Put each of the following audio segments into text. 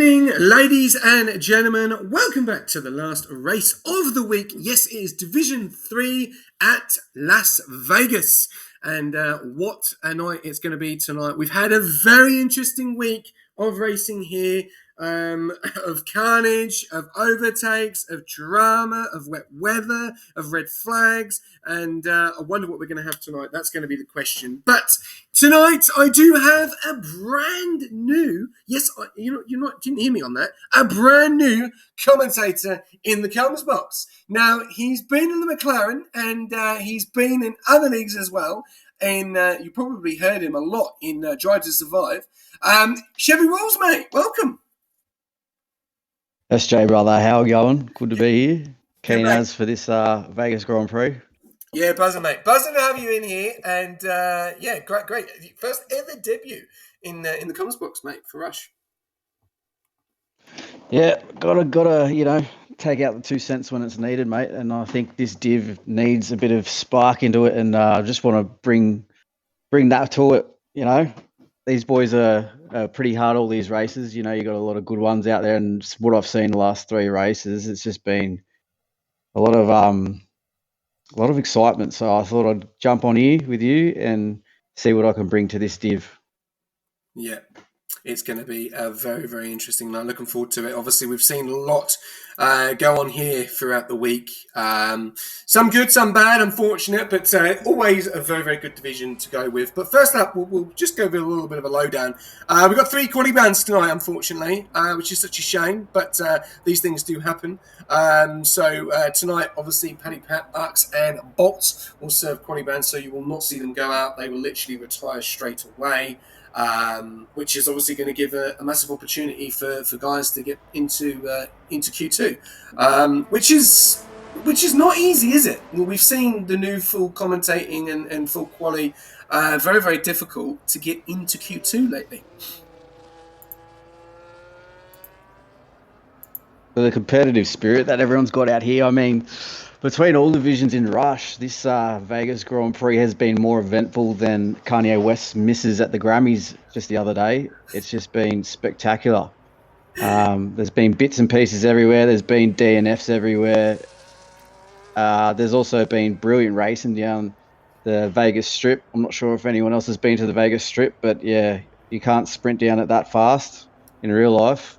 evening, ladies and gentlemen. Welcome back to the last race of the week. Yes, it is Division 3 at Las Vegas. And what a night it's going to be tonight. We've had a very interesting week of racing here, of carnage, of overtakes, of drama, of wet weather, of red flags. And I wonder what we're going to have tonight. That's going to be the question. But tonight, I do have a brand new, yes, didn't hear me on that, a brand new commentator in the Comes box. Now, he's been in the McLaren and he's been in other leagues as well. And you probably heard him a lot in Drive to Survive. Chevy Rolls, mate, welcome. SJ, brother, how are you going? Good to be here. Keen as for this Vegas Grand Prix. Yeah, buzzing, mate. Buzzing to have you in here. And yeah, great. First ever debut in the Comes box, mate, for Rush. Yeah, gotta take out the 2 cents when it's needed, mate. And I think this div needs a bit of spark into it, and I just want to bring that to it. These boys are pretty hard, all these races. You got a lot of good ones out there, and what I've seen the last 3 races, it's just been a lot of excitement. So I thought I'd jump on here with you and see what I can bring to this div. Yeah. It's going to be a very, very interesting night. Looking forward to it. Obviously, we've seen a lot go on here throughout the week. Some good, some bad, unfortunate, but always a very, very good division to go with. But first up, we'll just go with a little bit of a lowdown. We've got 3 quality bands tonight, unfortunately, which is such a shame, but these things do happen. So tonight, obviously, Paddy Pat, Arcs, and Bolts will serve quality bands, so you will not see them go out. They will literally retire straight away. Which is obviously going to give a massive opportunity for guys to get into Q2, which is not easy, is it? Well, we've seen the new full commentating and full quali, very, very difficult to get into Q2 lately. For the competitive spirit that everyone's got out here, I mean, between all divisions in Rush, this Vegas Grand Prix has been more eventful than Kanye West's misses at the Grammys just the other day. It's just been spectacular. There's been bits and pieces everywhere. There's been DNFs everywhere. There's also been brilliant racing down the Vegas Strip. I'm not sure if anyone else has been to the Vegas Strip, but yeah, you can't sprint down it that fast in real life.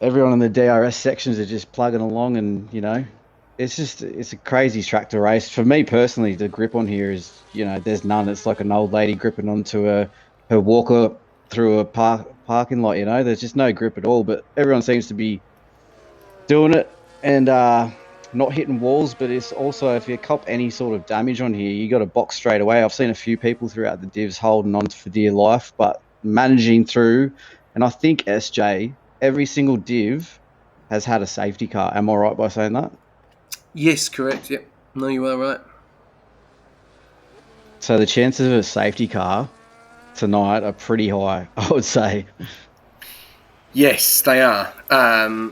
Everyone in the DRS sections are just plugging along, and it's a crazy track to race. For me personally, the grip on here is there's none. It's like an old lady gripping onto her walker through a parking lot. There's just no grip at all. But everyone seems to be doing it and not hitting walls. But it's also, if you cop any sort of damage on here, you got to box straight away. I've seen a few people throughout the divs holding on for dear life, but managing through. And I think, SJ, every single div has had a safety car. Am I right by saying that? Yes, correct. Yep. No, you are right. So the chances of a safety car tonight are pretty high, I would say. Yes, they are.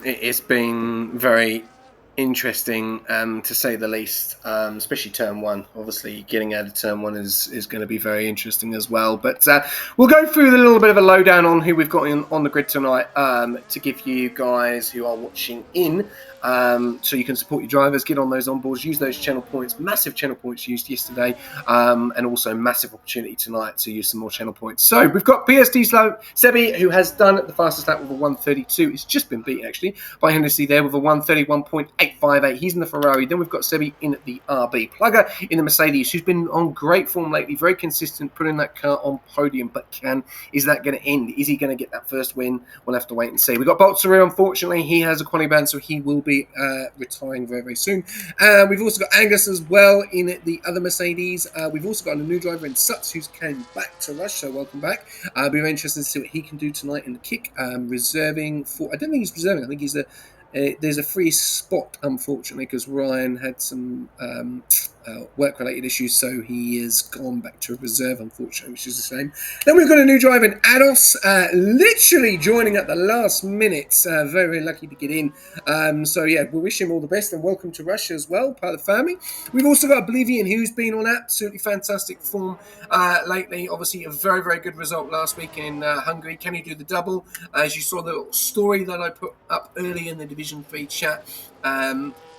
It's been very interesting, to say the least, especially turn 1. Obviously, getting out of turn 1 is going to be very interesting as well. But we'll go through a little bit of a lowdown on who we've got on the grid tonight, to give you guys who are watching in, so you can support your drivers, get on those onboards, use those channel points. Massive channel points used yesterday, and also massive opportunity tonight to use some more channel points. So we've got PSD Sebi, who has done the fastest lap with a 1:32. It's just been beaten actually by Hennessy there with a 1:31.858. He's in the Ferrari. Then we've got Sebi in the RB. Plugger in the Mercedes, who's been on great form lately, very consistent, putting that car on podium. But is that going to end? Is he going to get that first win? We'll have to wait and see. We've got Boltzaroo. Unfortunately, he has a quality ban, so he will be retiring very, very soon. We've also got Angus as well in the other Mercedes. We've also got a new driver in Suts who's came back to Rush, so welcome back. It'll be very interesting to see what he can do tonight in the kick. Reserving for, I don't think he's reserving, I think he's there's a free spot, unfortunately, because Ryan had some work-related issues, so he has gone back to reserve, unfortunately, which is a shame. Then we've got a new driver in Ados, literally joining at the last minute. Very, very lucky to get in. So yeah, we wish him all the best and welcome to Russia as well, part of the family. We've also got Oblivion, who's been on absolutely fantastic form lately. Obviously, a very, very good result last week in Hungary. Can he do the double? As you saw the little story that I put up early in the Division 3 chat,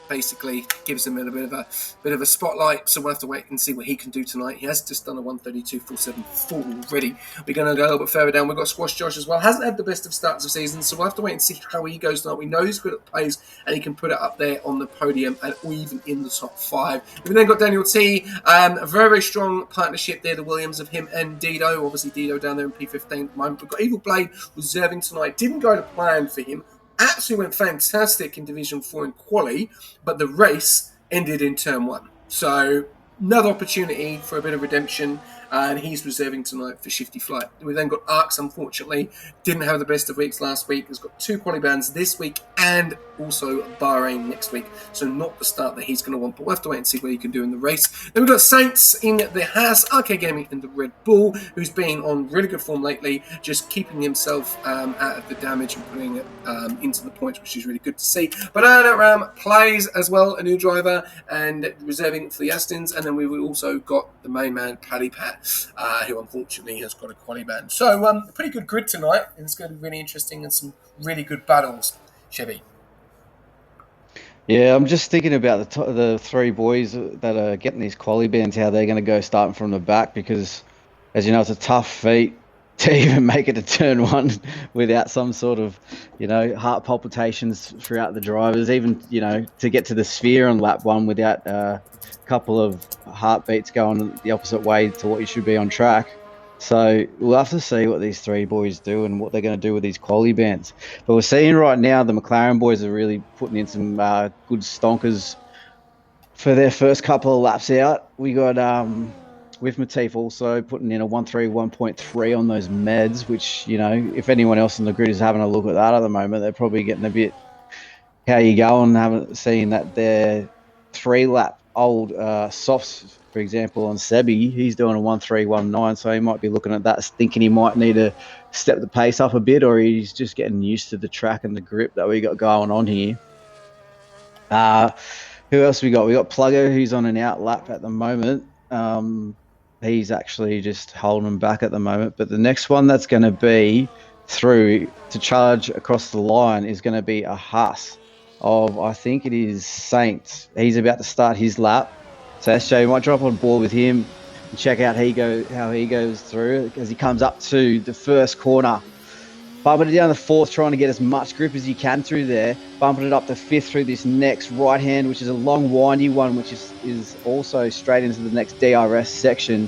basically gives him a bit of a spotlight. So we'll have to wait and see what he can do tonight. He has just done a 132.474 already. We're going to go a little bit further down. We've got Squash Josh as well. Hasn't had the best of starts of season, so we'll have to wait and see how he goes tonight. We know he's good at pace and he can put it up there on the podium and even in the top 5. We've then got Daniel T. A very, very strong partnership there, the Williams of him and Dido. Obviously Dido down there in P15 at the moment. We've got Evil Blade reserving tonight. Didn't go to plan for him. Absolutely went fantastic in Division 4 in quali, but the race ended in turn 1. So another opportunity for a bit of redemption, and he's reserving tonight for Shifty Flight. We then got Arcs, unfortunately, didn't have the best of weeks last week. He's got 2 quali bans this week and also Bahrain next week. So not the start that he's going to want, but we'll have to wait and see what he can do in the race. Then we've got Saints in the Haas, Arcade Gaming in the Red Bull, who's been on really good form lately, just keeping himself out of the damage and putting it into the points, which is really good to see. Banana Ram plays as well, a new driver, and reserving for the Astons. And then we've also got the main man, Paddy Pat, who unfortunately has got a quali ban. So a pretty good grid tonight, and it's going to be really interesting and some really good battles. Chevy. Yeah, I'm just thinking about the 3 boys that are getting these quali bands, how they're going to go starting from the back, because, as you know, it's a tough feat to even make it to turn 1 without some sort of, heart palpitations throughout the drivers, even, to get to the sphere on lap 1 without a couple of heartbeats going the opposite way to what you should be on track. So we'll have to see what these 3 boys do and what they're going to do with these quali bands. But we're seeing right now the McLaren boys are really putting in some good stonkers for their first couple of laps out. We got with Matif also putting in a 131.3 on those meds, which, if anyone else on the grid is having a look at that at the moment, they're probably getting a bit, how you going, haven't seen that they're 3-lap old softs, for example, on Sebi. He's doing a 131.9, so he might be looking at that thinking he might need to step the pace up a bit, or he's just getting used to the track and the grip that we got going on here. Who else we got? We got Plugger, who's on an out lap at the moment. He's actually just holding him back at the moment, but the next one that's going to be through to charge across the line is going to be a Haas of, I think it is Saints. He's about to start his lap. So SJ, you might drop on board with him and check out how he goes through as he comes up to the first corner. Bumping it down the 4th, trying to get as much grip as you can through there. Bumping it up the 5th through this next right hand, which is a long, windy one, which is also straight into the next DRS section.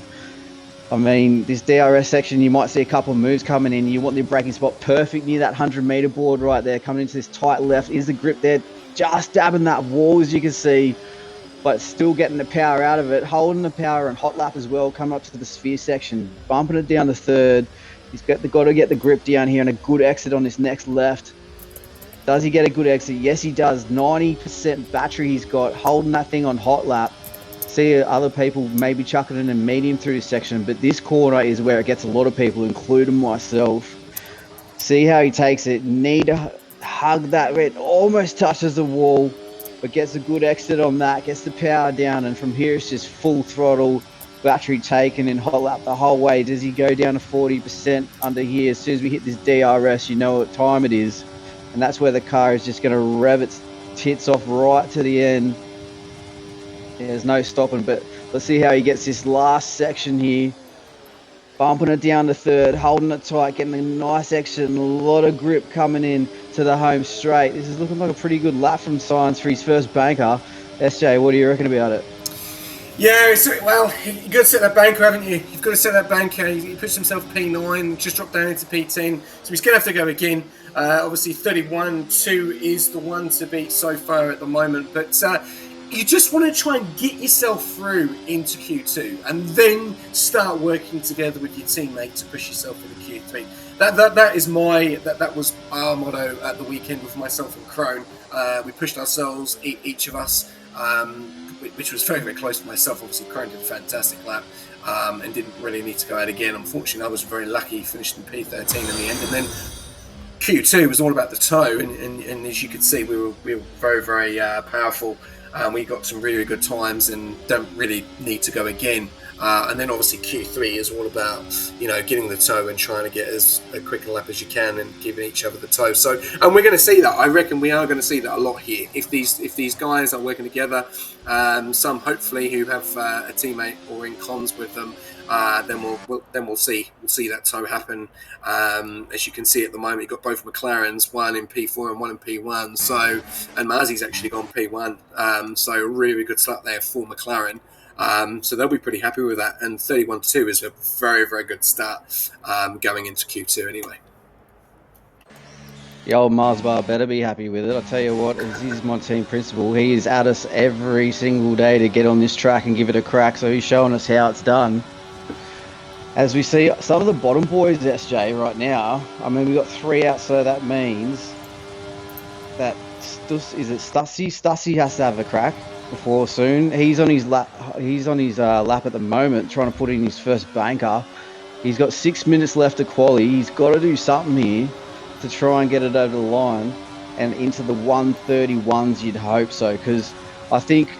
I mean, this DRS section, you might see a couple of moves coming in. You want the braking spot perfect near that 100-meter board right there, coming into this tight left. Is the grip there, just dabbing that wall, as you can see, but still getting the power out of it. Holding the power and hot lap as well, coming up to the sphere section, bumping it down the 3rd. He's got to get the grip down here and a good exit on this next left. Does he get a good exit? Yes, he does. 90% battery he's got, holding that thing on hot lap. See other people maybe chucking in a medium through this section, but this corner is where it gets a lot of people, including myself. See how he takes it. Need to hug that red. Almost touches the wall, but gets a good exit on that. Gets the power down, and from here it's just full throttle. Battery taken in hot lap the whole way. Does he go down to 40% under here? As soon as we hit this DRS, you know what time it is. And that's where the car is just going to rev its tits off right to the end. There's no stopping, but let's see how he gets this last section here. Bumping it down to 3rd, holding it tight, getting a nice exit and a lot of grip coming in to the home straight. This is looking like a pretty good lap from Science for his first banker. SJ, what do you reckon about it? Yeah, well, you've got to set that banker, haven't you? You've got to set that banker. He puts himself P9, just dropped down into P10, so he's going to have to go again. Obviously, 31.2 is the one to beat so far at the moment, but you just want to try and get yourself through into Q2 and then start working together with your teammate to push yourself into Q3. That was our motto at the weekend with myself and Crone. We pushed ourselves, each of us, which was very, very close to myself. Obviously, Crane did a fantastic lap and didn't really need to go out again. Unfortunately, I was very lucky, finished in P13 in the end. And then Q2 was all about the toe, and as you could see, we were very, very powerful. We got some really good times and don't really need to go again. And then obviously Q3 is all about, getting the toe and trying to get as a quick a lap as you can and giving each other the toe. So, and we're going to see that. I reckon we are going to see that a lot here. If these guys are working together, some hopefully who have a teammate or in cons with them, then we'll see that toe happen. As you can see at the moment, you've got both McLarens, one in P4 and one in P1. So, and Marzi's actually gone P1. So a really good start there for McLaren. So they'll be pretty happy with that. And 31-2 is a very, very good start going into Q2 anyway. The old Mars Bar better be happy with it. I'll tell you what, as he's my team principal, he is at us every single day to get on this track and give it a crack. So he's showing us how it's done. As we see some of the bottom boys, SJ, right now, I mean, we've got 3 out, so that means that, is it Stussy? Stussy has to have a crack before soon. He's on his lap at the moment, trying to put in his first banker. He's got 6 minutes left to quali. He's got to do something here to try and get it over the line and into the 131s, you'd hope so, because I think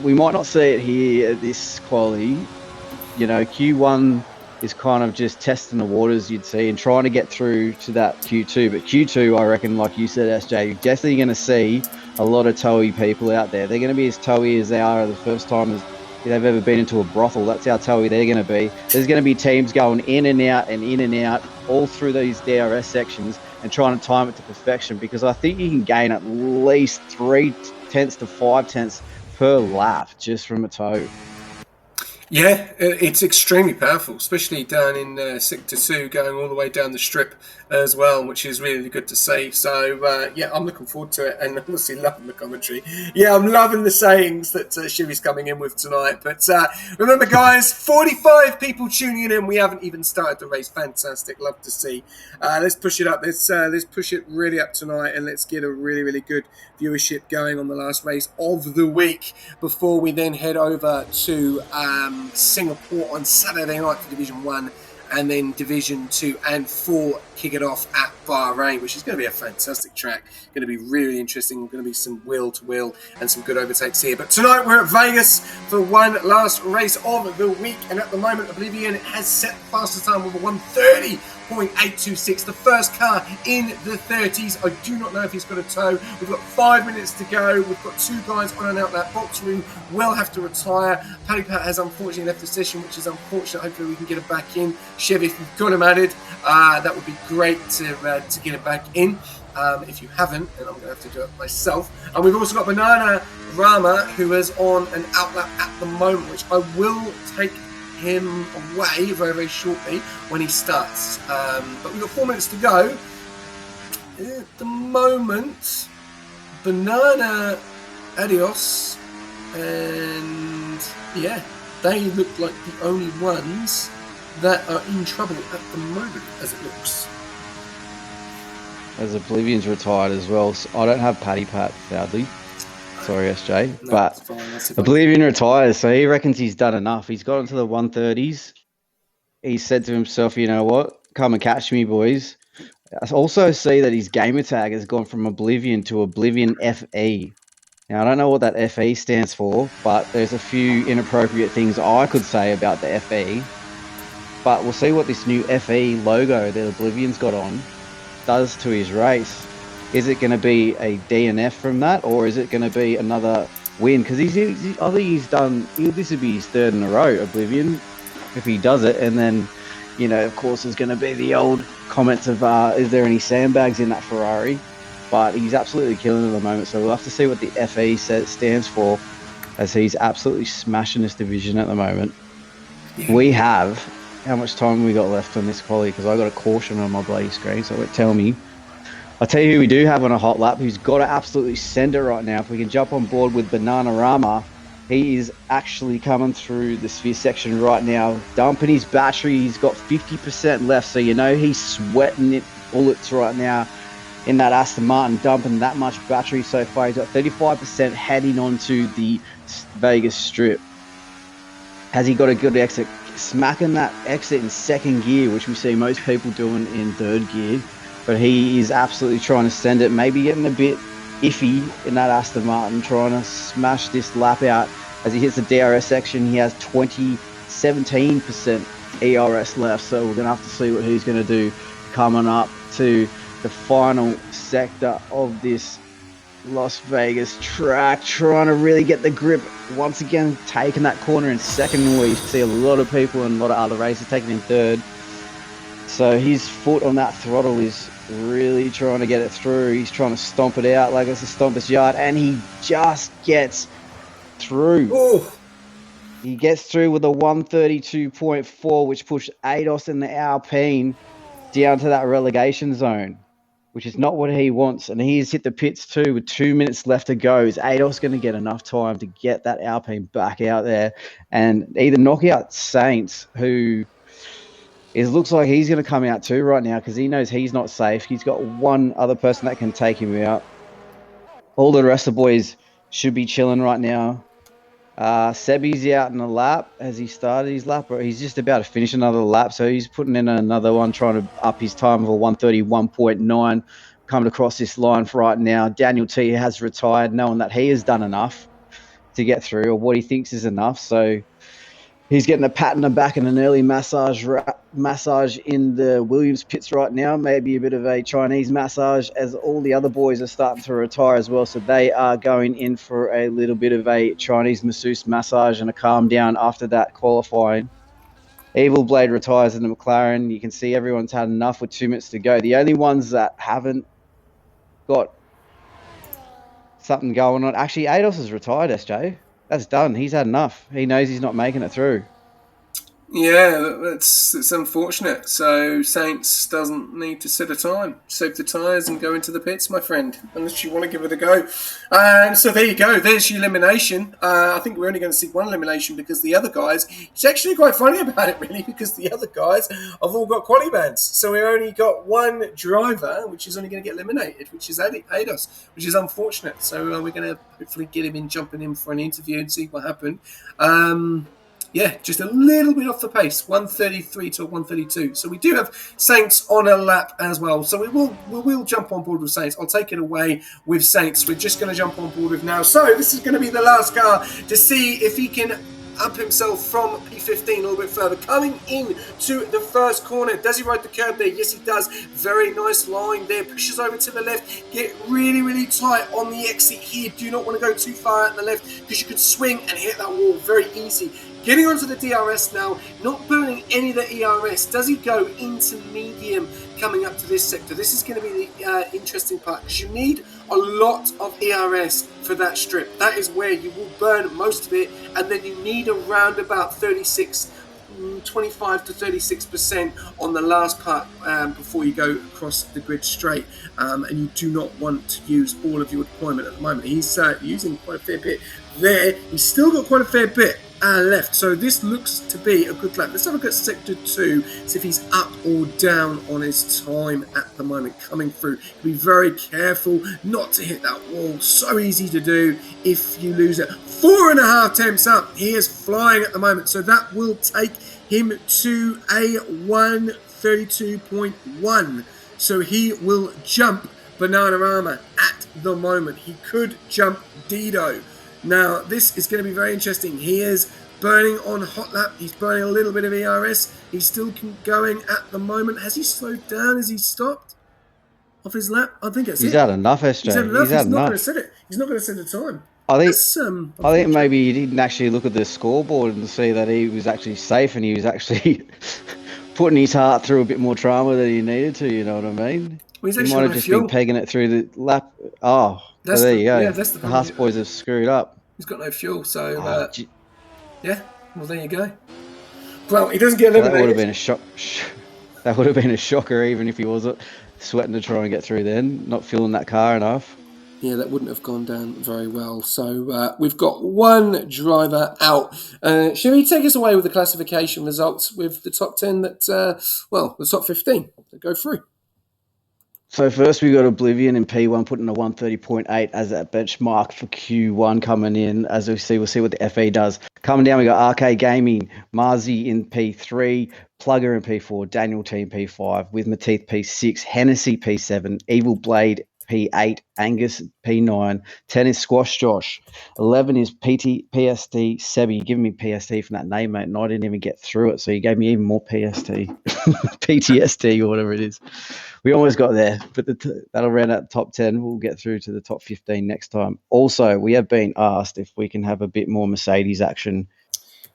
we might not see it here at this quali. Q1 is kind of just testing the waters, you'd see, and trying to get through to that Q2. But Q2, I reckon, like you said, SJ, you're definitely going to see a lot of toey people out there. They're going to be as toey as they are the first time as they've ever been into a brothel. That's how toey they're going to be. There's going to be teams going in and out all through these DRS sections and trying to time it to perfection, because I think you can gain at least 3 tenths to 5 tenths per lap just from a toe. Yeah, it's extremely powerful, especially down in Sector 2, going all the way down the strip as well, which is really good to see. So, yeah, I'm looking forward to it, and honestly loving the commentary. Yeah, I'm loving the sayings that Shivy's coming in with tonight. But remember, guys, 45 people tuning in. We haven't even started the race. Fantastic. Love to see. Let's push it up. Let's push it really up tonight, and let's get a really, really good viewership going on the last race of the week before we then head over to Singapore on Saturday night for Division 1, and then Division 2 and 4 kick it off at Bahrain, which is going to be a fantastic track. Going to be really interesting. Going to be some wheel-to-wheel and some good overtakes here. But tonight we're at Vegas for one last race of the week, and at the moment Oblivion has set the fastest time with a 1:30.826, the first car in the 30s. I do not know if he's got a tow. We've got 5 minutes to go. We've got 2 guys on and out that box room. Will have to retire. Paddy Pat has unfortunately left the session, which is unfortunate. Hopefully we can get it back in. Chevy, if you've got him added, that would be great to get it back in. If you haven't, then I'm going to have to do it myself. And we've also got Banana Rama, who is on an outlap at the moment, which I will take him away very, very shortly when he starts. But we've got 4 minutes to go. At the moment, Banana, Adios, and yeah, they look like the only ones that are in trouble at the moment, as it looks. As Oblivion's retired as well, so I don't have Paddy Pat, sadly. Sorry, SJ. No, but fine. Oblivion retires, so he reckons he's done enough. He's got into the 130s. He said to himself, you know what? Come and catch me, boys. I also see that his gamer tag has gone from Oblivion to Oblivion FE. Now, I don't know what that FE stands for, but there's a few inappropriate things I could say about the FE. But we'll see what this new FE logo that Oblivion's got on does to his race. Is it going to be a DNF from that, or is it going to be another win? Because I think he's done, this would be his 3rd in a row, Oblivion, if he does it. And then, of course, there's going to be the old comments of, is there any sandbags in that Ferrari? But he's absolutely killing it at the moment, so we'll have to see what the FE stands for, as he's absolutely smashing this division at the moment. Yeah. We have, how much time we got left on this quali? Because I got a caution on my bloody screen, so it won't tell me. I'll tell you who we do have on a hot lap, who's got to absolutely send it right now. If we can jump on board with Bananarama, he is actually coming through the sphere section right now, dumping his battery. He's got 50% left, so he's sweating it bullets right now. in that Aston Martin, dumping that much battery so far. He's got 35% heading onto the Vegas Strip. Has he got a good exit? Smacking that exit in second gear, which we see most people doing in third gear. But he is absolutely trying to send it, maybe getting a bit iffy in that Aston Martin, trying to smash this lap out. As he hits the DRS section, he has 17% ERS left. So we're going to have to see what he's going to do coming up to the final sector of this Las Vegas track, trying to really get the grip. Once again, taking that corner in second. We see a lot of people and a lot of other racers taking in third. So his foot on that throttle is really trying to get it through. He's trying to stomp it out like it's a stompers yard, and he just gets through. Oh. He gets through with a 132.4, which pushed Ados and the Alpine down to that relegation zone, which is not what he wants. And he's hit the pits too with 2 minutes left to go. Is Ados going to get enough time to get that Alpine back out there and either knock out Saints, who looks like he's going to come out too right now because he knows he's not safe. He's got one other person that can take him out. All the rest of the boys should be chilling right now. Sebi's out in the lap. Has he started his lap? Or he's just about to finish another lap. So he's putting in another one, trying to up his time of a 131.9. Coming across this line for right now. Daniel T has retired, knowing that he has done enough to get through, or what he thinks is enough. So he's getting a pat on the back and an early massage in the Williams pits right now. Maybe a bit of a Chinese massage, as all the other boys are starting to retire as well. So they are going in for a little bit of a Chinese masseuse massage and a calm down after that qualifying. Evil Blade retires in the McLaren. You can see everyone's had enough with 2 minutes to go. The only ones that haven't got something going on. Actually, Ados is retired, SJ. That's done. He's had enough. He knows he's not making it through. Yeah, that's unfortunate. So Saints doesn't need to set a time. Soak the tyres and go into the pits, my friend, unless you want to give it a go. So there you go. There's your elimination. I think we're only going to see one elimination because the other guys, it's actually quite funny about it, really, because the other guys have all got quali bans. So we only got one driver, which is only going to get eliminated, which is Ados, which is unfortunate. So we're going to hopefully get him in, jumping in for an interview and see what happened. Yeah, just a little bit off the pace, 133 to 132. So we do have Saints on a lap as well. So we will jump on board with Saints. I'll take it away with Saints. We're just going to jump on board with now. So this is going to be the last car to see if he can up himself from P15 a little bit further. Coming in to the first corner. Does he ride the curb there? Yes, he does. Very nice line there. Pushes over to the left. Get really, really tight on the exit here. Do not want to go too far out the left because you could swing and hit that wall very easy. Getting onto the DRS now, not burning any of the ERS. Does he go into medium coming up to this sector? This is going to be the interesting part because you need a lot of ERS for that strip. That is where you will burn most of it, and then you need around about 25 to 36% on the last part before you go across the grid straight, and you do not want to use all of your deployment at the moment. He's using quite a fair bit there. He's still got quite a fair bit left, so this looks to be a good lap. Let's have a look at sector 2, see if he's up or down on his time at the moment coming through. Be very careful not to hit that wall. So easy to do if you lose it. 4.5 temps up. He is flying at the moment, so that will take him to a 132.1. So he will jump Bananarama at the moment. He could jump Dido. Now, this is going to be very interesting. He is burning on hot lap. He's burning a little bit of ERS. He's still going at the moment. Has he slowed down? Has he stopped off his lap? I think that's He's had enough, SJ. He's had enough. He's not going to set it. He's not going to set a time. I think maybe he didn't actually look at the scoreboard and see that he was actually safe and he was actually putting his heart through a bit more trauma than he needed to, you know what I mean? Well, he might have just been pegging it through the lap. Oh, so there you go. Yeah, that's the Haas boys have screwed up. He's got no fuel, so yeah. Well, there you go. Well, he doesn't get eliminated. That would have been a shock. That would have been a shocker, even if he wasn't sweating to try and get through. Then not fueling that car enough. Yeah, that wouldn't have gone down very well. So we've got one driver out. Shall we take us away with the classification results with the top 10 that, the top 15 that go through? So first we got Oblivion in P1 putting a 130.8 as that benchmark for Q1 coming in. As we'll see what the FE does. Coming down, we got Arcade Gaming, Marzi in P3, Plugger in P4, Daniel T in P5, With Mateeth P6, Hennessy P7, Evil Blade P8, Angus P9, 10 is Squash Josh, 11 is PST Sebi. You're giving me PST from that name, mate, and I didn't even get through it, so you gave me even more PST, PTSD or whatever it is. We almost got there, but that'll round out the top 10. We'll get through to the top 15 next time. Also, we have been asked if we can have a bit more Mercedes action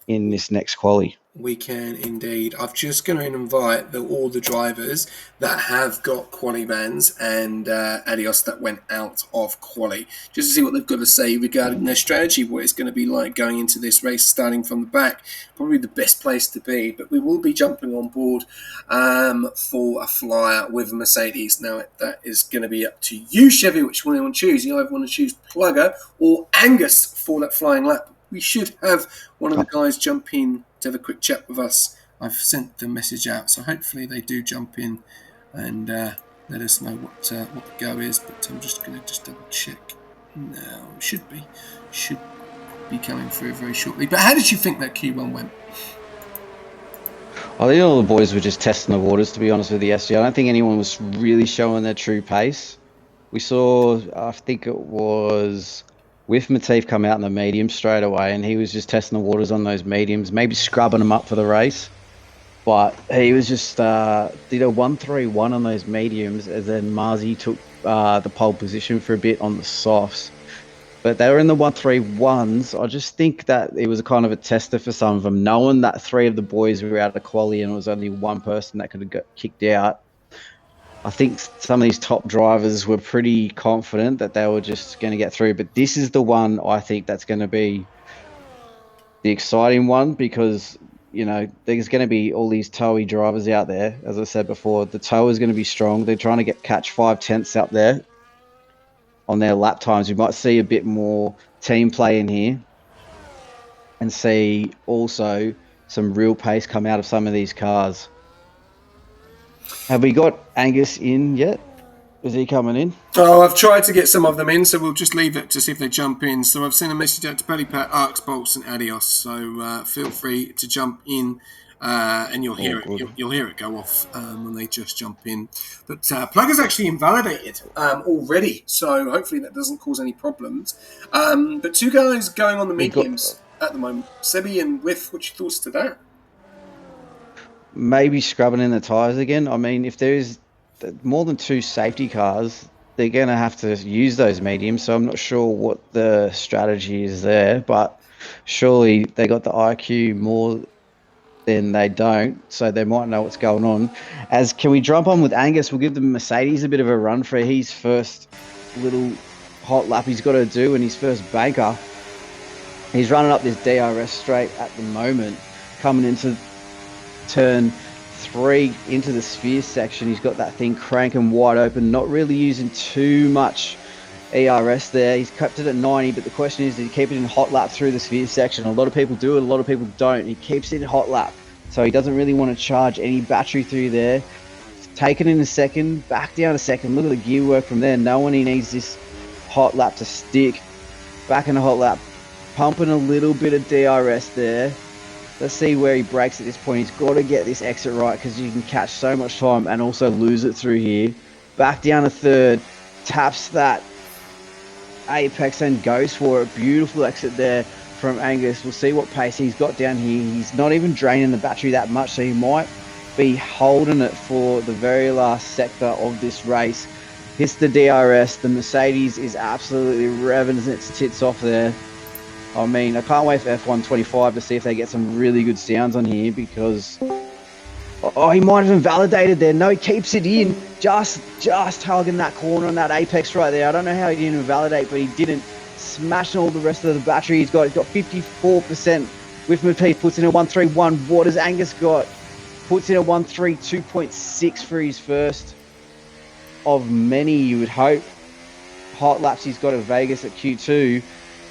in this next quali. We can indeed. I'm just going to invite all the drivers that have got quali bans and Adios that went out of quali, just to see what they've got to say regarding their strategy, what it's going to be like going into this race, starting from the back. Probably the best place to be, but we will be jumping on board for a flyer with Mercedes. Now, that is going to be up to you, Chevy, which one you want to choose. You either want to choose Plugger or Angus for that flying lap. We should have one of the guys jump in to have a quick chat with us. I've sent the message out, so hopefully they do jump in and let us know what the go is. But I'm just going to double check now. Should be coming through very shortly. But how did you think that Q1 went? I think all the boys were just testing the waters, to be honest with the SG. I don't think anyone was really showing their true pace. We saw, I think it was with Mateef come out in the medium straight away, and he was just testing the waters on those mediums, maybe scrubbing them up for the race. But he was just did a 131 on those mediums, and then Marzi took the pole position for a bit on the softs. But they were in the 131s. I just think that it was a kind of a tester for some of them, knowing that three of the boys were out of quali and it was only one person that could have got kicked out. I think some of these top drivers were pretty confident that they were just going to get through. But this is the one I think that's going to be the exciting one because, you know, there's going to be all these towy drivers out there. As I said before, the tow is going to be strong. They're trying to catch 5/10 out there on their lap times. We might see a bit more team play in here and see also some real pace come out of some of these cars. Have we got Angus in yet? Is he coming in? Oh, I've tried to get some of them in, so we'll just leave it to see if they jump in. So I've sent a message out to Paddy Pat, Arcs, Bolts, and Adios. So feel free to jump in, and you'll hear it. You'll hear it go off when they just jump in. But Plugger's actually invalidated already, so hopefully that doesn't cause any problems. But two guys going on the mediums at the moment, Sebi and Whiff. What's your thoughts to that? Maybe scrubbing in the tyres again. I mean, if there's more than two safety cars, they're going to have to use those mediums. So I'm not sure what the strategy is there, but surely they got the IQ more than they don't, so they might know what's going on. Can we jump on with Angus? We'll give the Mercedes a bit of a run for his first little hot lap he's got to do and his first banker. He's running up this DRS straight at the moment, coming into turn 3 into the sphere section. He's got that thing cranking wide open, not really using too much ERS there. He's kept it at 90, but the question is, does he keep it in hot lap through the sphere section? A lot of people do it, a lot of people don't. He keeps it in hot lap, so he doesn't really want to charge any battery through there. Take it in a second, back down a second. Look at the gear work from there, knowing he needs this hot lap to stick. Back in a hot lap, pumping a little bit of DRS there. Let's see where he breaks at this point. He's got to get this exit right because you can catch so much time and also lose it through here. Back down to third, taps that apex and goes for it. Beautiful exit there from Angus. We'll see what pace he's got down here. He's not even draining the battery that much, so he might be holding it for the very last sector of this race. Hits the DRS. The Mercedes is absolutely revving its tits off there. I mean, I can't wait for F125 to see if they get some really good sounds on here because... Oh, he might have invalidated there. No, he keeps it in. Just hugging that corner on that apex right there. I don't know how he didn't invalidate, but he didn't. Smashing all the rest of the battery. He's got 54%. With Mateef, puts in a 131. What has Angus got? Puts in a 132.6 for his first of many, you would hope. Hot laps he's got at Vegas at Q2.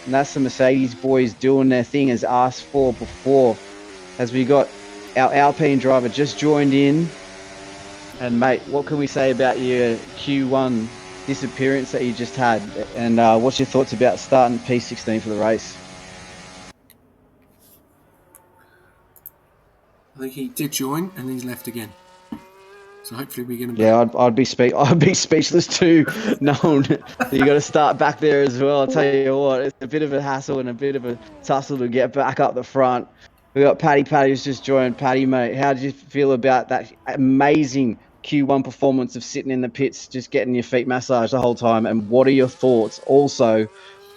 And that's the Mercedes boys doing their thing as asked for before. As we got our Alpine driver just joined in. And mate, what can we say about your Q1 disappearance that you just had? And what's your thoughts about starting P16 for the race? I think he did join and he's left again. So hopefully we get him back. Yeah, I'd be speechless too, knowing that you got to start back there as well. I'll tell you what, it's a bit of a hassle and a bit of a tussle to get back up the front. We got Paddy who's just joined. Paddy, mate, how did you feel about that amazing Q1 performance of sitting in the pits, just getting your feet massaged the whole time? And what are your thoughts also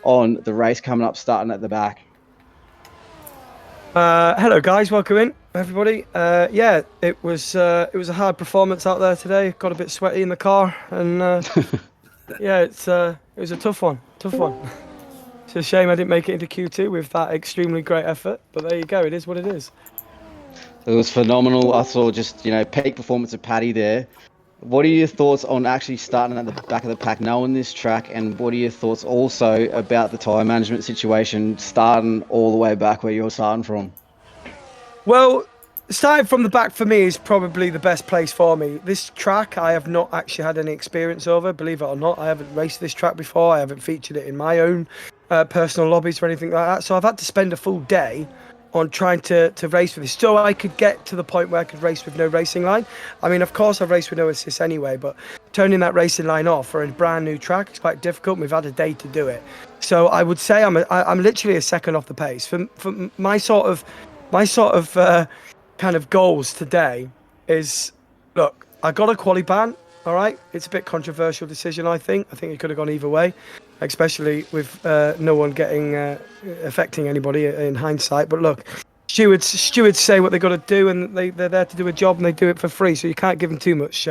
on the race coming up, starting at the back? Hello guys, welcome in everybody. Yeah, it was a hard performance out there today. Got a bit sweaty in the car, and yeah, it was a tough one. Tough one. It's a shame I didn't make it into Q2 with that extremely great effort, but there you go. It is what it is. It was phenomenal. I saw just, peak performance of Paddy there. What are your thoughts on actually starting at the back of the pack, knowing this track? And what are your thoughts also about the tyre management situation, starting all the way back where you're starting from? Well, starting from the back for me is probably the best place for me. This track I have not actually had any experience over, believe it or not. I haven't raced this track before. I haven't featured it in my own personal lobbies or anything like that. So I've had to spend a full day on trying to race with this, so I could get to the point where I could race with no racing line. I mean, of course I've raced with no assist anyway, but turning that racing line off for a brand new track is quite difficult, and we've had a day to do it. So I would say I'm literally a second off the pace. For my sort of kind of goals today is, look, I got a quali ban. All right, it's a bit controversial decision. I think it could have gone either way, especially with no one getting affecting anybody in hindsight. But look, stewards say what they got to do, and they're there to do a job, and they do it for free. So you can't give them too much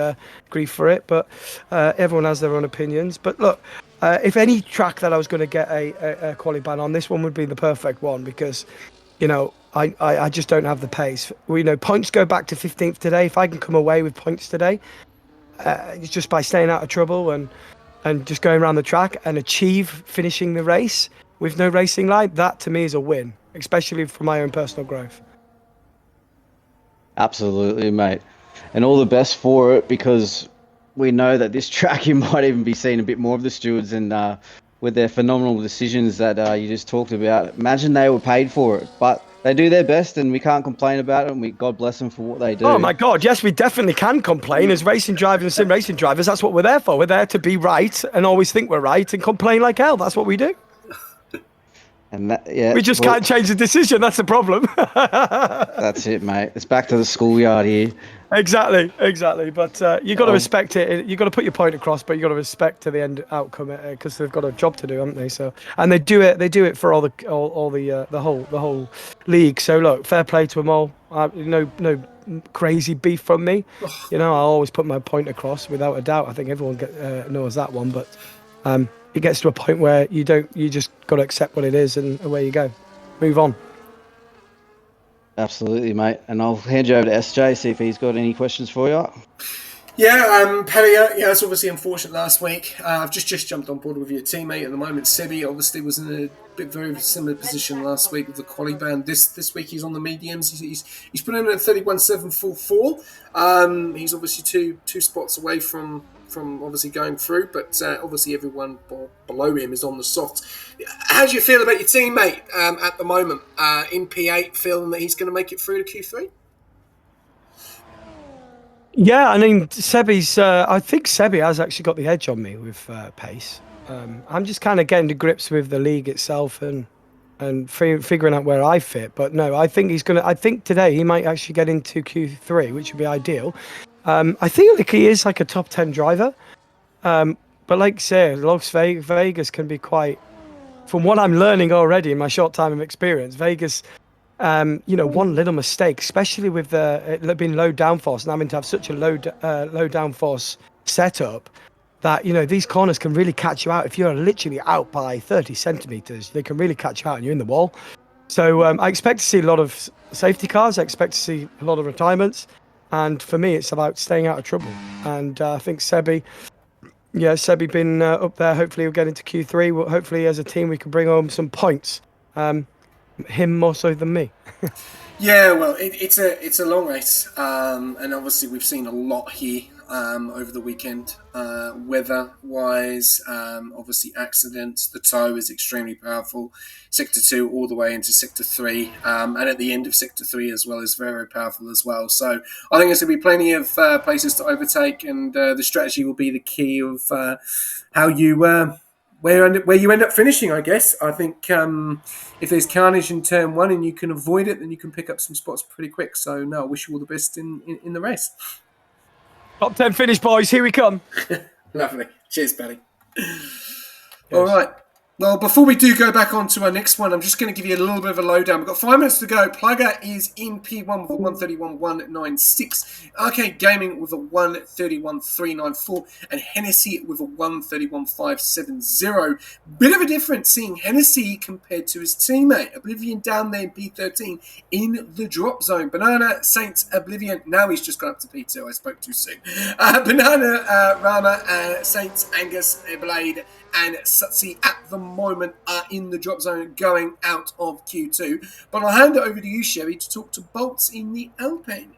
grief for it. But everyone has their own opinions. But look, if any track that I was going to get a quali ban on, this one would be the perfect one, because I just don't have the pace. Points go back to 15th today. If I can come away with points today, it's just by staying out of trouble and just going around the track and achieve finishing the race with no racing line, that to me is a win, especially for my own personal growth. Absolutely, mate. And all the best for it, because we know that this track you might even be seeing a bit more of the stewards, and with their phenomenal decisions that you just talked about. Imagine they were paid for it, but they do their best, and we can't complain about it. And God bless them for what they do. Oh my God, yes, we definitely can complain as racing drivers and sim racing drivers. That's what we're there for. We're there to be right and always think we're right and complain like hell. That's what we do. And yeah, we just can't change the decision. That's the problem. That's it, mate. It's back to the schoolyard here. Exactly. But you got to respect it. You got to put your point across, but you got to respect to the end outcome, because they've got a job to do, haven't they? So, and they do it. They do it for all the whole league. So look, fair play to them all. No crazy beef from me. I always put my point across without a doubt. I think everyone knows that one. But it gets to a point where you just got to accept what it is, and away you go. Move on. Absolutely, mate. And I'll hand you over to SJ, see if he's got any questions for you. Yeah, Paddy, it's obviously unfortunate last week. I've just jumped on board with your teammate at the moment. Sebi obviously was in a very similar position last week with the quali band. This week he's on the mediums. He's put in at 31.744. He's obviously two spots away from obviously going through, but obviously everyone below him is on the soft. How do you feel about your teammate at the moment in P8, feeling that he's going to make it through to Q3? Yeah, I mean, I think Sebi has actually got the edge on me with pace. I'm just kind of getting to grips with the league itself and figuring out where I fit. But no, I think I think today he might actually get into Q3, which would be ideal. I think like he is like a top 10 driver. But like I say, Las Vegas can be quite, from what I'm learning already in my short time of experience, Vegas, one little mistake, especially with it being low downforce and having to have such a low downforce setup, that these corners can really catch you out. If you're literally out by 30 centimeters, they can really catch you out and you're in the wall. So I expect to see a lot of safety cars. I expect to see a lot of retirements. And for me, it's about staying out of trouble. And I think Sebi been up there. Hopefully he'll get into Q3. Well, hopefully as a team we can bring home some points. Him more so than me. Yeah, well, it's a long race, and obviously we've seen a lot here over the weekend. Weather-wise, obviously accidents. The tow is extremely powerful. Sector 2 all the way into Sector 3, and at the end of Sector 3 as well is very, very powerful as well. So I think there's going to be plenty of places to overtake, and the strategy will be the key of how you where you end up finishing, I guess. I think if there's carnage in turn 1 and you can avoid it, then you can pick up some spots pretty quick. So no, I wish you all the best in the race. Top 10 finish, boys. Here we come. Lovely. Cheers, buddy. All right. Well, before we do go back on to our next one, I'm just going to give you a little bit of a lowdown. We've got 5 minutes to go. Plugger is in P1 with a 131.196. Arcade Gaming with a 131.394. And Hennessy with a 131.570. Bit of a difference seeing Hennessy compared to his teammate. Oblivion down there in P13 in the drop zone. Banana, Saints, Oblivion. Now he's just gone up to P2. I spoke too soon. Banana, Rama, Saints, Angus, Blade, and Sutsi at the moment are in the drop zone going out of Q2. But I'll hand it over to you, Sherry, to talk to Bolts in the Alpine.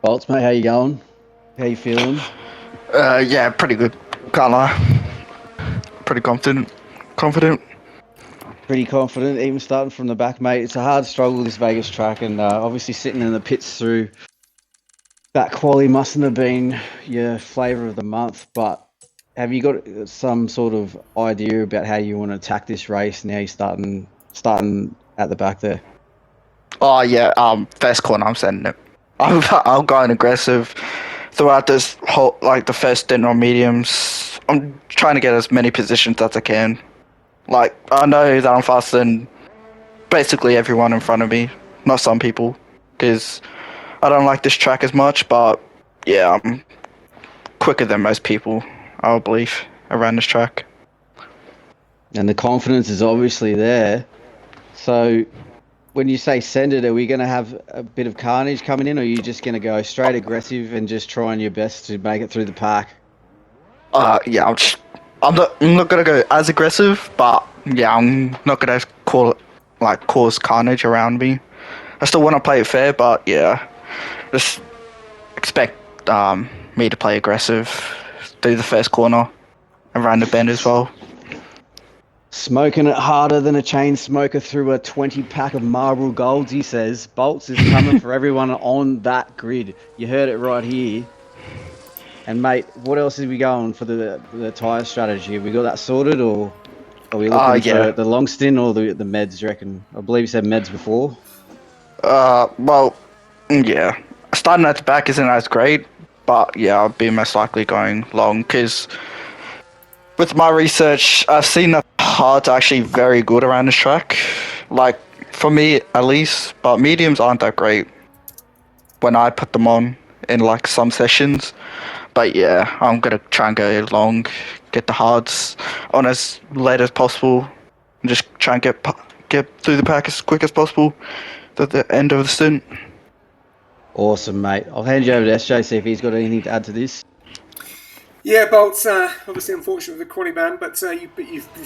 Bolts, mate, how you going? How you feeling? Yeah, pretty good. Can't lie. Pretty confident. Pretty confident, even starting from the back, mate. It's a hard struggle, this Vegas track, and obviously sitting in the pits through that quali mustn't have been your flavour of the month, but have you got some sort of idea about how you want to attack this race and how you're starting at the back there? Oh yeah. First corner, I'm sending it. I'm going aggressive throughout this whole, like the first stint on mediums. I'm trying to get as many positions as I can. Like, I know that I'm faster than basically everyone in front of me, not some people, because I don't like this track as much, but yeah, I'm quicker than most people, I would believe, around this track. And the confidence is obviously there. So when you say send it, are we going to have a bit of carnage coming in, or are you just going to go straight aggressive and just trying your best to make it through the pack? Yeah, I'm not gonna go as aggressive, but yeah, I'm not gonna cause carnage around me. I still want to play it fair, but yeah, just expect me to play aggressive through the first corner, around the bend as well. Smoking it harder than a chain smoker through a 20 pack of Marlboro Golds, he says. Bolts is coming for everyone on that grid. You heard it right here. And mate, what else is we going for the tyre strategy? Have we got that sorted, or are we looking for the long stint or the meds, do you reckon? I believe you said meds before. Well, yeah. Starting at the back isn't as great, but yeah, I'll be most likely going long, because with my research, I've seen that hards are actually very good around this track. Like, for me at least, but mediums aren't that great when I put them on in like some sessions. But yeah, I'm gonna try and go long, get the hards on as late as possible, and just try and get through the pack as quick as possible at the end of the stint. Awesome, mate. I'll hand you over to SJ, see if he's got anything to add to this. Yeah, Bolts, obviously unfortunate with the quali ban, but you've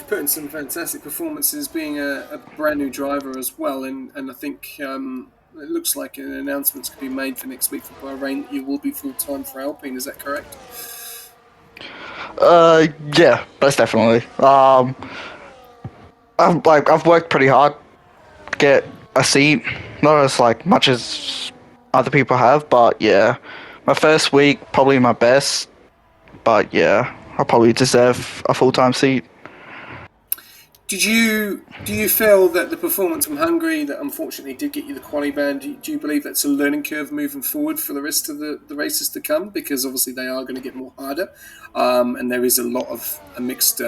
put in some fantastic performances being a brand new driver as well, and I think it looks like an announcement's going to be made for next week for Bahrain that you will be full-time for Alpine, is that correct? Yeah, that's definitely. I've worked pretty hard to get a seat, not as like much as other people have, but yeah, my first week probably my best, but yeah, I probably deserve a full-time seat. Do you feel that the performance from Hungary that unfortunately did get you the quali ban, do you believe that's a learning curve moving forward for the rest of the races to come? Because obviously they are going to get more harder, and there is a lot of mixed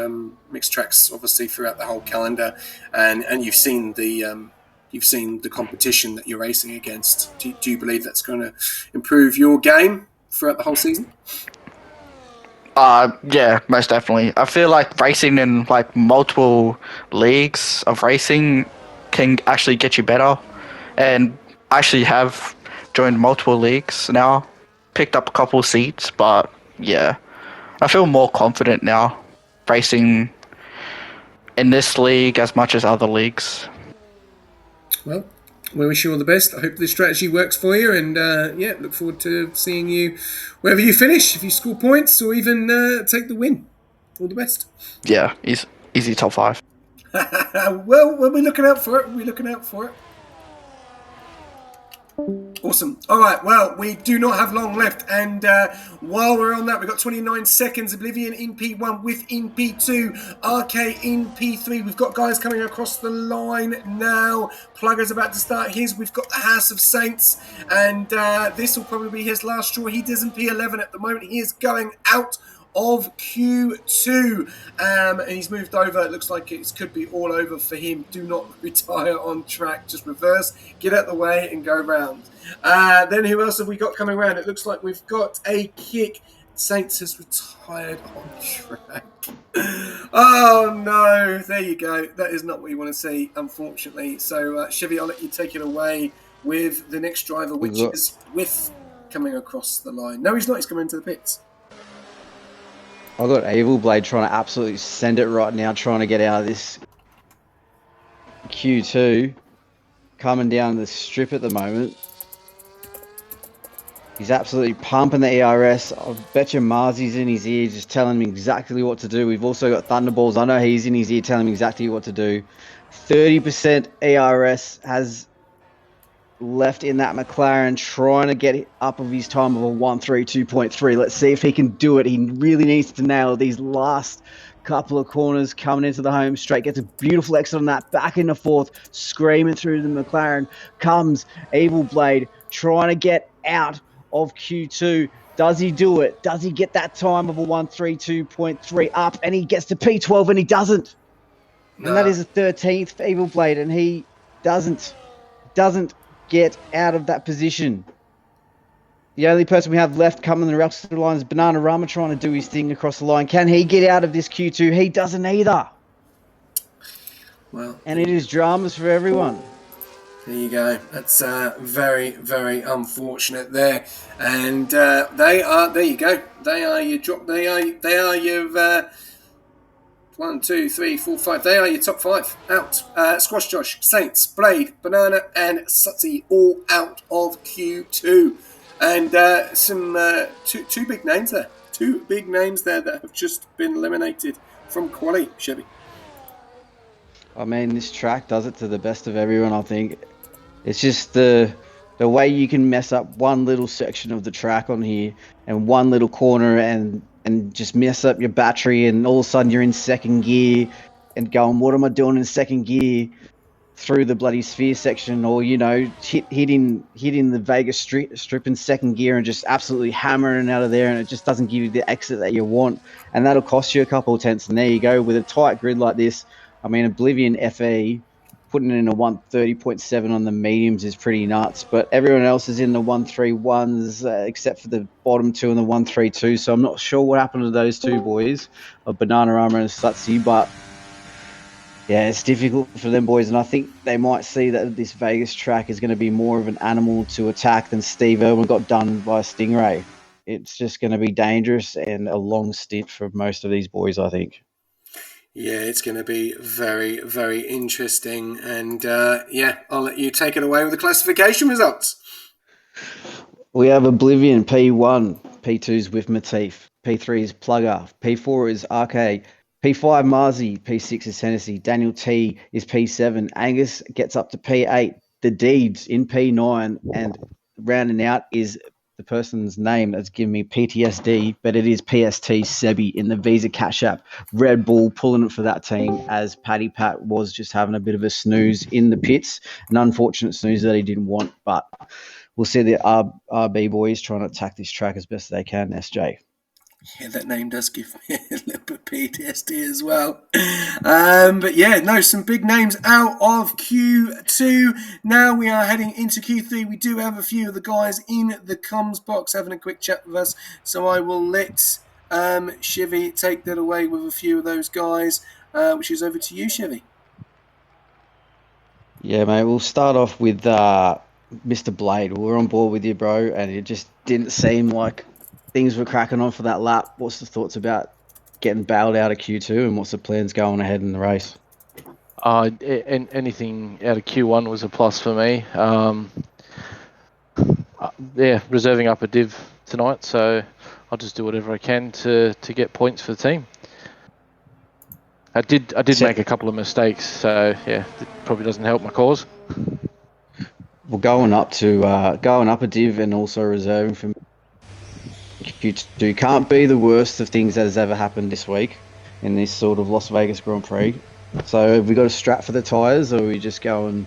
tracks obviously throughout the whole calendar, and you've seen the competition that you're racing against. Do you believe that's going to improve your game throughout the whole season? Yeah, most definitely. I feel like racing in like multiple leagues of racing can actually get you better, and I actually have joined multiple leagues now, picked up a couple seats, but yeah, I feel more confident now racing in this league as much as other leagues. Well, We wish you all the best. I hope this strategy works for you, and look forward to seeing you wherever you finish. If you score points or even take the win, all the best. Yeah, easy top 5. Well, we'll be looking out for it. We'll be looking out for it. Awesome. All right. Well, we do not have long left, and while we're on that, we've got 29 seconds. Oblivion in P1 with in P2, RK in P3. We've got guys coming across the line now. Plugger's about to start his. We've got the House of Saints, and this will probably be his last straw. He does in P11 at the moment. He is going out of Q2, and he's moved over. It looks like it could be all over for him. Do not retire on track. Just reverse, get out the way, and go round. Then who else have we got coming around? It looks like we've got a kick. Saints has retired on track. Oh no, there you go. That is not what you want to see, unfortunately. So Chevy, I'll let you take it away with the next driver, which is With coming across the line. No, he's not. He's coming into the pits. I've got Evil Blade trying to absolutely send it right now, trying to get out of this Q2. Coming down the strip at the moment. He's absolutely pumping the ERS. I bet you Marzi's in his ear just telling him exactly what to do. We've also got Thunderballs. I know he's in his ear telling him exactly what to do. 30% ERS has left in that McLaren, trying to get up of his time of a 1:32.3. Let's see if he can do it. He really needs to nail these last couple of corners coming into the home straight. Gets a beautiful exit on that, back in the fourth, screaming through the McLaren. Comes Evil Blade, trying to get out of Q2. Does he do it? Does he get that time of a 1:32.3 up? And he gets to P12 and he doesn't. No. And that is a 13th for Evil Blade, and he doesn't get out of that position. The only person we have left coming the rest of the line is Banana Rama trying to do his thing across the line. Can he get out of this Q2? He doesn't either. Well, and it is dramas for everyone. There you go. That's very, very unfortunate there. And they are. There you go. They are your drop. They are your 1, 2, 3, 4, 5. They are your top 5 out. Squash Josh, Saints, Blade, Banana, and Sutty all out of Q2. And some two big names there. 2 big names there that have just been eliminated from quali, Chevy. I mean, this track does it to the best of everyone, I think. It's just the way you can mess up one little section of the track on here and one little corner and just mess up your battery, and all of a sudden you're in second gear and going, what am I doing in second gear through the bloody sphere section, or, you know, hitting the Vegas strip in second gear and just absolutely hammering it out of there, and it just doesn't give you the exit that you want, and that'll cost you a couple of tenths. And there you go, with a tight grid like this. I mean, Oblivion FE putting in a 1:30.7 on the mediums is pretty nuts, but everyone else is in the 1:31s except for the bottom 2 and the 1:32. So I'm not sure what happened to those 2 boys, of Banana Rama and Satsi, but yeah, it's difficult for them boys, and I think they might see that this Vegas track is going to be more of an animal to attack than Steve Irwin got done by Stingray. It's just going to be dangerous and a long stint for most of these boys, I think. Yeah, it's going to be very, very interesting. And I'll let you take it away with the classification results. We have Oblivion P1, P2's with Matif, P3 is Plugger, P4 is RK, P5 Marzi, P6 is Hennessy, Daniel T is P7, Angus gets up to P8, the Deebs in P9, and rounding out is the person's name that's giving me PTSD, but it is PST Sebi in the Visa Cash App. Red Bull pulling it for that team, as Paddy Pat was just having a bit of a snooze in the pits, an unfortunate snooze that he didn't want, but we'll see the RB boys trying to attack this track as best they can, SJ. Yeah, that name does give me a little bit of PTSD as well. But yeah, no, some big names out of Q2. Now we are heading into Q3. We do have a few of the guys in the comms box having a quick chat with us. So I will let Chevy take that away with a few of those guys, which is over to you, Chevy. Yeah, mate, we'll start off with Mr. Blade. We're on board with you, bro, and it just didn't seem like things were cracking on for that lap. What's the thoughts about getting bailed out of Q2, and what's the plans going ahead in the race? Anything out of Q1 was a plus for me. Reserving up a div tonight, so I'll just do whatever I can to get points for the team. I did make a couple of mistakes, so yeah, it probably doesn't help my cause. Well, going up a div and also reserving from Q2 can't be the worst of things that has ever happened this week in this sort of Las Vegas Grand Prix. So have we got a strat for the tyres, or are we just going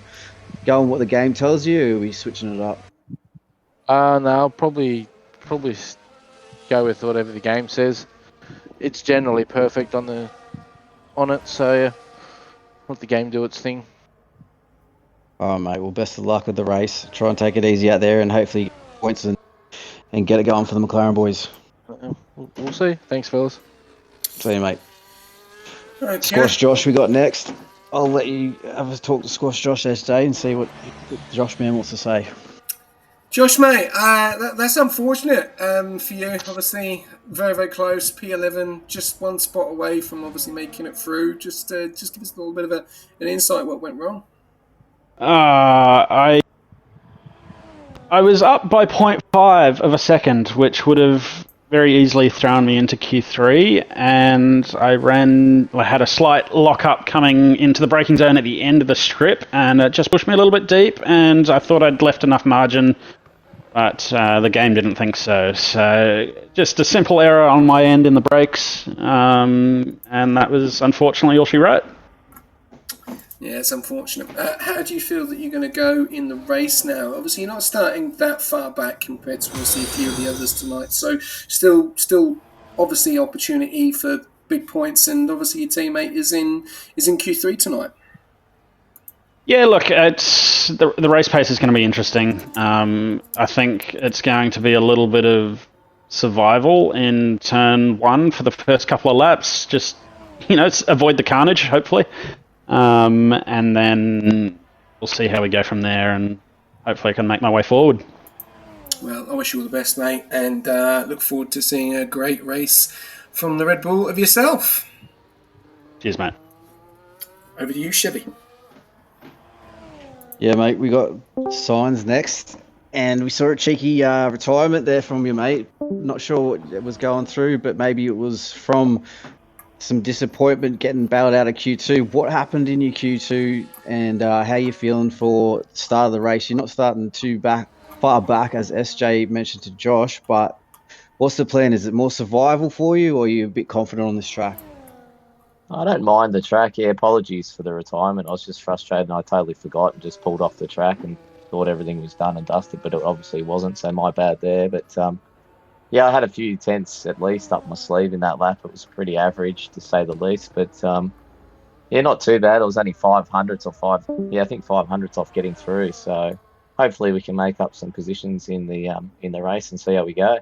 what the game tells you, or are we switching it up? No, I'll probably go with whatever the game says. It's generally perfect on it, so yeah, let the game do its thing. All right, mate. Well, best of luck with the race. Try and take it easy out there, and hopefully get points and get it going for the McLaren boys. We'll see. Thanks, fellas. See you, mate. Okay. Squash Josh, we got next. I'll let you have a talk to Squash Josh SJ and see what Josh man wants to say. Josh, mate, that's unfortunate for you. Obviously, very, very close. P11, just one spot away from obviously making it through. Just give us a little bit of an insight what went wrong. I was up by 0.5 of a second, which would have very easily thrown me into Q3, and I had a slight lock-up coming into the braking zone at the end of the strip, and it just pushed me a little bit deep, and I thought I'd left enough margin, but the game didn't think so. So just a simple error on my end in the brakes, and that was unfortunately all she wrote. Yeah, it's unfortunate. How do you feel that you're going to go in the race now? Obviously, you're not starting that far back compared to obviously a few of the others tonight. So still, obviously, opportunity for big points, and obviously your teammate is in Q3 tonight. Yeah, look, it's the race pace is going to be interesting. I think it's going to be a little bit of survival in turn one for the first couple of laps. Just avoid the carnage, hopefully. And then we'll see how we go from there, and hopefully I can make my way forward. Well, I wish you all the best, mate, and look forward to seeing a great race from the Red Bull of yourself. Cheers, mate. Over to you, Chevy. Yeah, mate, we got Signs next, and we saw a cheeky retirement there from your mate. Not sure what it was going through, but maybe it was from some disappointment getting bailed out of Q2. What happened in your Q2, and how you feeling for the start of the race? You're not starting too far back, as SJ mentioned to Josh, but what's the plan? Is it more survival for you, or are you a bit confident on this track? I don't mind the track. Yeah, apologies for the retirement. I was just frustrated and I totally forgot and just pulled off the track and thought everything was done and dusted, but it obviously wasn't, so my bad there. But yeah, I had a few tenths at least up my sleeve in that lap. It was pretty average, to say the least. But yeah, not too bad. It was only 500ths I think 500ths off getting through. So hopefully we can make up some positions in the race and see how we go.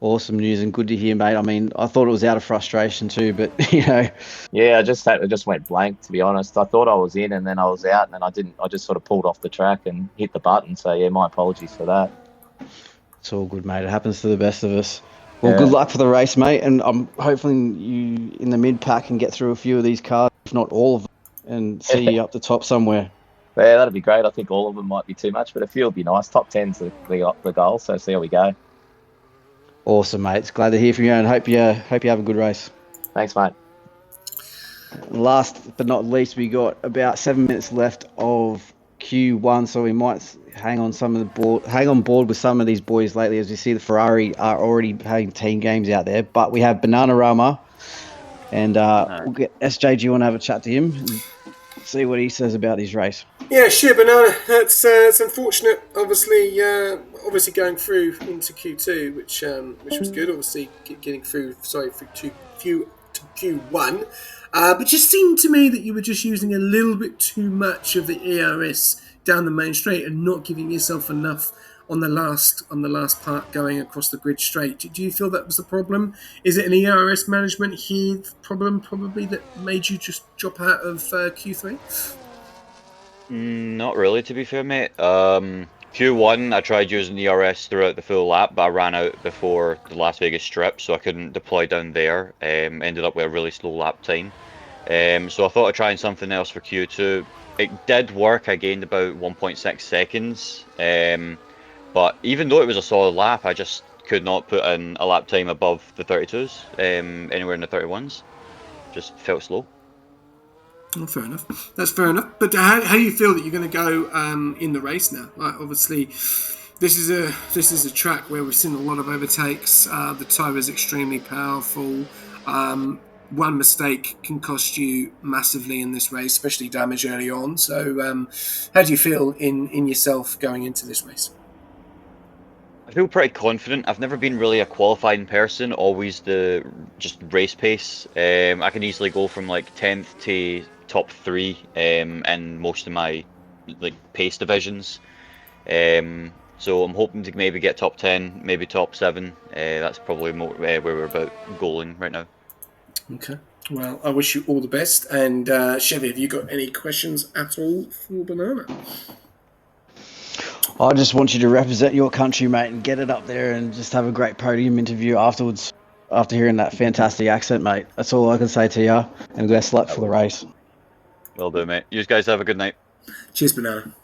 Awesome news and good to hear, mate. I mean, I thought it was out of frustration too, but Yeah, I just went blank, to be honest. I thought I was in and then I was out, and then I didn't. I just sort of pulled off the track and hit the button. So yeah, my apologies for that. It's all good, mate. It happens to the best of us. Well, Good luck for the race, mate. And I'm hoping you in the mid-pack can get through a few of these cars, if not all of them, and see you up the top somewhere. Yeah, that'd be great. I think all of them might be too much, but a few would be nice. Top 10's the goal, so see how we go. Awesome, mate. It's glad to hear from you, and hope you have a good race. Thanks, mate. Last but not least, we got about 7 minutes left of Q1, so we might hang on board with some of these boys lately, as we see the Ferrari are already playing team games out there. But we have Bananarama, and we'll get SJ. Do you want to have a chat to him and see what he says about his race? Yeah, sure, Banana. It's unfortunate. Obviously going through into Q2, which was good. Obviously getting through. Sorry, to Q1. But just seemed to me that you were just using a little bit too much of the ERS down the main straight and not giving yourself enough on the last part going across the grid straight. Do you feel that was the problem? Is it an ERS management here problem probably that made you just drop out of Q3? Not really, to be fair, mate. Q1, I tried using ERS throughout the full lap, but I ran out before the Las Vegas strip, so I couldn't deploy down there. Ended up with a really slow lap time. So I thought of trying something else for Q2. It did work. I gained about 1.6 seconds. But even though it was a solid lap, I just could not put in a lap time above the 32s, anywhere in the 31s. Just felt slow. Well, fair enough. That's fair enough. But how do you feel that you're going to go in the race now? Like, obviously, this is a track where we've seen a lot of overtakes. The tyre is extremely powerful. One mistake can cost you massively in this race, especially damage early on. So, how do you feel in yourself going into this race? I feel pretty confident. I've never been really a qualifying person, always the just race pace. I can easily go from like 10th to top 3 in most of my like pace divisions. So I'm hoping to maybe get top 10, maybe top 7. That's probably more where we're about goaling right now. Okay. Well, I wish you all the best. And Chevy, have you got any questions at all for Banana? I just want you to represent your country, mate, and get it up there and just have a great podium interview afterwards. After hearing that fantastic accent, mate, that's all I can say to you. And best luck for the race. Will do, mate. You guys have a good night. Cheers, Banana.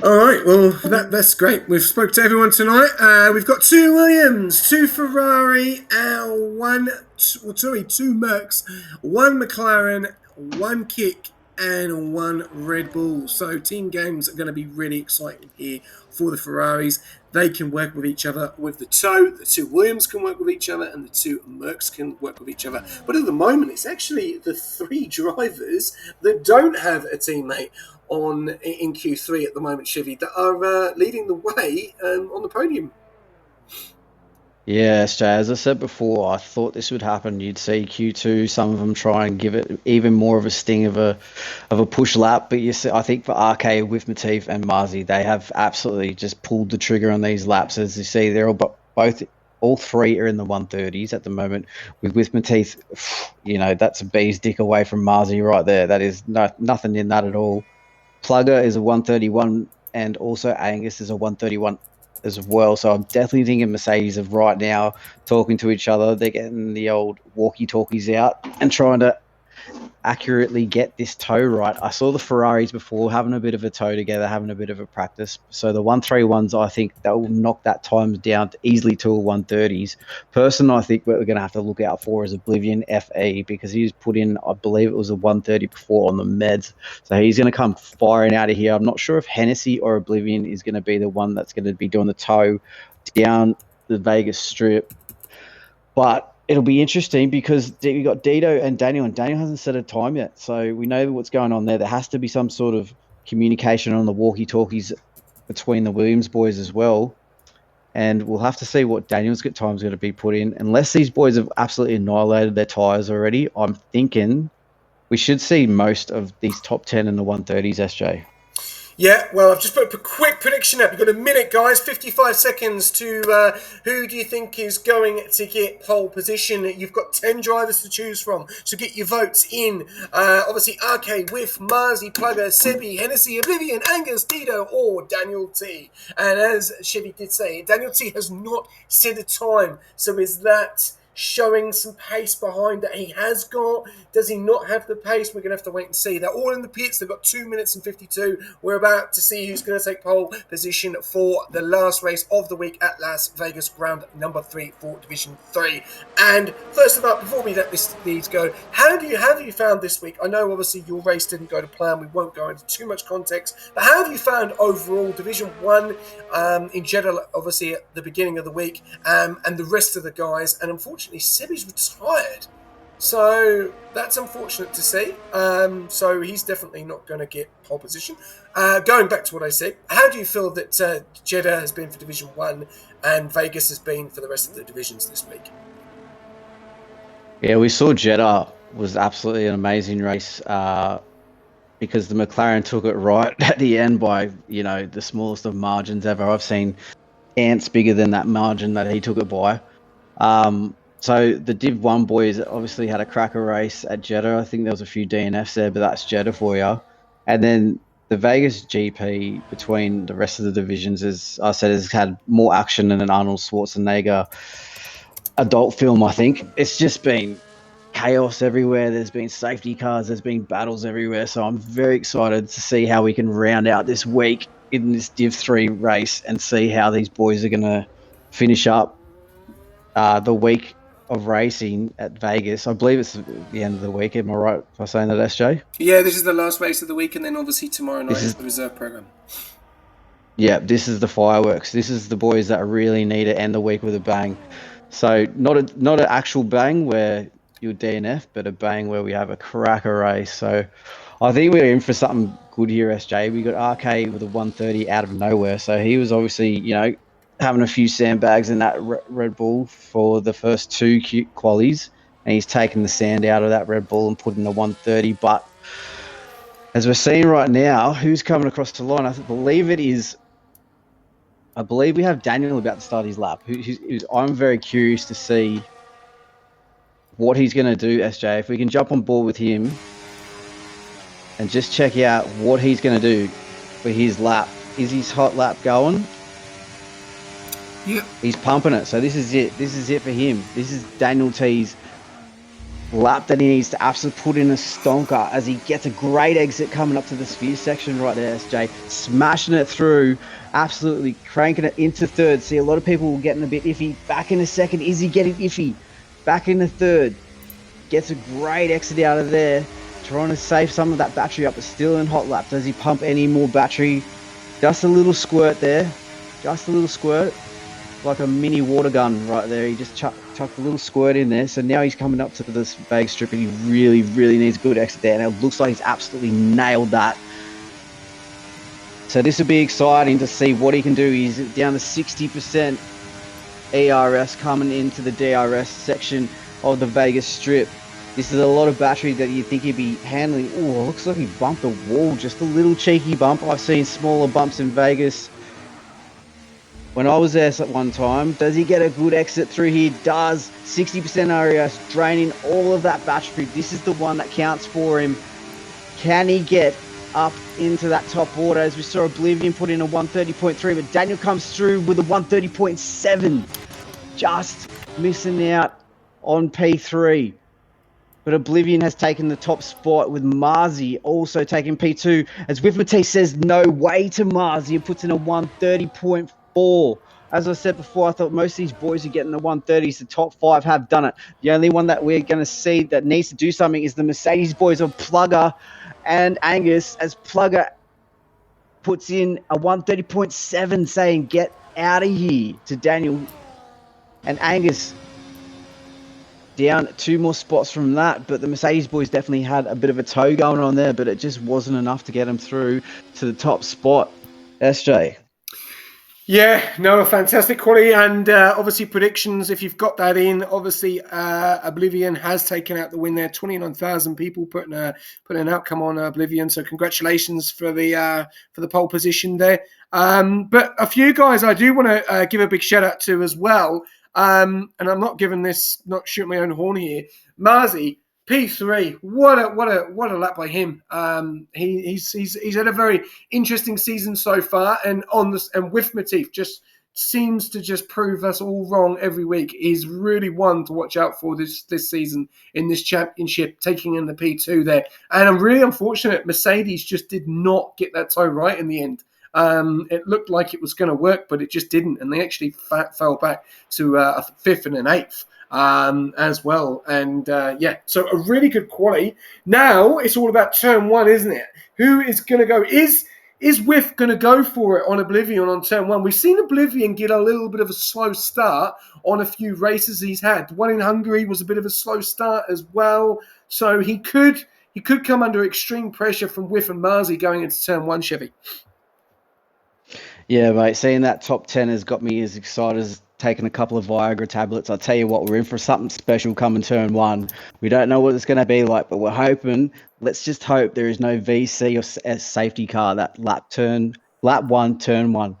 All right, well, that's great. We've spoke to everyone tonight. We've got 2 Williams, 2 Ferrari, and 2 Mercs, 1 McLaren, 1 Kick, and 1 Red Bull. So team games are going to be really exciting here for the Ferraris. They can work with each other with the 2 Williams can work with each other, and the 2 Mercs can work with each other. But at the moment, it's actually the 3 drivers that don't have a teammate in Q3 at the moment, Chevy, that are leading the way on the podium. Yeah, Jay, as I said before, I thought this would happen. You'd see Q2, some of them try and give it even more of a sting of a push lap. But you see, I think for RK, with Matif and Marzi, they have absolutely just pulled the trigger on these laps. As you see, they're all 3 are in the 130s at the moment. With Matif, that's a bee's dick away from Marzi right there. That is nothing in that at all. Plugger is a 131, and also Angus is a 131 as well. So I'm definitely thinking Mercedes of right now talking to each other. They're getting the old walkie-talkies out and trying to accurately get this toe right. I saw the Ferraris before having a bit of a toe together, having a bit of a practice. So the 131s, I think they'll knock that time down easily to a 130s. Person I think what we're going to have to look out for is Oblivion FE, because he's put in, I believe it was a 130 before on the meds. So he's going to come firing out of here. I'm not sure if Hennessy or Oblivion is going to be the one that's going to be doing the toe down the Vegas Strip. But it'll be interesting because we got Dito and Daniel hasn't set a time yet. So we know what's going on there. There has to be some sort of communication on the walkie-talkies between the Williams boys as well. And we'll have to see what Daniel's time's going to be put in. Unless these boys have absolutely annihilated their tyres already, I'm thinking we should see most of these top 10 in the 130s, SJ. Yeah, well, I've just put a quick prediction up. You've got a minute, guys, 55 seconds to who do you think is going to get pole position. You've got 10 drivers to choose from, so get your votes in. Obviously, RK, Whiff, Marzi, Plugger, Sebi, Hennessy, Oblivion, Angus, Dido, or Daniel T. And as Chevy did say, Daniel T has not set a time, so is that showing some pace behind that he has got? Does he not have the pace? We're going to have to wait and see. They're all in the pits. They've got 2 minutes and 52. We're about to see who's going to take pole position for the last race of the week at Las Vegas, round number 3 for Division 3. And first of all, before we let these go, have you found this week? I know obviously your race didn't go to plan. We won't go into too much context, but how have you found overall Division 1 in Jeddah, obviously at the beginning of the week, and the rest of the guys? And unfortunately, Sebi's retired, so that's unfortunate to see. So he's definitely not going to get pole position. Going back to what I said, how do you feel that Jeddah has been for Division 1 and Vegas has been for the rest of the divisions this week? Yeah, we saw Jeddah was absolutely an amazing race because the McLaren took it right at the end by, the smallest of margins ever. I've seen ants bigger than that margin that he took it by. So the Div 1 boys obviously had a cracker race at Jeddah. I think there was a few DNFs there, but that's Jeddah for you. And then the Vegas GP between the rest of the divisions, as I said, has had more action than an Arnold Schwarzenegger adult film, I think. It's just been chaos everywhere. There's been safety cars. There's been battles everywhere. So I'm very excited to see how we can round out this week in this Div 3 race and see how these boys are going to finish up the week of racing at Vegas. I believe it's the end of the week. Am I right by saying that, SJ? Yeah, this is the last race of the week, and then obviously tomorrow night This is is the reserve program. Yeah, this is the fireworks. This is the boys that really need to end the week with a bang. So not an actual bang where you DNF, but a bang where we have a cracker race. So I think we're in for something good here, SJ. We got RK with a 130 out of nowhere. So he was obviously, having a few sandbags in that Red Bull for the first two qualies, and he's taken the sand out of that Red Bull and put in a 130. But as we're seeing right now, who's coming across the line? I believe we have Daniel about to start his lap. I'm very curious to see what he's going to do, SJ. If we can jump on board with him and just check out what he's going to do for his lap. Is his hot lap going? Yeah. He's pumping it. So this is it. This is it for him. This is Daniel T's lap that he needs to absolutely put in a stonker as he gets a great exit coming up to the sphere section right there, SJ. Smashing it through, absolutely cranking it into third. See, a lot of people getting a bit iffy. Back in a second, is he getting iffy? Back in the third. Gets a great exit out of there. Trying to save some of that battery up, but still in hot lap. Does he pump any more battery? Just a little squirt there. Just a little squirt. Like a mini water gun right there. He just chucked a little squirt in there. So now he's coming up to this vague strip and he really, really needs a good exit there. And it looks like he's absolutely nailed that. So this will be exciting to see what he can do. He's down to 60% ERS coming into the DRS section of the Vegas strip. This is a lot of battery that you think he'd be handling. Oh, looks like he bumped the wall. Just a little cheeky bump. I've seen smaller bumps in Vegas when I was there at one time. Does he get a good exit through here? Does. 60% RES, draining all of that battery. This is the one that counts for him. Can he get up into that top order? As we saw Oblivion put in a 130.3, but Daniel comes through with a 130.7. Just missing out on P3. But Oblivion has taken the top spot with Marzi also taking P2. As Withmate says no way to Marzi and puts in a 130.4. As I said before, I thought most of these boys are getting the 130s. The top five have done it. The only one that we're going to see that needs to do something is the Mercedes boys of Plugger and Angus, as Plugger puts in a 130.7 saying get out of here to Daniel. And Angus down 2 more spots from that, but the Mercedes boys definitely had a bit of a toe going on there, but it just wasn't enough to get them through to the top spot. SJ. Yeah, no, fantastic quality, and obviously predictions. If you've got that in, obviously Oblivion has taken out the win there. 29,000 people putting an outcome on Oblivion, so congratulations for the pole position there. But a few guys I do want to give a big shout out to as well. And I'm not shooting my own horn here. Marzi, P3, what a lap by him. He's had a very interesting season so far, and with Matif just seems to just prove us all wrong every week. He's really one to watch out for this season in this championship, taking in the P2 there. And I'm really unfortunate Mercedes just did not get that toe right in the end. It looked like it was going to work, but it just didn't, and they actually fell back to a 5th and an 8th as well. And so a really good quality. Now it's all about turn 1, isn't it? Who is going to go? Is Whiff going to go for it on Oblivion on turn 1? We've seen Oblivion get a little bit of a slow start on a few races he's had. The one in Hungary was a bit of a slow start as well, so he could come under extreme pressure from Whiff and Marzi going into turn 1, Chevy. Yeah, mate, seeing that top 10 has got me as excited as taking a couple of Viagra tablets. I'll tell you what, we're in for something special coming turn 1. We don't know what it's going to be like, but we're hoping, let's just hope there is no VC or safety car that lap 1, turn 1.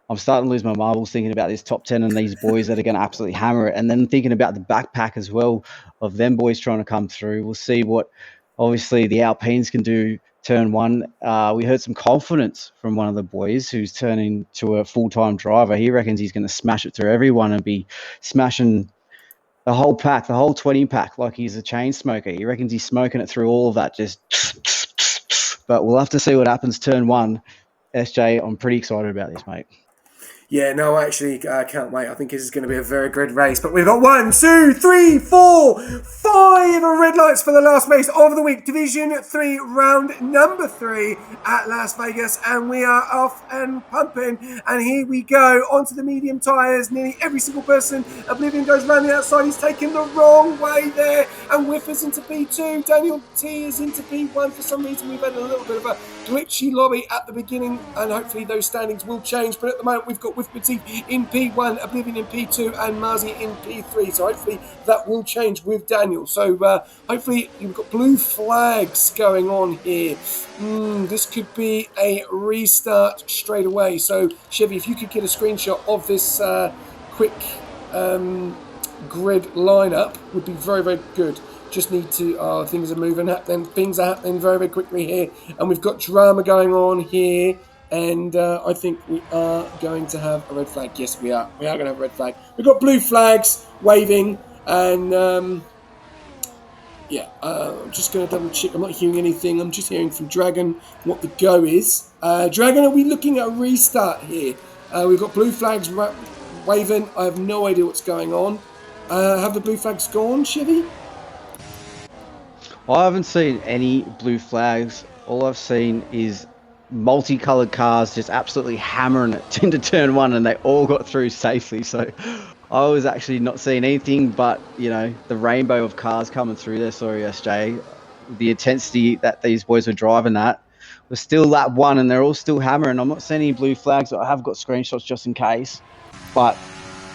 I'm starting to lose my marbles thinking about this top 10 and these boys that are going to absolutely hammer it. And then thinking about the backpack as well of them boys trying to come through. We'll see what, obviously, the Alpines can do turn 1. We heard some confidence from one of the boys who's turning to a full-time driver. He reckons he's going to smash it through everyone and be smashing The whole pack, the whole 20 pack, like he's a chain smoker. He reckons he's smoking it through all of that, just. But we'll have to see what happens turn 1. SJ, I'm pretty excited about this, mate. Yeah, no, I actually can't wait. I think this is going to be a very good race. But we've got 1, 2, 3, 4, 5 red lights for the last race of the week. Division 3, round number 3 at Las Vegas. And we are off and pumping. And here we go onto the medium tyres. Nearly every single person. Oblivion goes round the outside. He's taken the wrong way there. And Whiffers into P2. Daniel T is into P1. For some reason, we've had a little bit of a glitchy lobby at the beginning. And hopefully those standings will change. But at the moment, we've got with Petit in P1, Oblivion in P2, and Marzi in P3. So hopefully that will change with Daniel. So hopefully you've got blue flags going on here. This could be a restart straight away. So Chevy, if you could get a screenshot of this quick grid lineup, would be very, very good. Just need to, things are moving, things are happening very, very quickly here. And we've got drama going on here. And I think we are going to have a red flag. Yes, we are. We are going to have a red flag. We've got blue flags waving. And I'm just going to double check. I'm not hearing anything. I'm just hearing from Dragon what the go is. Dragon, are we looking at a restart here? We've got blue flags waving. I have no idea what's going on. Have the blue flags gone, Chevy? I haven't seen any blue flags. All I've seen is multicolored cars just absolutely hammering it into turn 1, and they all got through safely. So I was actually not seeing anything but, the rainbow of cars coming through there. Sorry, SJ. The intensity that these boys were driving at was still lap 1, and they're all still hammering. I'm not seeing any blue flags. I have got screenshots just in case. But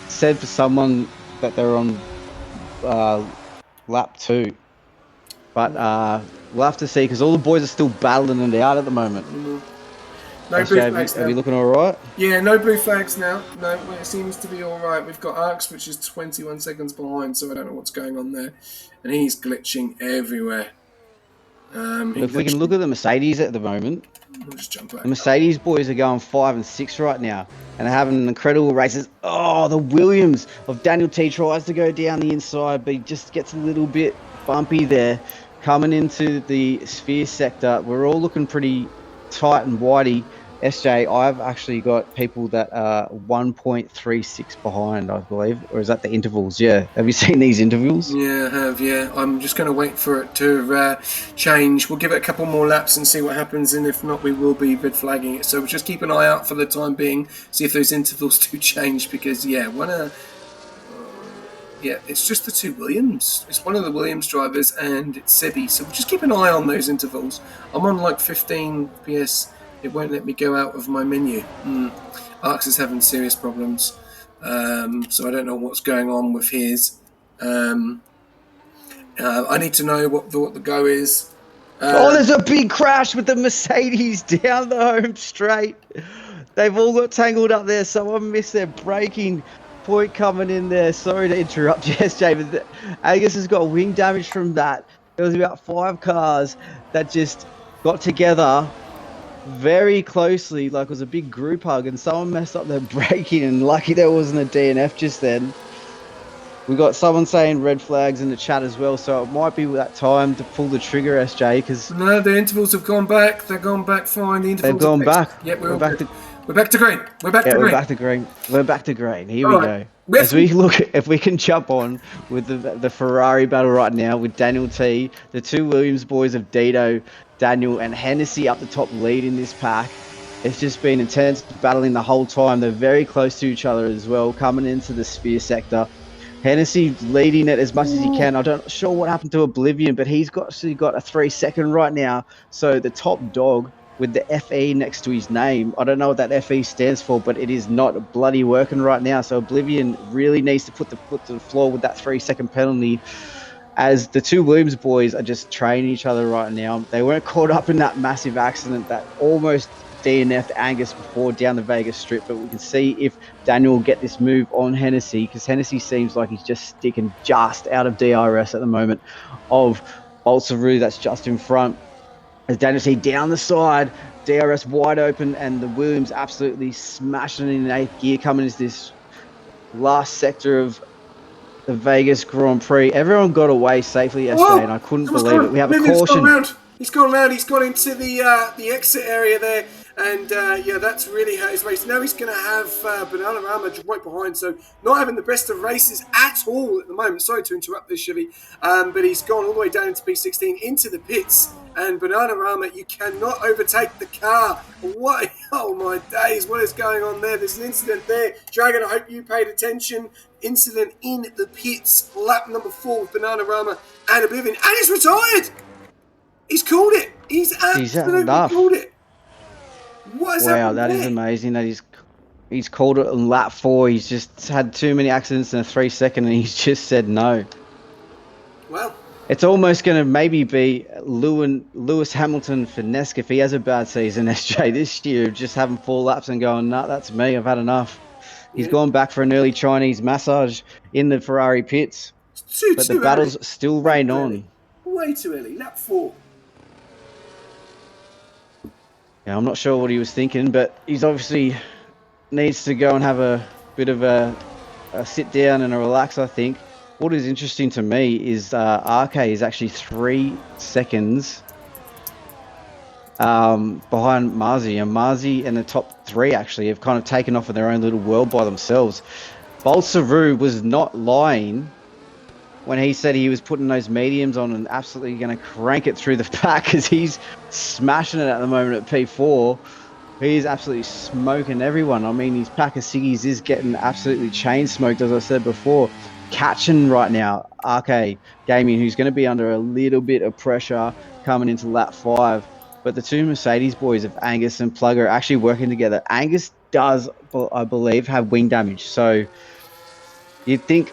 said for someone that they're on lap 2. But we'll have to see, because all the boys are still battling it out at the moment. No blue flags now. Are we looking all right? Yeah, no blue flags now. No, it seems to be all right. We've got Arx, which is 21 seconds behind, so I don't know what's going on there. And he's glitching everywhere. If we can look at the Mercedes at the moment, we'll just jump back. The Mercedes boys are going 5 and 6 right now, and are having incredible races. Oh, the Williams of Daniel T tries to go down the inside, but he just gets a little bit bumpy there. Coming into the sphere sector, we're all looking pretty tight and whitey. SJ, I've actually got people that are 1.36 behind, I believe. Or is that the intervals? Yeah. Have you seen these intervals? Yeah, I have, yeah. I'm just going to wait for it to change. We'll give it a couple more laps and see what happens, and if not, we will be red flagging it. So we'll just keep an eye out for the time being, see if those intervals do change, because, it's just the two Williams. It's one of the Williams drivers and it's Sebi. So we'll just keep an eye on those intervals. I'm on like 15 PS. It won't let me go out of my menu. Arx is having serious problems. So I don't know what's going on with his. I need to know what the go is. There's a big crash with the Mercedes down the home straight. They've all got tangled up there. Someone missed their braking point coming in there. Sorry to interrupt you, SJ, but Agus has got wing damage from that. There was about 5 cars that just got together very closely, like it was a big group hug, and someone messed up their braking, and lucky there wasn't a DNF just then. We got someone saying red flags in the chat as well, so it might be that time to pull the trigger, SJ, because... No, the intervals have gone back. They've gone back fine. The intervals they've gone back. Yep, we're back to... We're back to green. We're back to green. We're back to green. Here we go. As we look, if we can jump on with the Ferrari battle right now with Daniel T, the two Williams boys of Dito, Daniel, and Hennessy up the top lead in this pack. It's just been intense battling the whole time. They're very close to each other as well, coming into the sphere sector. Hennessy leading it as much as he can. I'm not sure what happened to Oblivion, but he's got a 3-second right now. So the top dog with the FE next to his name. I don't know what that FE stands for, but it is not bloody working right now. So Oblivion really needs to put the foot to the floor with that 3-second penalty, as the two Williams boys are just training each other right now. They weren't caught up in that massive accident that almost DNF'd Angus before down the Vegas Strip, but we can see if Daniel will get this move on Hennessy, because Hennessy seems like he's just sticking just out of DRS at the moment of Bolsaru that's just in front. As Daniel see down the side, DRS wide open, and the Williams absolutely smashing in 8th gear, coming into this last sector of the Vegas Grand Prix. Everyone got away safely yesterday, and I couldn't believe it. We have a Vivian's gone caution. round. He's gone round. He's gone into the exit area there, and yeah, that's really hurt his race. Now he's going to have Banana Rama right behind, so not having the best of races at all at the moment. Sorry to interrupt this, Chevy, but he's gone all the way down into P16 into the pits. And Banana Rama, you cannot overtake the car. What? Oh my days! What is going on there? There's an incident there. Dragon, I hope you paid attention. Incident in the pits, lap number 4 with Banana Rama and Oblivion, and he's retired. He's called it. He's absolutely called it. What is wow, that is amazing. That he's called it on lap 4. He's just had too many accidents in a 3 second, and he's just said no. Well, it's almost going to maybe be Lewis Hamilton for Nesk if he has a bad season, SJ, this year, just having 4 laps and going, nah, that's me. I've had enough. He's gone back for an early Chinese massage in the Ferrari pits. But the battles still rain on. Way too early. Lap 4. Yeah, I'm not sure what he was thinking, but he's obviously needs to go and have a bit of a sit down and a relax, I think. What is interesting to me is RK is actually 3 seconds behind Marzi, and Marzi and the top 3 actually have kind of taken off in their own little world by themselves. Bolsaru was not lying when he said he was putting those mediums on and absolutely going to crank it through the pack, because he's smashing it at the moment at P4. He's absolutely smoking everyone. I mean, his pack of ciggies is getting absolutely chain smoked, as I said before. Catching right now, RK Gaming, who's going to be under a little bit of pressure coming into lap 5. But the 2 Mercedes boys of Angus and Plugger are actually working together. Angus does, I believe, have wing damage. So you'd think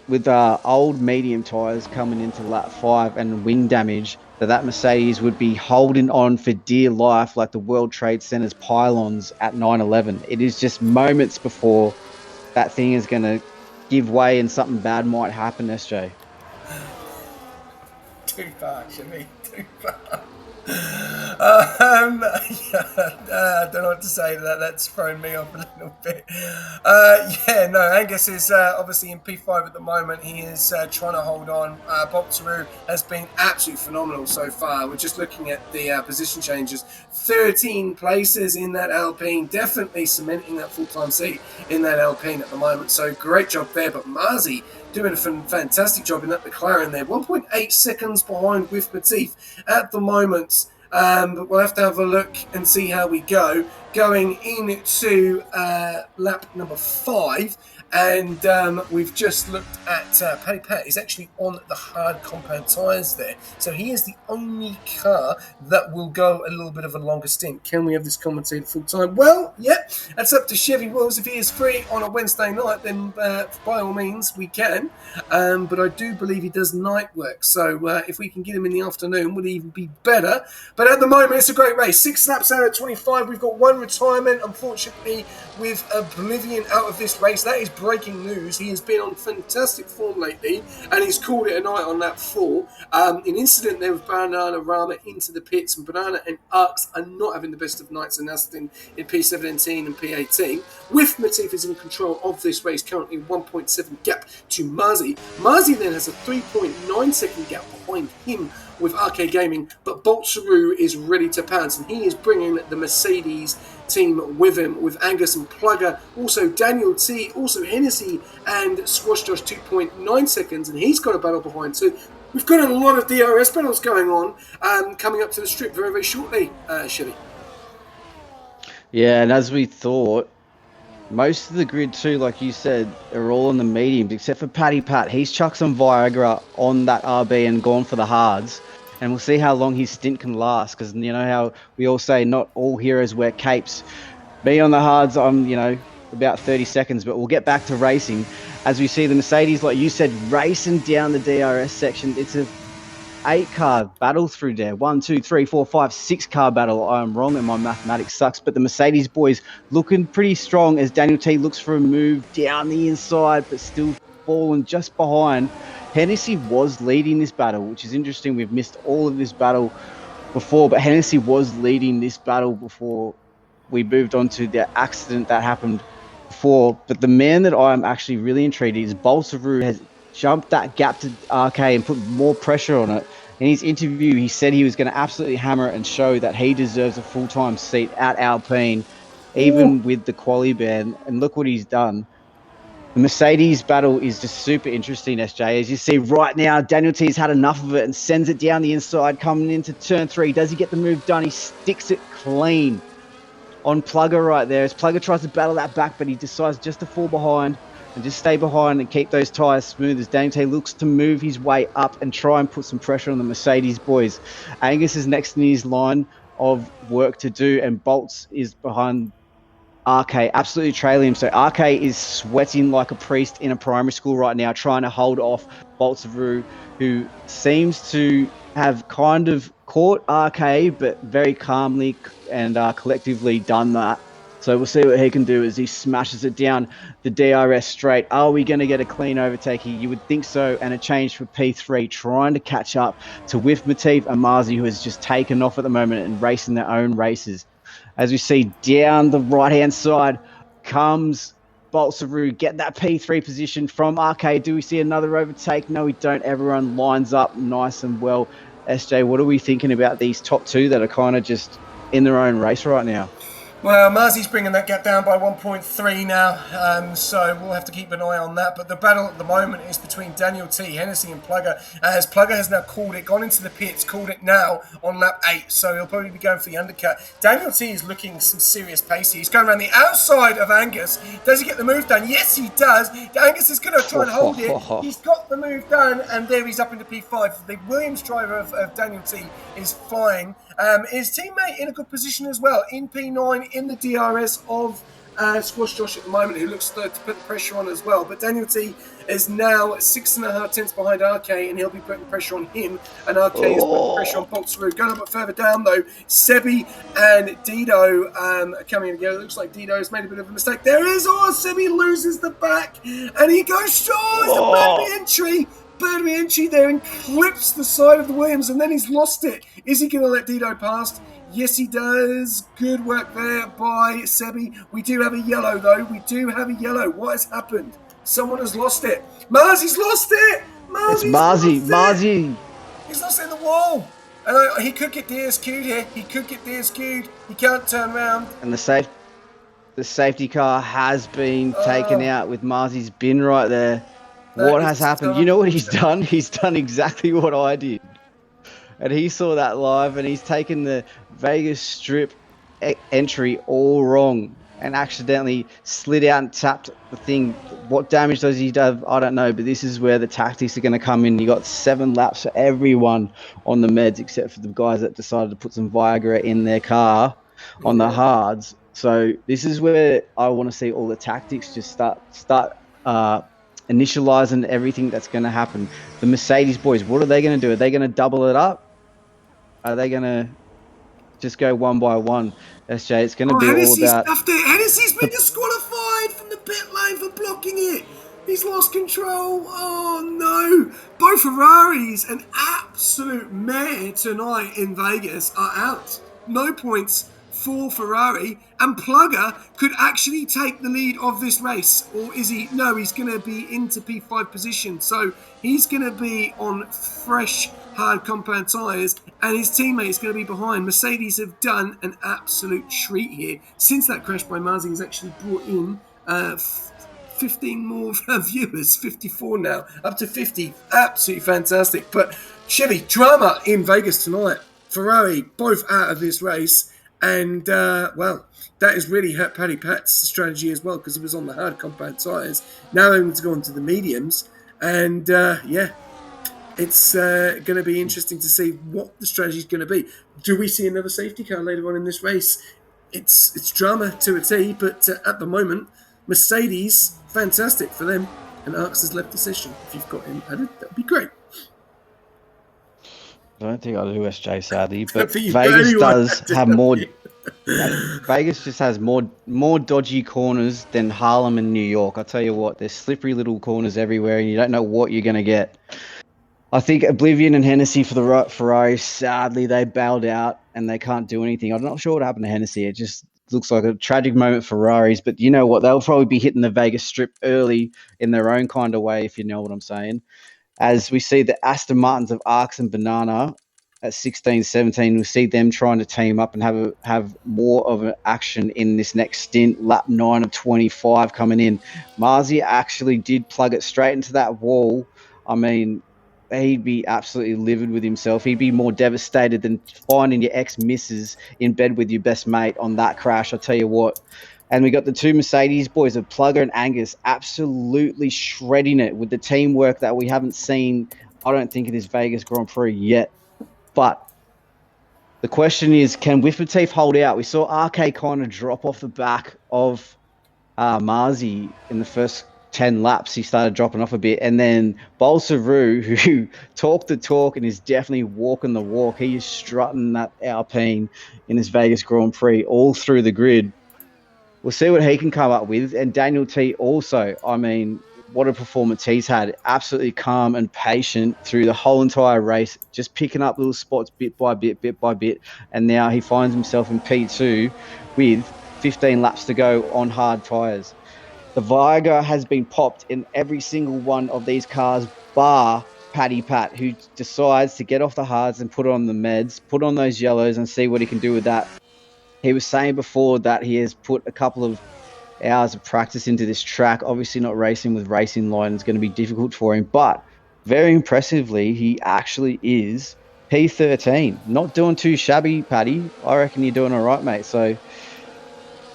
with old medium tyres coming into lap 5 and wing damage, that Mercedes would be holding on for dear life like the World Trade Center's pylons at 9/11. It is just moments before that thing is going to give way and something bad might happen, SJ. Too far, Jimmy. Too far. I don't know what to say to that. That's thrown me off a little bit. Yeah, no, Angus is obviously in P5 at the moment. He is trying to hold on. Boltaru has been absolutely phenomenal so far. We're just looking at the position changes. 13 places in that Alpine, definitely cementing that full-time seat in that Alpine at the moment. So great job there. But Marzi doing a fantastic job in that McLaren there. 1.8 seconds behind with Matif at the moment. But we'll have to have a look and see how we go. Going into lap number 5. And we've just looked at Paddy Pat is actually on the hard compound tyres there. So he is the only car that will go a little bit of a longer stint. Can we have this commentator full time? Well, yeah, that's up to Chevy Wills. If he is free on a Wednesday night, then by all means we can. But I do believe he does night work. So if we can get him in the afternoon, would even be better. But at the moment, it's a great race. 6 laps out of 25. We've got 1 retirement, unfortunately, with Oblivion out of this race. That is breaking news. He has been on fantastic form lately, and he's called it a night on lap 4. An incident there with Banana Rama into the pits, and Banana and Arcs are not having the best of nights, and that's in P17 and P18. With Matif is in control of this race, currently 1.7 gap to Marzi. Marzi then has a 3.9 second gap behind him with RK Gaming, but Bolsaru is ready to pounce, and he is bringing the Mercedes team with him, with Angus and Plugger, also Daniel T, also Hennessy and Squash Josh 2.9 seconds, and he's got a battle behind too. We've got a lot of DRS battles going on coming up to the strip very, very shortly, Shelley. Yeah, and as we thought, most of the grid too, like you said, are all on the mediums, except for Paddy Pat. He's chucked some Viagra on that RB and gone for the hards. And we'll see how long his stint can last, because you know how we all say not all heroes wear capes. Me on the hards, I'm, about 30 seconds, but we'll get back to racing. As we see the Mercedes, like you said, racing down the DRS section. It's a 8-car battle through there. 1, 2, 3, 4, 5, 6-car battle. I'm wrong and my mathematics sucks, but the Mercedes boys looking pretty strong as Daniel T looks for a move down the inside, but still falling just behind. Hennessy was leading this battle, which is interesting. We've missed all of this battle before, but Hennessy was leading this battle before we moved on to the accident that happened before. But the man that I'm actually really intrigued is Bolsaru jump that gap to RK and put more pressure on it. In his interview, he said he was going to absolutely hammer it and show that he deserves a full-time seat at Alpine, even with the quali ban. And look what he's done. The Mercedes battle is just super interesting, SJ. As you see right now, Daniel T's had enough of it and sends it down the inside, coming into turn 3. Does he get the move done? He sticks it clean on Plugger right there. As Plugger tries to battle that back, but he decides just to fall behind and just stay behind and keep those tyres smooth as Daniel T looks to move his way up and try and put some pressure on the Mercedes boys. Angus is next in his line of work to do, and Bolts is behind RK, absolutely trailing him. So RK is sweating like a priest in a primary school right now, trying to hold off Boltsavu, who seems to have kind of caught RK, but very calmly and collectively done that. So we'll see what he can do as he smashes it down the DRS straight. Are we going to get a clean overtake here? You would think so, and a change for P3, trying to catch up to Whiff Matif Amazi, who has just taken off at the moment and racing their own races. As we see down the right-hand side comes Boltsavu, get that P3 position from RK. Do we see another overtake? No, we don't. Everyone lines up nice and well. SJ, what are we thinking about these top two that are kind of just in their own race right now? Well, Marzi's bringing that gap down by 1.3 now, so we'll have to keep an eye on that. But the battle at the moment is between Daniel T, Hennessy and Plugger, as Plugger has now called it, gone into the pits, called it now on lap 8, so he'll probably be going for the undercut. Daniel T is looking some serious pace here. He's going around the outside of Angus. Does he get the move done? Yes, he does. Angus is going to try and hold it. He's got the move done, and there he's up into P5. The Williams driver of Daniel T is flying. His teammate in a good position as well, in P9, in the DRS of Squash Josh at the moment, who looks to put the pressure on as well. But Daniel T is now 6.5 tenths behind RK, and he'll be putting pressure on him. And RK is putting pressure on Boltsavu. Going a bit further down, though, Sebi and Dido are coming together. It looks like Dido has made a bit of a mistake. There is, Sebi loses the back, and he goes short. It's a bad entry. Bad entry there and clips the side of the Williams, and then he's lost it. Is he going to let Dido past? Yes, he does. Good work there by Sebi. We do have a yellow, though. We do have a yellow. What has happened? Someone has lost it. Marzi's lost it! It's Marzi. He's lost it in the wall. And he could get DSQ'd here. He can't turn around. And the safety car has been taken out with Marzi's bin right there. What has happened? You know what he's done? He's done exactly what I did. And he saw that live, and he's taken the Vegas Strip entry all wrong and accidentally slid out and tapped the thing. What damage does he have? I don't know, but this is where the tactics are going to come in. You got 7 laps for everyone on the meds, except for the guys that decided to put some Viagra in their car on the hards. So this is where I want to see all the tactics just start initializing everything that's going to happen. The Mercedes boys, what are they going to do? Are they going to double it up? Are they going to just go one by one? SJ, it's going to be all about... Hennessy's been disqualified from the pit lane for blocking it. He's lost control. Oh, no. Both Ferraris, an absolute mare tonight in Vegas, are out. No points for Ferrari, and Plugger could actually take the lead of this race, or is he? No, he's going to be into P5 position, so he's going to be on fresh hard compound tyres, and his teammate is going to be behind. Mercedes have done an absolute treat here. Since that crash by Marzi has actually brought in 15 more viewers, 54 now, up to 50. Absolutely fantastic. But Chevy, drama in Vegas tonight. Ferrari both out of this race. And, well, that has really hurt Paddy Pat's strategy as well, because he was on the hard compound tyres. Now able to go on to the mediums. And, yeah, it's going to be interesting to see what the strategy is going to be. Do we see another safety car later on in this race? It's drama to a T, but at the moment, Mercedes, fantastic for them. And Arx has left the session. If you've got him added, that would be great. I don't think I do, SJ, sadly, but Vegas does have more. Vegas just has more dodgy corners than Harlem and New York. I tell you what, there's slippery little corners everywhere, and you don't know what you're going to get. I think Oblivion and Hennessy for the Ferrari, sadly, they bailed out and they can't do anything. I'm not sure what happened to Hennessy. It just looks like a tragic moment for Ferraris, but you know what? They'll probably be hitting the Vegas Strip early in their own kind of way, if you know what I'm saying. As we see the Aston Martins of Arcs and Banana at 16, 17, we see them trying to team up and have more of an action in this next stint. Lap 9 of 25 coming in. Marzi actually did plug it straight into that wall. I mean, he'd be absolutely livid with himself. He'd be more devastated than finding your ex-missus in bed with your best mate on that crash, I'll tell you what. And we got the two Mercedes boys of Plugger and Angus absolutely shredding it with the teamwork that we haven't seen, I don't think, in this Vegas Grand Prix yet. But the question is, can Whiffleteef hold out? We saw RK kind of drop off the back of Marzi in the first 10 laps. He started dropping off a bit. And then Bolsaru, who talked the talk and is definitely walking the walk, he is strutting that Alpine in this Vegas Grand Prix all through the grid. We'll see what he can come up with. And Daniel T also, I mean, what a performance he's had. Absolutely calm and patient through the whole entire race, just picking up little spots bit by bit. And now he finds himself in P2 with 15 laps to go on hard tyres. The Viagra has been popped in every single one of these cars, bar Paddy Pat, who decides to get off the hards and put on the meds, put on those yellows and see what he can do with that. He was saying before that he has put a couple of hours of practice into this track. Obviously not racing with racing line is going to be difficult for him, but very impressively, he actually is P13. Not doing too shabby, Paddy. I reckon you're doing all right, mate. So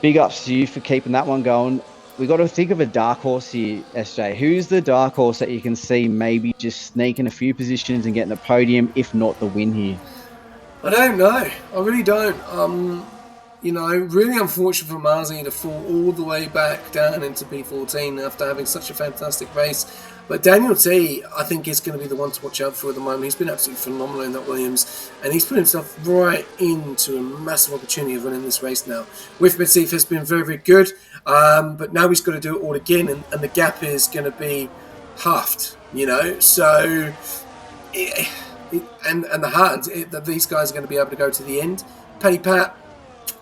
big ups to you for keeping that one going. We got to think of a dark horse here, SJ. Who's the dark horse that you can see maybe just sneaking a few positions and getting the podium, if not the win here? I don't know. I really don't. Really unfortunate for Marzi to fall all the way back down into P14 after having such a fantastic race. But Daniel T, I think, is going to be the one to watch out for at the moment. He's been absolutely phenomenal in that Williams, and he's put himself right into a massive opportunity of winning this race now. Whiffleteef has been very, very good, but now he's got to do it all again, and the gap is going to be halved, So, and the hard, that these guys are going to be able to go to the end. Paddy Pat,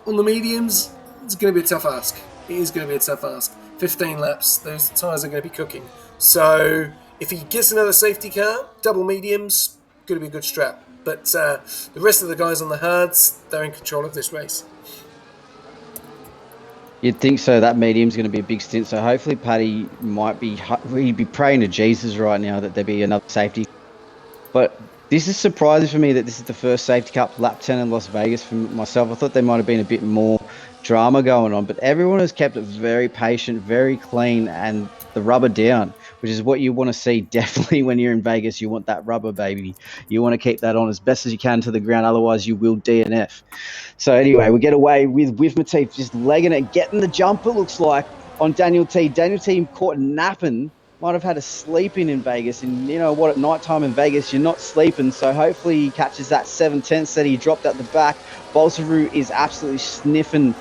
on the mediums, it's going to be a tough ask. It is going to be a tough ask. 15 laps, those tyres are going to be cooking. So if he gets another safety car, double mediums, going to be a good strap. But the rest of the guys on the hards, they're in control of this race. You'd think so. That medium's going to be a big stint. So hopefully Paddy he'd be praying to Jesus right now that there be another safety. But this is surprising for me that this is the first safety cup lap 10 in Las Vegas for myself. I thought there might have been a bit more drama going on, but everyone has kept it very patient, very clean, and the rubber down, which is what you want to see definitely when you're in Vegas. You want that rubber, baby. You want to keep that on as best as you can to the ground, otherwise you will DNF. So anyway, we get away with Whiffleteef just legging it, getting the jump, it looks like, on Daniel T. Daniel T caught napping. Might have had a sleep in Vegas, and you know what, at night time in Vegas you're not sleeping, so hopefully he catches that 7/10 that he dropped at the back. Bolsaru is absolutely sniffing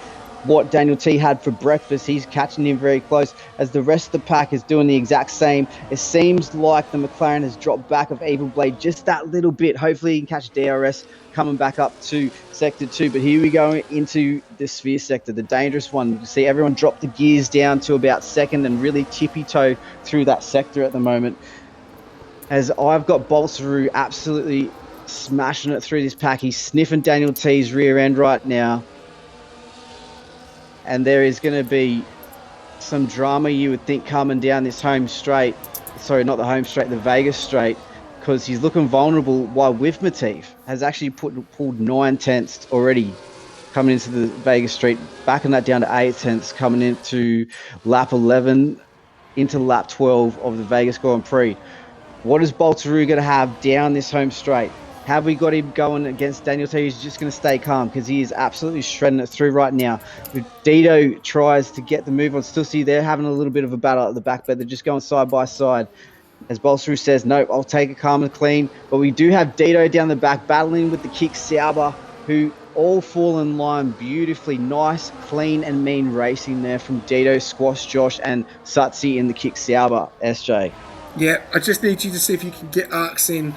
what Daniel T had for breakfast. He's catching him very close as the rest of the pack is doing the exact same. It seems like the McLaren has dropped back of Evil Blade just that little bit. Hopefully he can catch DRS coming back up to sector 2, but here we go into the sphere sector, the dangerous one. You can see everyone drop the gears down to about second and really tippy-toe through that sector at the moment, as I've got Bolsaru absolutely smashing it through this pack. He's sniffing Daniel T's rear end right now, and there is going to be some drama, you would think, coming down this home straight. Sorry, not the home straight, the Vegas straight, because he's looking vulnerable, while Whiffleteef has actually pulled 9 tenths already coming into the Vegas straight, backing that down to 8 tenths coming into lap 11 into lap 12 of the Vegas Grand Prix. What is Bolsaru going to have down this home straight? Have we got him going against Daniel T? He's just going to stay calm because he is absolutely shredding it through right now. Dito tries to get the move on. Still see they're having a little bit of a battle at the back, but they're just going side by side. As Bolsaru says, nope, I'll take it calm and clean. But we do have Dito down the back battling with the Kick Sauber, who all fall in line beautifully. Nice, clean and mean racing there from Dito, Squash Josh and Satsi in the Kick Sauber, SJ. Yeah, I just need you to see if you can get Arx in,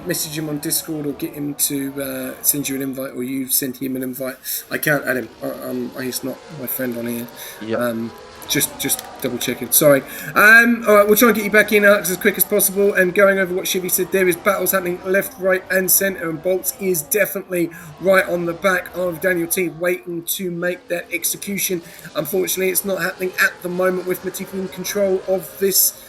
message him on Discord or get him to send you an invite, or you send him an invite. I can't add him. He's not my friend on here. Yep. Just double checking. Sorry. All right, we'll try and get you back in, Arx, as quick as possible. And going over what Shivy said, there is battles happening left, right, and centre, and Bolts is definitely right on the back of Daniel T, waiting to make that execution. Unfortunately, it's not happening at the moment with Matif in control of this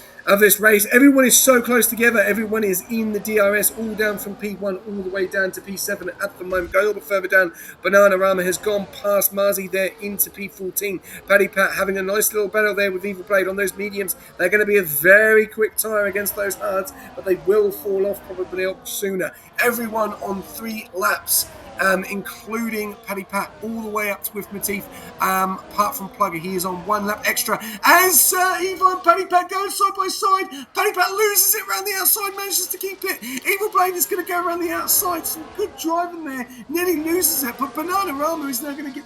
race. Everyone is so close together. Everyone is in the DRS, all down from P1 all the way down to P7 at the moment. Going a little bit further down, Bananarama has gone past Marzi there into P14. Paddy Pat having a nice little battle there with Evil Blade on those mediums. They're going to be a very quick tire against those hards, but they will fall off probably sooner. Everyone on 3 laps. Including Paddy Pat all the way up to with Matif, apart from Plugger. He is on 1 lap extra as Evil and Paddy Pat go side by side. Paddy Pat loses it around the outside, manages to keep it. Evil Blade is going to go around the outside. Some good driving there, nearly loses it, but Bananarama is now going to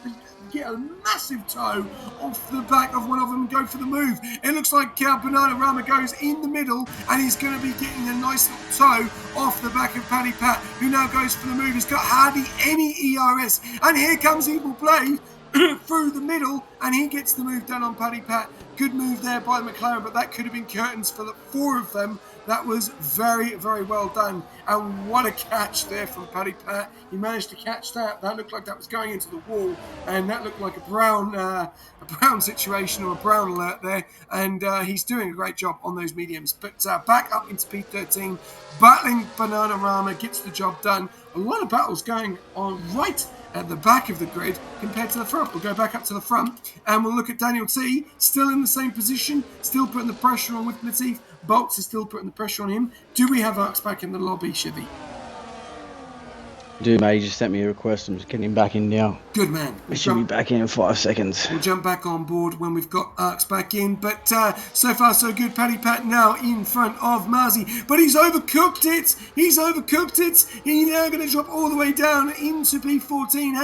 get a massive toe off the back of one of them and go for the move. It looks like Bananarama goes in the middle and he's going to be getting a nice little toe off the back of Paddy Pat, who now goes for the move. He's got hardly any ERS, and here comes Evil Blade through the middle, and he gets the move done on Paddy Pat. Good move there by McLaren, but that could have been curtains for the 4 of them. That was very, very well done. And what a catch there from Paddy Pat. He managed to catch that. That looked like that was going into the wall, and that looked like a brown situation or a brown alert there. And he's doing a great job on those mediums. But back up into P13, battling Bananarama, gets the job done. A lot of battles going on right at the back of the grid compared to the front. We'll go back up to the front and we'll look at Daniel T, still in the same position, still putting the pressure on with Matif. Bolts is still putting the pressure on him. Do we have Arx back in the lobby, Shivy? Do, mate. He just sent me a request. I'm just getting him back in now. Good man. We should be back in 5 seconds. We'll jump back on board when we've got Arx back in. But so far, so good. Paddy Pat now in front of Marzi. But he's overcooked it. He's now going to drop all the way down into P14.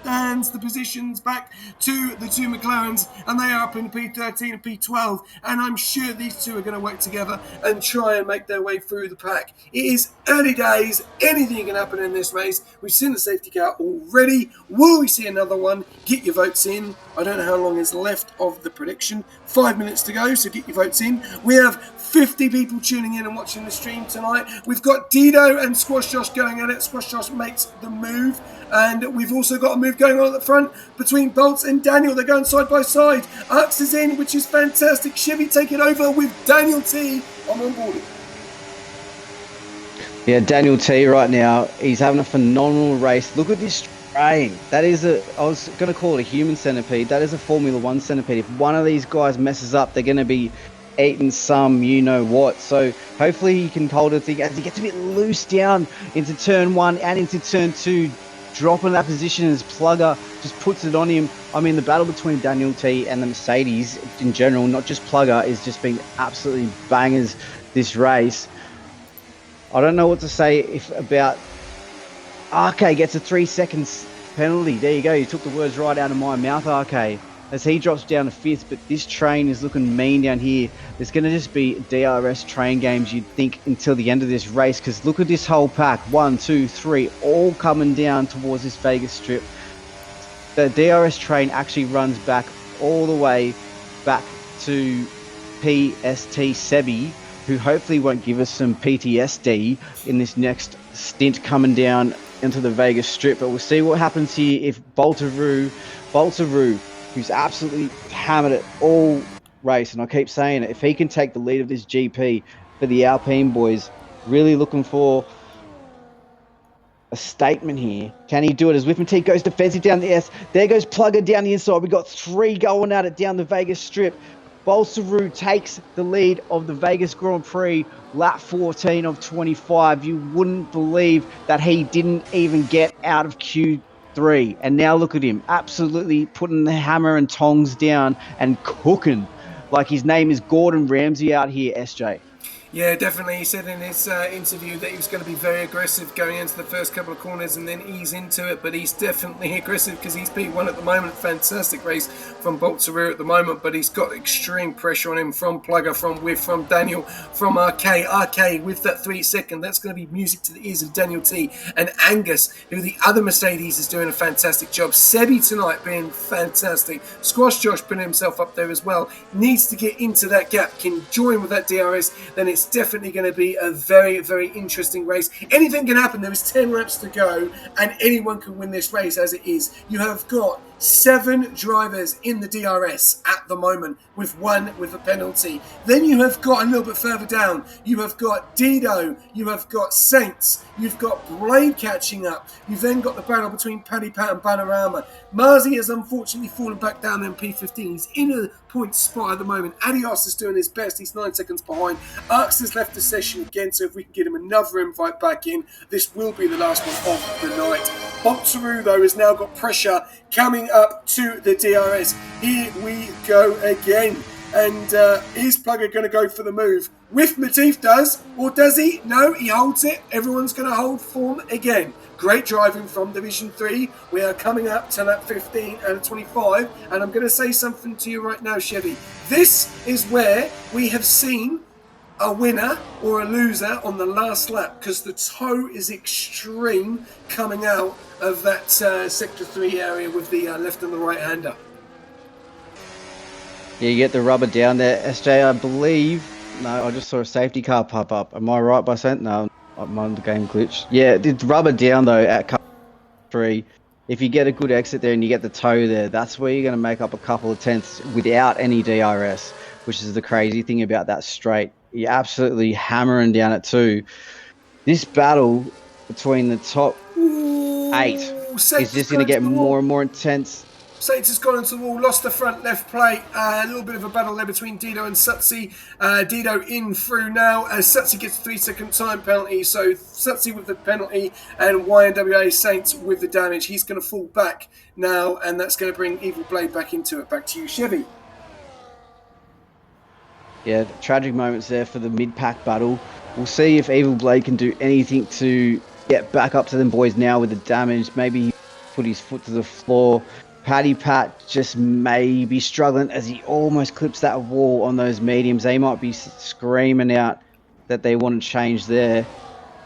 Hands the positions back to the 2 McLarens, and they are up in P13 and P12, and I'm sure these 2 are going to work together and try and make their way through the pack. It is early days. Anything can happen in this race. We've seen the safety car already. Will we see another one? Get your votes in. I don't know how long is left of the prediction. 5 minutes to go, so get your votes in. We have 50 people tuning in and watching the stream tonight. We've got Dido and Squash Josh going at it. Squash Josh makes the move, and we've also got a move going on at the front between Bolts and Daniel. They're going side by side. Arx is in, which is fantastic. Chevy taking over with Daniel T. I'm on board. Yeah, Daniel T right now, he's having a phenomenal race. Look at this train. That is I was going to call it a human centipede. That is a Formula 1 centipede. If one of these guys messes up, they're going to be eating some you-know-what. So hopefully he can hold it as he gets a bit loose down into turn 1 and into turn 2. Dropping that position as Plugger just puts it on him. I mean, the battle between Daniel T and the Mercedes in general, not just Plugger, is just been absolutely bangers this race. I don't know what to say about... RK gets a 3 seconds penalty. There you go. You took the words right out of my mouth, RK, as he drops down to 5th. But this train is looking mean down here. There's going to just be DRS train games, you'd think, until the end of this race. Because look at this whole pack. 1, 2, 3, all coming down towards this Vegas Strip. The DRS train actually runs back all the way back to PST Sebi, who hopefully won't give us some PTSD in this next stint coming down into the Vegas Strip. But we'll see what happens here if Baltaroo, who's absolutely hammered it all race, and I keep saying it, if he can take the lead of this GP for the Alpine boys, really looking for a statement here. Can he do it as Whitman goes defensive down the S? There goes Plugger down the inside. We've got 3 going at it down the Vegas Strip. Baltaroo takes the lead of the Vegas Grand Prix, lap 14 of 25. You wouldn't believe that he didn't even get out of Q3. And now look at him, absolutely putting the hammer and tongs down and cooking like his name is Gordon Ramsay out here, SJ. Yeah, definitely. He said in his interview that he was going to be very aggressive going into the first couple of corners and then ease into it. But he's definitely aggressive because he's P1 at the moment. Fantastic race from Boltzeroo at the moment, but he's got extreme pressure on him from Plugger, from Whiff, from Daniel, from RK. RK with that 3 second. That's going to be music to the ears of Daniel T. And Angus, who the other Mercedes is doing a fantastic job. Sebi tonight being fantastic. Squash Josh putting himself up there as well. Needs to get into that gap. Can join with that DRS. Then it's definitely going to be a very, very interesting race. Anything can happen. There is 10 laps to go, and anyone can win this race as it is. You have got 7 drivers in the DRS at the moment, with 1 with a penalty. Then you have got a little bit further down. You have got Dido. You have got Saints. You've got Blade catching up. You've then got the battle between Paddy Pat and Panorama. Marzi has unfortunately fallen back down in P15. He's in a point spot at the moment. Adios is doing his best. He's 9 seconds behind. Arx has left the session again, so if we can get him another invite back in, this will be the last one of the night. Boltzeroo, though, has now got pressure coming up to the DRS. Here we go again. And is Plugger going to go for the move? With Matif does, or does he? No, he holds it. Everyone's going to hold form again. Great driving from Division 3. We are coming up to lap 15 out of 25. And I'm going to say something to you right now, Chevy. This is where we have seen a winner or a loser on the last lap, because the toe is extreme coming out of that Sector 3 area with the left and the right hander. Yeah, you get the rubber down there. SJ, I believe... No, I just saw a safety car pop up. Am I right by saying? No, I'm on the game glitch. Yeah, it's rubber down, though, at car 3. If you get a good exit there and you get the toe there, that's where you're going to make up a couple of tenths without any DRS, which is the crazy thing about that straight. You're absolutely hammering down it, too. This battle between the top 8 is just going to get more and more intense. Saints has gone into the wall, lost the front left plate. A little bit of a battle there between Dido and Sutsi. Dido in through now as Sutsi gets a 3-second time penalty. So Sutsi with the penalty and YNWA Saints with the damage. He's going to fall back now, and that's going to bring Evil Blade back into it. Back to you, Chevy. Yeah, tragic moments there for the mid-pack battle. We'll see if Evil Blade can do anything to get back up to them boys now with the damage. Maybe put his foot to the floor. Paddy Pat just may be struggling as he almost clips that wall on those mediums. They might be screaming out that they want to change there.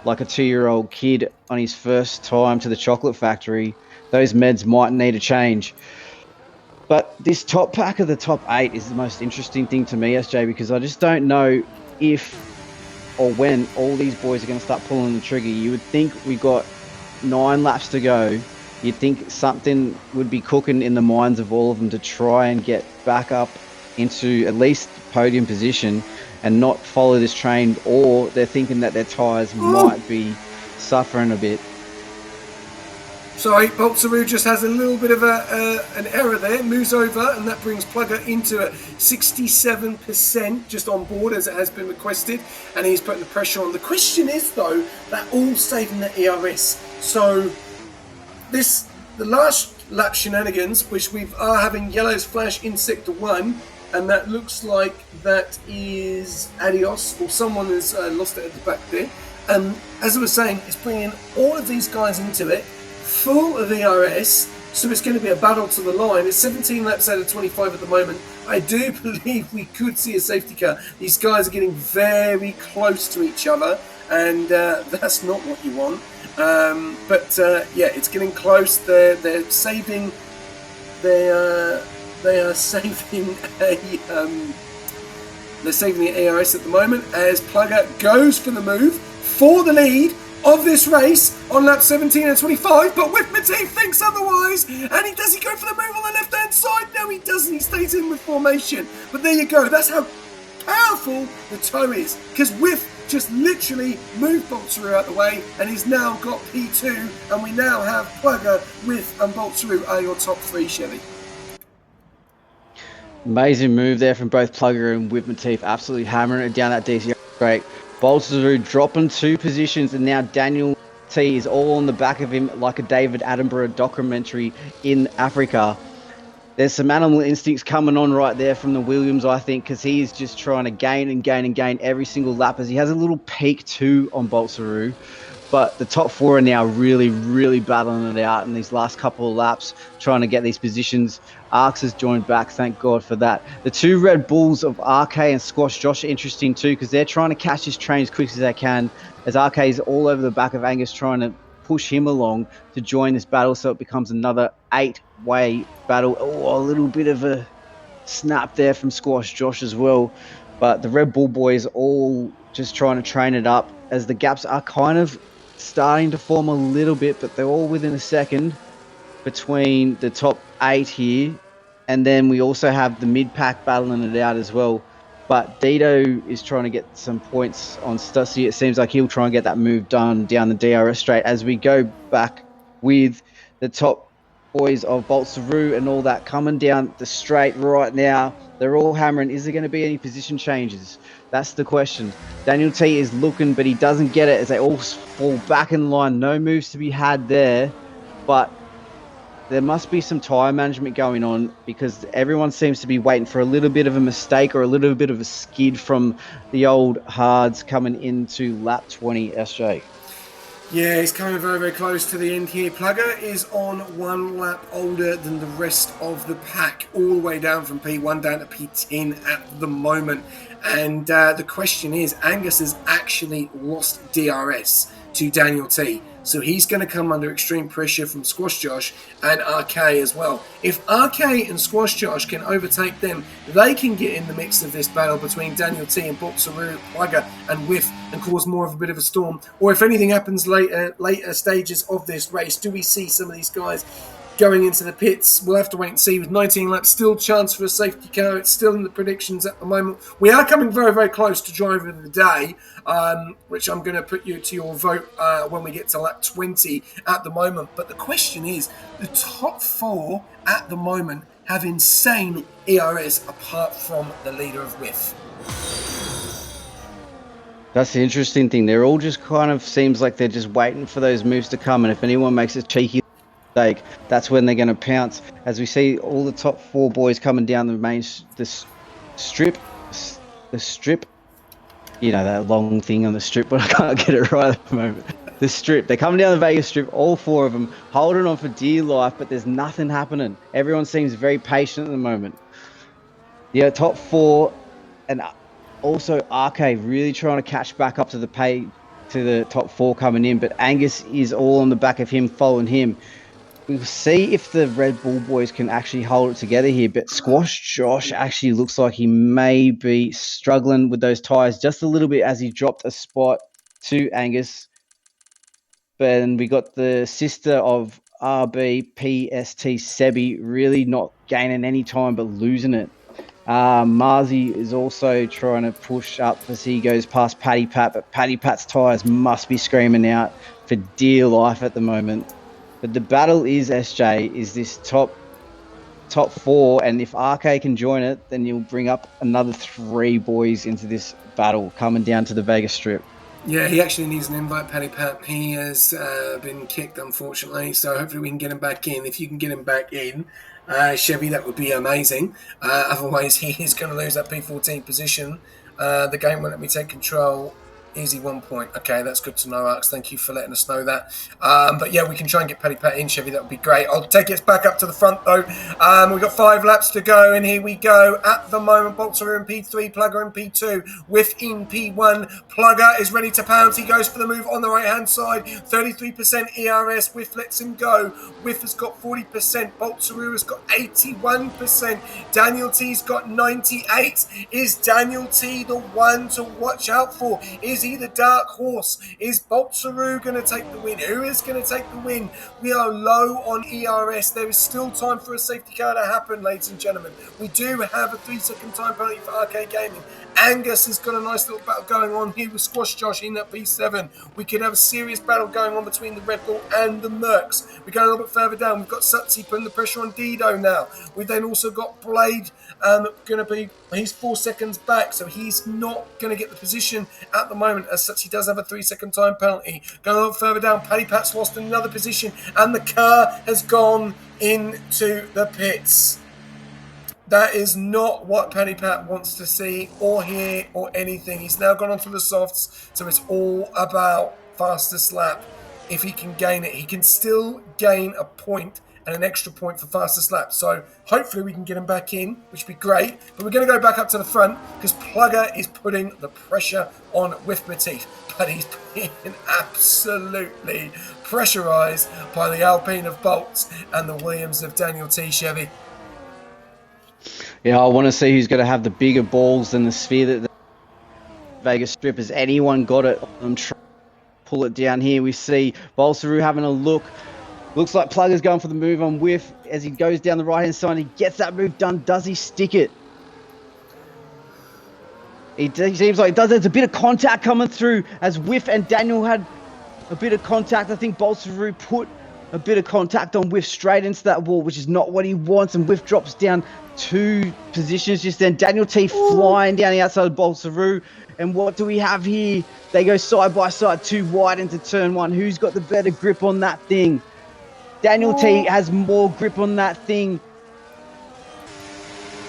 Like a 2-year-old kid on his first time to the chocolate factory. Those meds might need a change. But this top pack of the top 8 is the most interesting thing to me, SJ, because I just don't know if or when all these boys are going to start pulling the trigger. You would think we got 9 laps to go. You'd think something would be cooking in the minds of all of them to try and get back up into at least podium position and not follow this train, or they're thinking that their tyres might be suffering a bit. Sorry, Boltzeroo just has a little bit of an error there, moves over, and that brings Plugger into a 67% just on board as it has been requested, and he's putting the pressure on. The question is, though, that all saving the ERS. So the last lap shenanigans, which we are having yellows flash in Sector 1, and that looks like that is Adios, or someone has lost it at the back there. As I was saying, it's bringing all of these guys into it, full of ERS, so it's going to be a battle to the line. It's 17 laps out of 25 at the moment. I do believe we could see a safety car. These guys are getting very close to each other, and that's not what you want. Yeah, it's getting close. They're saving. They are saving they're saving the ARS at the moment as Plugger goes for the move for the lead of this race on lap 17 and 25, but with Matif thinks otherwise, and does he go for the move on the left hand side? No, he doesn't. He stays in with formation. But there you go. That's how powerful the toe is, because Whiff just literally moved Boltzeroo out the way, and he's now got P2, and we now have Plugger, Whiff, and Boltzeroo are your top 3, Chevy. Amazing move there from both Plugger and Whiff Matif, absolutely hammering it down that DCR straight. Boltzeroo dropping 2 positions, and now Daniel T is all on the back of him like a David Attenborough documentary in Africa. There's some animal instincts coming on right there from the Williams, I think, because he is just trying to gain and gain and gain every single lap as he has a little peak too on Bolsaru. But the top four are now really, really battling it out in these last couple of laps, trying to get these positions. Arx has joined back, thank God for that. The two Red Bulls of RK and Squash Josh are interesting too, because they're trying to catch this train as quick as they can, as RK is all over the back of Angus trying to push him along to join this battle, so it becomes another 8-way battle. Oh, a little bit of a snap there from Squash Josh as well. But the Red Bull boys all just trying to train it up as the gaps are kind of starting to form a little bit, but they're all within a second between the top 8 here. And then we also have the mid-pack battling it out as well. But Dito is trying to get some points on Stussy. It seems like he'll try and get that move done down the DRS straight as we go back with the top boys of Bolsaru and all that coming down the straight right now. They're all hammering. Is there going to be any position changes? That's the question. Daniel T is looking, but he doesn't get it as they all fall back in line. No moves to be had there, but there must be some tire management going on because everyone seems to be waiting for a little bit of a mistake or a little bit of a skid from the old hards coming into lap 20, SJ. Yeah, he's coming very, very close to the end here. Plugger is on 1 lap older than the rest of the pack, all the way down from P1 down to P10 at the moment. And the question is, Angus has actually lost DRS to Daniel T. So he's going to come under extreme pressure from Squash Josh and RK as well. If RK and Squash Josh can overtake them, they can get in the mix of this battle between Daniel T and Bolsaru, Plugger and Whiff and cause more of a bit of a storm. Or if anything happens later stages of this race, do we see some of these guys going into the pits? We'll have to wait and see. With 19 laps, still chance for a safety car. It's still in the predictions at the moment. We are coming very, very close to driver of the day, which I'm going to put you to your vote when we get to lap 20 at the moment. But the question is, the top 4 at the moment have insane ERS apart from the leader of Whiff. That's the interesting thing. They're all just kind of seems like they're just waiting for those moves to come. And if anyone makes a cheeky mistake, that's when they're going to pounce. As we see all the top 4 boys coming down the main strip, you know, that long thing on the strip, but I can't get it right at the moment. The strip, they're coming down the Vegas strip, all 4 of them holding on for dear life, but there's nothing happening. Everyone seems very patient at the moment. Yeah, top 4 and also RK really trying to catch back up to the top 4 coming in, but Angus is all on the back of him, following him. We'll see if the Red Bull boys can actually hold it together here, but Squash Josh actually looks like he may be struggling with those tyres just a little bit as he dropped a spot to Angus. Then we got the sister of RBPST, Sebi, really not gaining any time but losing it. Marzi is also trying to push up as he goes past Paddy Pat, but Paddy Pat's tyres must be screaming out for dear life at the moment. But the battle is, SJ, is this top 4, and if RK can join it, then you'll bring up another 3 boys into this battle coming down to the Vegas Strip. Yeah, he actually needs an invite, Paddy Pat. He has been kicked, unfortunately, so hopefully we can get him back in. If you can get him back in, Chevy, that would be amazing. Otherwise, he is going to lose that P14 position. The game won't let me take control. Easy 1 point. Okay, that's good to know, Arx. Thank you for letting us know that. But yeah, we can try and get Paddy Pat in, Chevy. That would be great. I'll take it back up to the front, though. We've got 5 laps to go, and here we go. At the moment, Bolter in P3, Plugger in P2, Whiff in P1. Plugger is ready to pounce. He goes for the move on the right-hand side. 33% ERS. Whiff lets him go. Whiff has got 40%. Bolter has got 81%. Daniel T's got 98. Is Daniel T the one to watch out for? Is he the dark horse? Is Boltsaru going to take the win? Who is going to take the win? We are low on ERS. There is still time for a safety car to happen, ladies and gentlemen. We do have a 3-second time penalty for Arcade Gaming. Angus has got a nice little battle going on here with Squash Josh in that P7. We could have a serious battle going on between the Red Bull and the Mercs. We go a little bit further down. We've got Sutsi putting the pressure on Dido now. We've then also got Blade going to be, he's 4 seconds back, so he's not going to get the position at the moment. As such, he does have a 3-second time penalty. Going a little further down, Paddy Pat's lost another position, and the car has gone into the pits. That is not what Paddy Pat wants to see or hear or anything. He's now gone onto the softs, so it's all about fastest lap. If he can gain it, he can still gain a point and an extra point for fastest lap. So hopefully we can get him back in, which would be great. But we're going to go back up to the front because Plugger is putting the pressure on with Matif. But he's being absolutely pressurised by the Alpine of Bolts and the Williams of Daniel T. Chevy. Yeah, I want to see who's going to have the bigger balls than the sphere that the Vegas Strip. Has anyone got it? I'm trying to pull it down here. We see Bolsaru having a look. Looks like Plugger's going for the move on Whiff as he goes down the right-hand side. He gets that move done. Does he stick it? He seems like he does. There's a bit of contact coming through as Whiff and Daniel had a bit of contact. I think Bolsaru put a bit of contact on Whiff straight into that wall, which is not what he wants. And Whiff drops down 2 positions just then. Daniel T flying down the outside of Bolsaru. And what do we have here? They go side by side, 2 wide into turn 1. Who's got the better grip on that thing? Daniel T has more grip on that thing.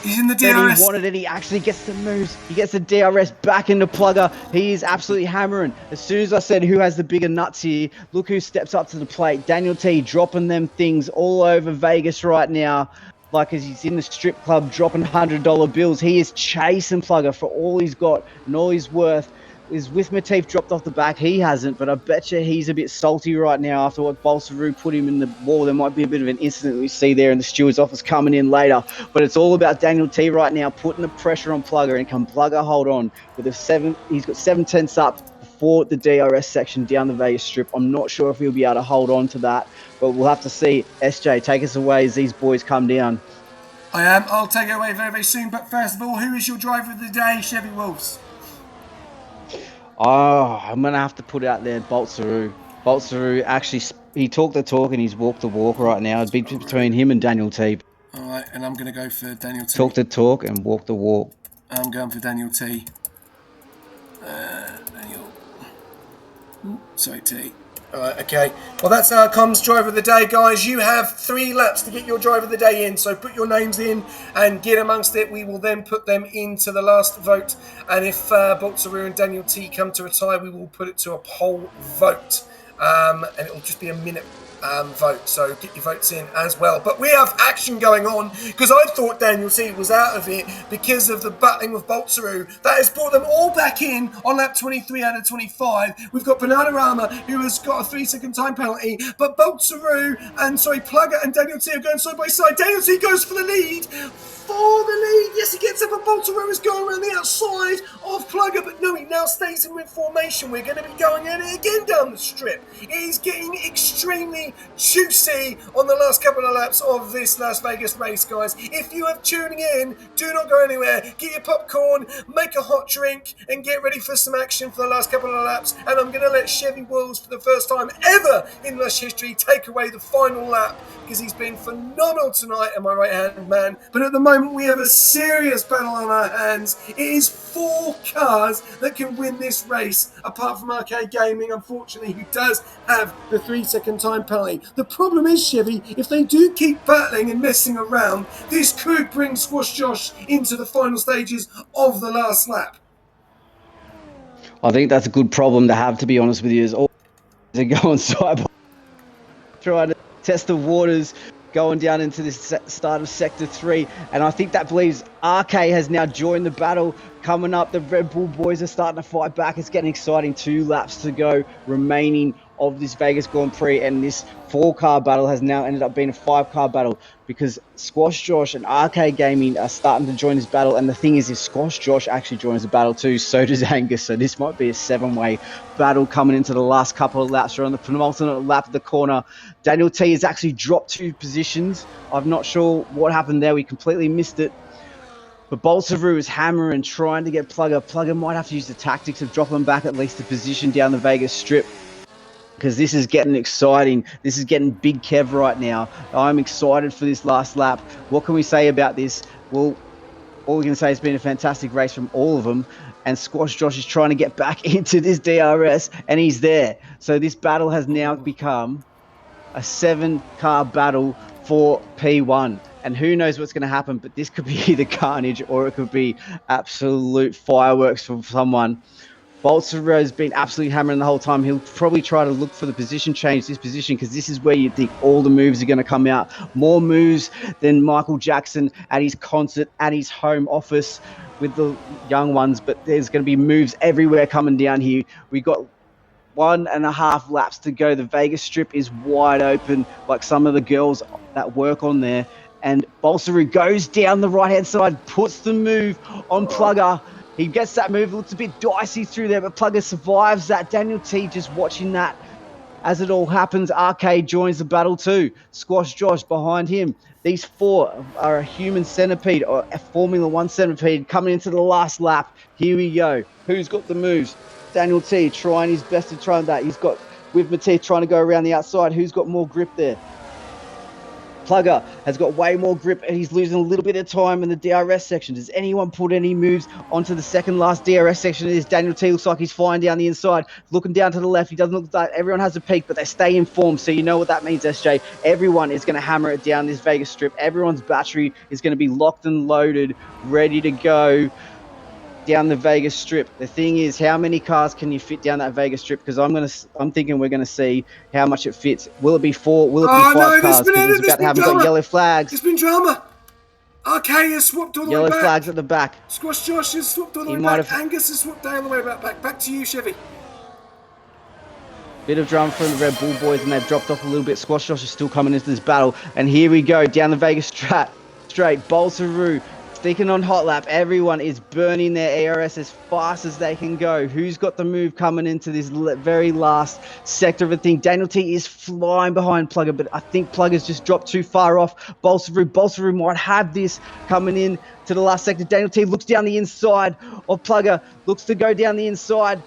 He's in the DRS. Than he wanted it. He actually gets the moves. He gets the DRS back into Plugger. He is absolutely hammering. As soon as I said who has the bigger nuts here, look who steps up to the plate. Daniel T dropping them things all over Vegas right now. Like as he's in the strip club dropping $100 bills. He is chasing Plugger for all he's got and all he's worth. Is with Matif dropped off the back? He hasn't, but I bet you he's a bit salty right now after what Bolsaru put him in the wall. There might be a bit of an incident we see there in the steward's office coming in later, but it's all about Daniel T right now putting the pressure on Plugger, and can Plugger hold on with a 7? He's got 7/10 up before the DRS section down the Vegas Strip. I'm not sure if he'll be able to hold on to that, but we'll have to see. SJ, take us away as these boys come down. I am. I'll take it away very, very soon. But first of all, who is your driver of the day, Chevy Wolves? Oh, I'm going to have to put out there Bolsaru. Bolsaru actually, he talked the talk and he's walked the walk right now. It's between him and Daniel T. All right, and I'm going to go for Daniel T. Talk the talk and walk the walk. I'm going for Daniel T. Daniel. Ooh, sorry, T. All right, okay. Well, that's our comms driver of the day, guys. You have 3 laps to get your driver of the day in, so put your names in and get amongst it. We will then put them into the last vote, and if Bolsaru and Daniel T come to a tie, we will put it to a poll vote, and it will just be a minute vote, so get your votes in as well. But we have action going on because I thought Daniel T was out of it because of the battling with Bolsaru. That has brought them all back in on lap 23 out of 25. We've got Bananarama who has got a 3-second time penalty, but Plugger and Daniel T are going side by side. Daniel T goes for the lead. Yes, he gets up, and Bolsaru is going around the outside of Plugger, but no, he now stays in with formation. We're going to be going at it again down the strip. It is getting extremely juicy on the last couple of laps of this Las Vegas race, guys. If you are tuning in, do not go anywhere. Get your popcorn, make a hot drink, and get ready for some action for the last couple of laps. And I'm going to let Chevy Wolves, for the first time ever in Lush history, take away the final lap because he's been phenomenal tonight, am I right-hand man? But at the moment, we have a serious battle on our hands. It is 4 cars that can win this race, apart from Arcade Gaming, unfortunately, who does have the 3-second time penalty. The problem is, Chevy, if they do keep battling and messing around, this could bring Squash Josh into the final stages of the last lap. I think that's a good problem to have, to be honest with you, is all they're going side by trying to test the waters, going down into this start of Sector 3, and I think that believes RK has now joined the battle. Coming up, the Red Bull boys are starting to fight back. It's getting exciting. 2 laps to go remaining of this Vegas Grand Prix, and this 4-car battle has now ended up being a 5-car battle because Squash Josh and Arcade Gaming are starting to join this battle. And the thing is, if Squash Josh actually joins the battle too, so does Angus. So this might be a 7-way battle coming into the last couple of laps. We're on the penultimate lap of the corner. Daniel T has actually dropped 2 positions. I'm not sure what happened there. We completely missed it. But Bolsaru is hammering, trying to get Plugger. Plugger might have to use the tactics of dropping back at least a position down the Vegas Strip, because this is getting exciting. This is getting big Kev right now. I'm excited for this last lap. What can we say about this? Well, all we can say is it's been a fantastic race from all of them. And Squash Josh is trying to get back into this DRS, and he's there. So this battle has now become a 7-car battle for P1. and who knows what's going to happen, but this could be either carnage or it could be absolute fireworks from someone. Bolsonaro has been absolutely hammering the whole time. He'll probably try to look for the position change, this position, because this is where you think all the moves are going to come out. More moves than Michael Jackson at his concert, at his home office with the young ones, but there's going to be moves everywhere coming down here. We got 1.5 laps to go. The Vegas Strip is wide open, like some of the girls that work on there. And Bolsonaro goes down the right-hand side, puts the move on Plugger. He gets that move, looks a bit dicey through there, but Plugger survives that. Daniel T just watching that as it all happens. Arcade joins the battle too. Squash Josh behind him. These four are a human centipede, or a Formula One centipede, coming into the last lap. Here we go. Who's got the moves? Daniel T trying his best to try that. He's got with Matisse trying to go around the outside. Who's got more grip there? Plugger has got way more grip and he's losing a little bit of time in the DRS section. Does anyone put any moves onto the second last DRS section? It is Daniel T. Looks like he's flying down the inside, looking down to the left. He doesn't look like everyone has a peak, but they stay informed. So you know what that means, SJ. Everyone is going to hammer it down this Vegas Strip. Everyone's battery is going to be locked and loaded, ready to go down the Vegas Strip. The thing is, how many cars can you fit down that Vegas Strip? Because I'm thinking we're going to see how much it fits. Will it be 4? Will it be 5 cars? Because it's about to have got yellow flags. There's been drama. RK has swapped all the way back. Yellow flags at the back. Squash Josh has swapped all the way back. Angus has swapped all the way back. Back to you, Chevy. Bit of drama from the Red Bull boys, and they've dropped off a little bit. Squash Josh is still coming into this battle, and here we go down the Vegas straight. Bolsonaro sticking on hot lap. Everyone is burning their ARS as fast as they can go. Who's got the move coming into this very last sector of the thing? Daniel T is flying behind Plugger, but I think Plugger's just dropped too far off Bolsonaro might have this coming in to the last sector. Daniel T looks down the inside of Plugger, looks to go down the inside.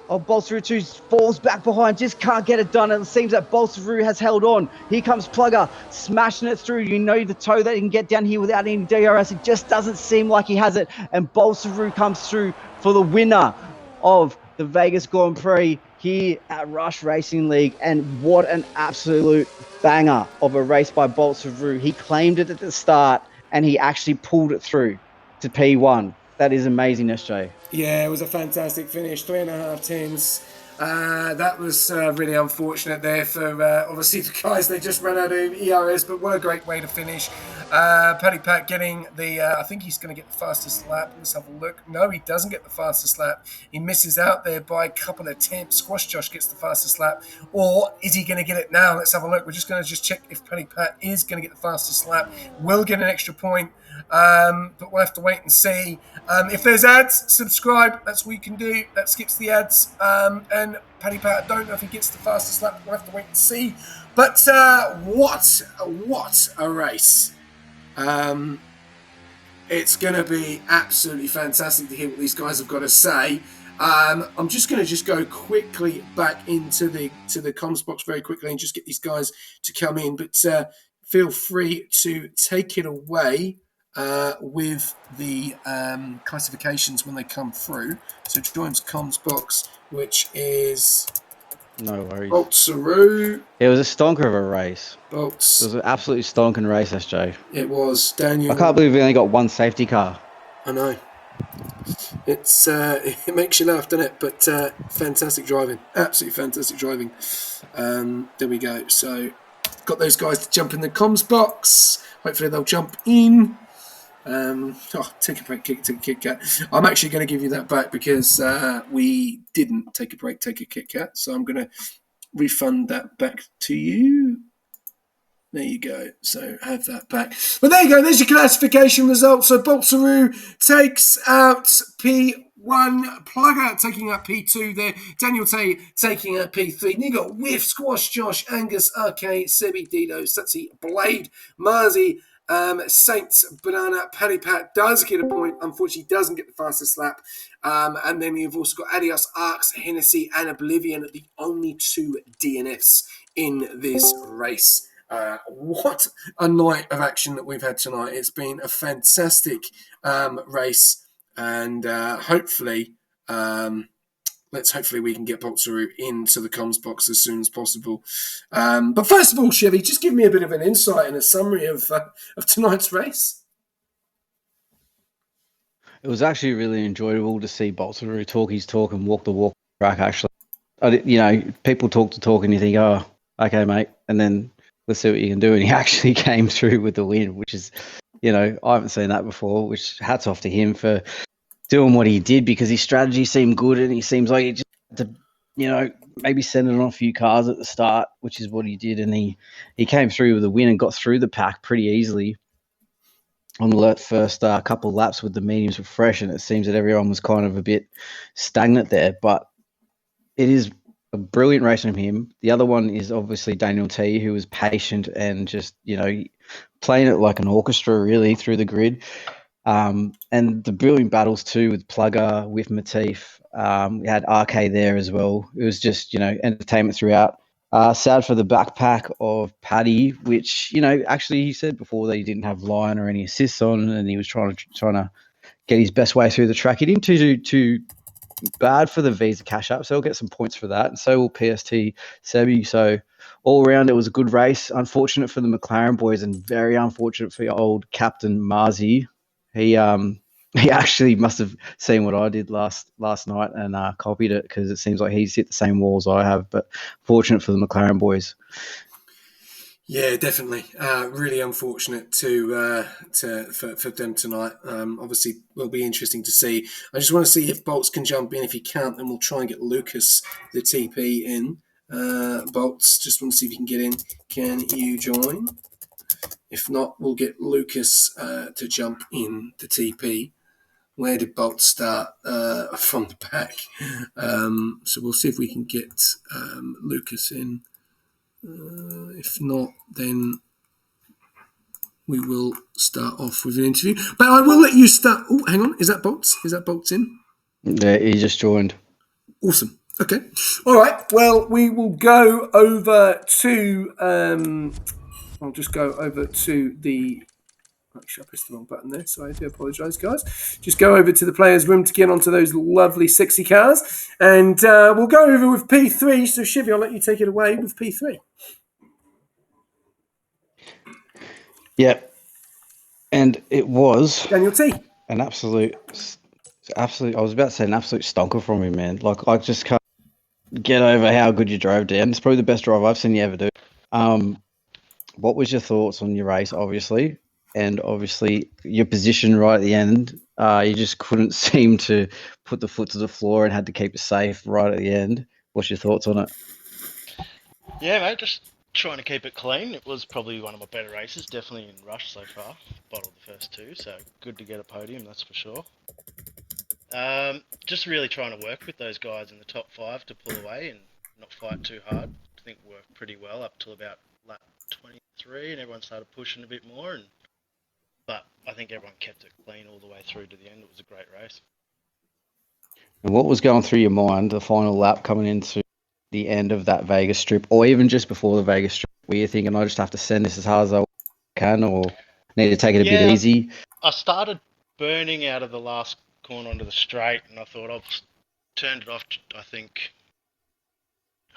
Bolsonaro 2 falls back behind, just can't get it done. It seems that Bolsonaro has held on. Here comes Plugger, smashing it through. You know the toe that he can get down here without any DRS. It just doesn't seem like he has it. And Bolsonaro comes through for the winner of the Vegas Grand Prix here at Rush Racing League. And what an absolute banger of a race by Bolsonaro. He claimed it at the start, and he actually pulled it through to P1. That is amazing, SJ. Yeah, it was a fantastic finish. 3.5 tens. That was really unfortunate there for obviously the guys. They just ran out of ERS, but what a great way to finish. Paddy Pat getting the, I think he's going to get the fastest lap. Let's have a look. No, he doesn't get the fastest lap. He misses out there by a couple of tenths. Squash Josh gets the fastest lap. Or is he going to get it now? Let's have a look. We're just going to check if Paddy Pat is going to get the fastest lap. Will get an extra point. But we'll have to wait and see. If there's ads, subscribe. That's what you can do. That skips the ads. And Paddy Pat, I don't know if he gets the fastest lap. We'll have to wait and see. But what a race. It's going to be absolutely fantastic to hear what these guys have got to say. I'm just going to go quickly back into the comms box very quickly and just get these guys to come in. But feel free to take it away with the classifications when they come through. So joins comms box, which is no worries. Bolsonaro. It was a stonker of a race. Bolts. It was an absolutely stonking race, SJ. It was. Daniel. I can't believe we only got one safety car. I know. It's it makes you laugh, doesn't it? But fantastic driving. Absolutely fantastic driving. There we go. So got those guys to jump in the comms box. Hopefully they'll jump in. Take a break, take a Kit Kat. I'm actually going to give you that back because we didn't take a break, take a Kit Kat. So I'm going to refund that back to you. There you go. So have that back. But there you go. There's your classification results. So Bolsonaro takes out P1, Plugger taking out P2 there. Daniel Tay taking out P3. Then you got Whiff, Squash, Josh, Angus, RK, Sebi, Dido, Satsi, Blade, Marzi, Saints, Banana, Paddy Pat does get a point. Unfortunately, doesn't get the fastest lap. And then you've also got Adios, Arcs, Hennessy, and Oblivion, the only 2 DNFs in this race. What a night of action that we've had tonight. It's been a fantastic race, and hopefully let's hopefully we can get Boltzeroo into the comms box as soon as possible. But first of all, Chevy, just give me a bit of an insight and a summary of tonight's race. It was actually really enjoyable to see Boltzeroo talk his talk and walk the walk track. Actually, people talk the talk and you think, oh, okay, mate, and then let's see what you can do. And he actually came through with the win, which is, I haven't seen that before. Which hats off to him for doing what he did, because his strategy seemed good and he seems like he just had to, maybe send it on a few cars at the start, which is what he did. And he came through with a win and got through the pack pretty easily on the first couple of laps with the mediums were fresh, and it seems that everyone was kind of a bit stagnant there. But it is a brilliant race from him. The other one is obviously Daniel T, who was patient and just, playing it like an orchestra really through the grid. And the brilliant battles too with Plugger, with Matif. We had RK there as well. It was just, entertainment throughout. Sad for the backpack of Paddy, which, actually he said before that he didn't have line or any assists on, and he was trying to get his best way through the track. He didn't do too bad for the Visa cash up, so he'll get some points for that. And so will PST Sebi. So all around, it was a good race. Unfortunate for the McLaren boys and very unfortunate for your old captain Marzi. He actually must have seen what I did last night and copied it, because it seems like he's hit the same walls I have. But fortunate for the McLaren boys. Yeah, definitely. Really unfortunate for them tonight. Obviously, will be interesting to see. I just want to see if Bolts can jump in. If he can't, then we'll try and get Lucas the TP in. Bolts, just want to see if you can get in. Can you join? If not, we'll get Lucas to jump in the TP. Where did Bolt start? From the back. So we'll see if we can get Lucas in. If not, then we will start off with an interview. But I will let you start. Oh, hang on. Is that Bolts? Is that Bolts in? Yeah, he just joined. Awesome. Okay. All right. Well, we will go over to... I'll just go over to the... Actually, I pressed the wrong button there, so I do apologise, guys. Just go over to the players' room to get onto those lovely, sexy cars. And we'll go over with P3. So, Shivy, I'll let you take it away with P3. Yep. And it was Daniel T. an absolute. I was about to say an absolute stonker from him, man. Like, I just can't get over how good you drove down. It's probably the best drive I've seen you ever do. What was your thoughts on your race, obviously? And obviously your position right at the end, you just couldn't seem to put the foot to the floor and had to keep it safe right at the end. What's your thoughts on it? Yeah, mate, just trying to keep it clean. It was probably one of my better races, definitely in Rush so far. Bottled the first two, so good to get a podium, that's for sure. Just really trying to work with those guys in the top five to pull away and not fight too hard. I think it worked pretty well up till about lap 23, and everyone started pushing a bit more. But I think everyone kept it clean all the way through to the end. It was a great race. And what was going through your mind the final lap coming into the end of that Vegas strip, or even just before the Vegas strip? Were you thinking, I just have to send this as hard as I can, or need to take it a bit easy? I started burning out of the last corner onto the straight, and I thought I've turned it off, I think,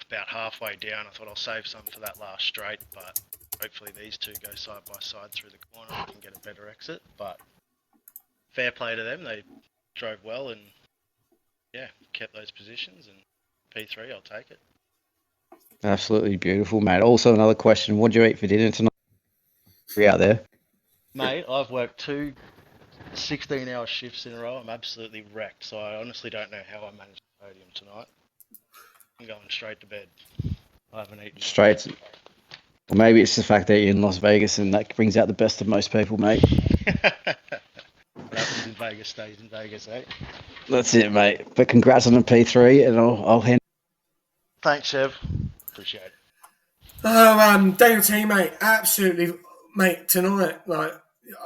about halfway down. I thought I'll save some for that last straight, but hopefully these two go side by side through the corner and we can get a better exit. But fair play to them. They drove well and, yeah, kept those positions. And P3, I'll take it. Absolutely beautiful, mate. Also, another question. What did you eat for dinner tonight? You're out there. Mate, I've worked 2 16-hour shifts in a row. I'm absolutely wrecked. So I honestly don't know how I managed the podium tonight. I'm going straight to bed. I haven't eaten. Straight. Or maybe it's the fact that you're in Las Vegas and that brings out the best of most people, mate. What happens in Vegas stays in Vegas, eh? That's it, mate. But congrats on the P3, and I'll hand. Thanks, Chev. Appreciate it. Oh, Daniel T, mate. Absolutely, mate. Tonight, like,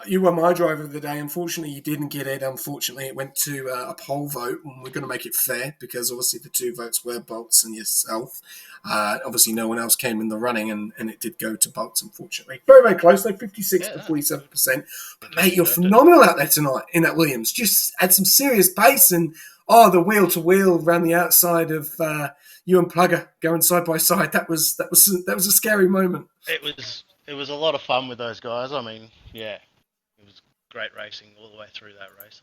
you were my driver of the day. Unfortunately, you didn't get it. Unfortunately, it went to a poll vote, and we're going to make it fair because obviously the 2 votes were Bolts and yourself. Obviously, no one else came in the running, and it did go to Bolts, unfortunately. Very, very close, though, 56 to 47%. But, mate, you're phenomenal out there tonight in that Williams. Just had some serious pace, and Oh, the wheel to wheel around the outside of you and Plugger going side by side. That was a scary moment. It was a lot of fun with those guys. I mean, yeah, it was great racing all the way through that race.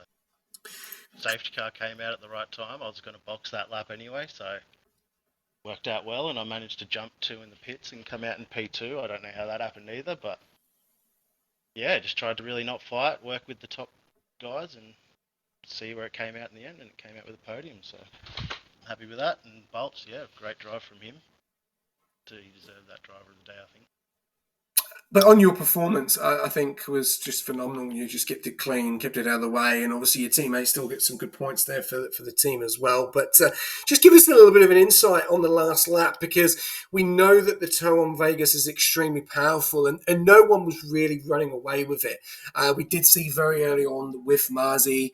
Safety car came out at the right time. I was going to box that lap anyway, so worked out well, and I managed to jump 2 in the pits and come out in P2. I don't know how that happened either, but yeah, just tried to really not fight, work with the top guys, and see where it came out in the end, and it came out with a podium. So I'm happy with that. And Bolts, yeah, great drive from him. He deserved that driver of the day, I think. But on your performance, I think was just phenomenal. You just kept it clean, kept it out of the way, and obviously your teammates still get some good points there for the team as well. But just give us a little bit of an insight on the last lap, because we know that the toe on Vegas is extremely powerful, and no one was really running away with it. We did see very early on with Marzi,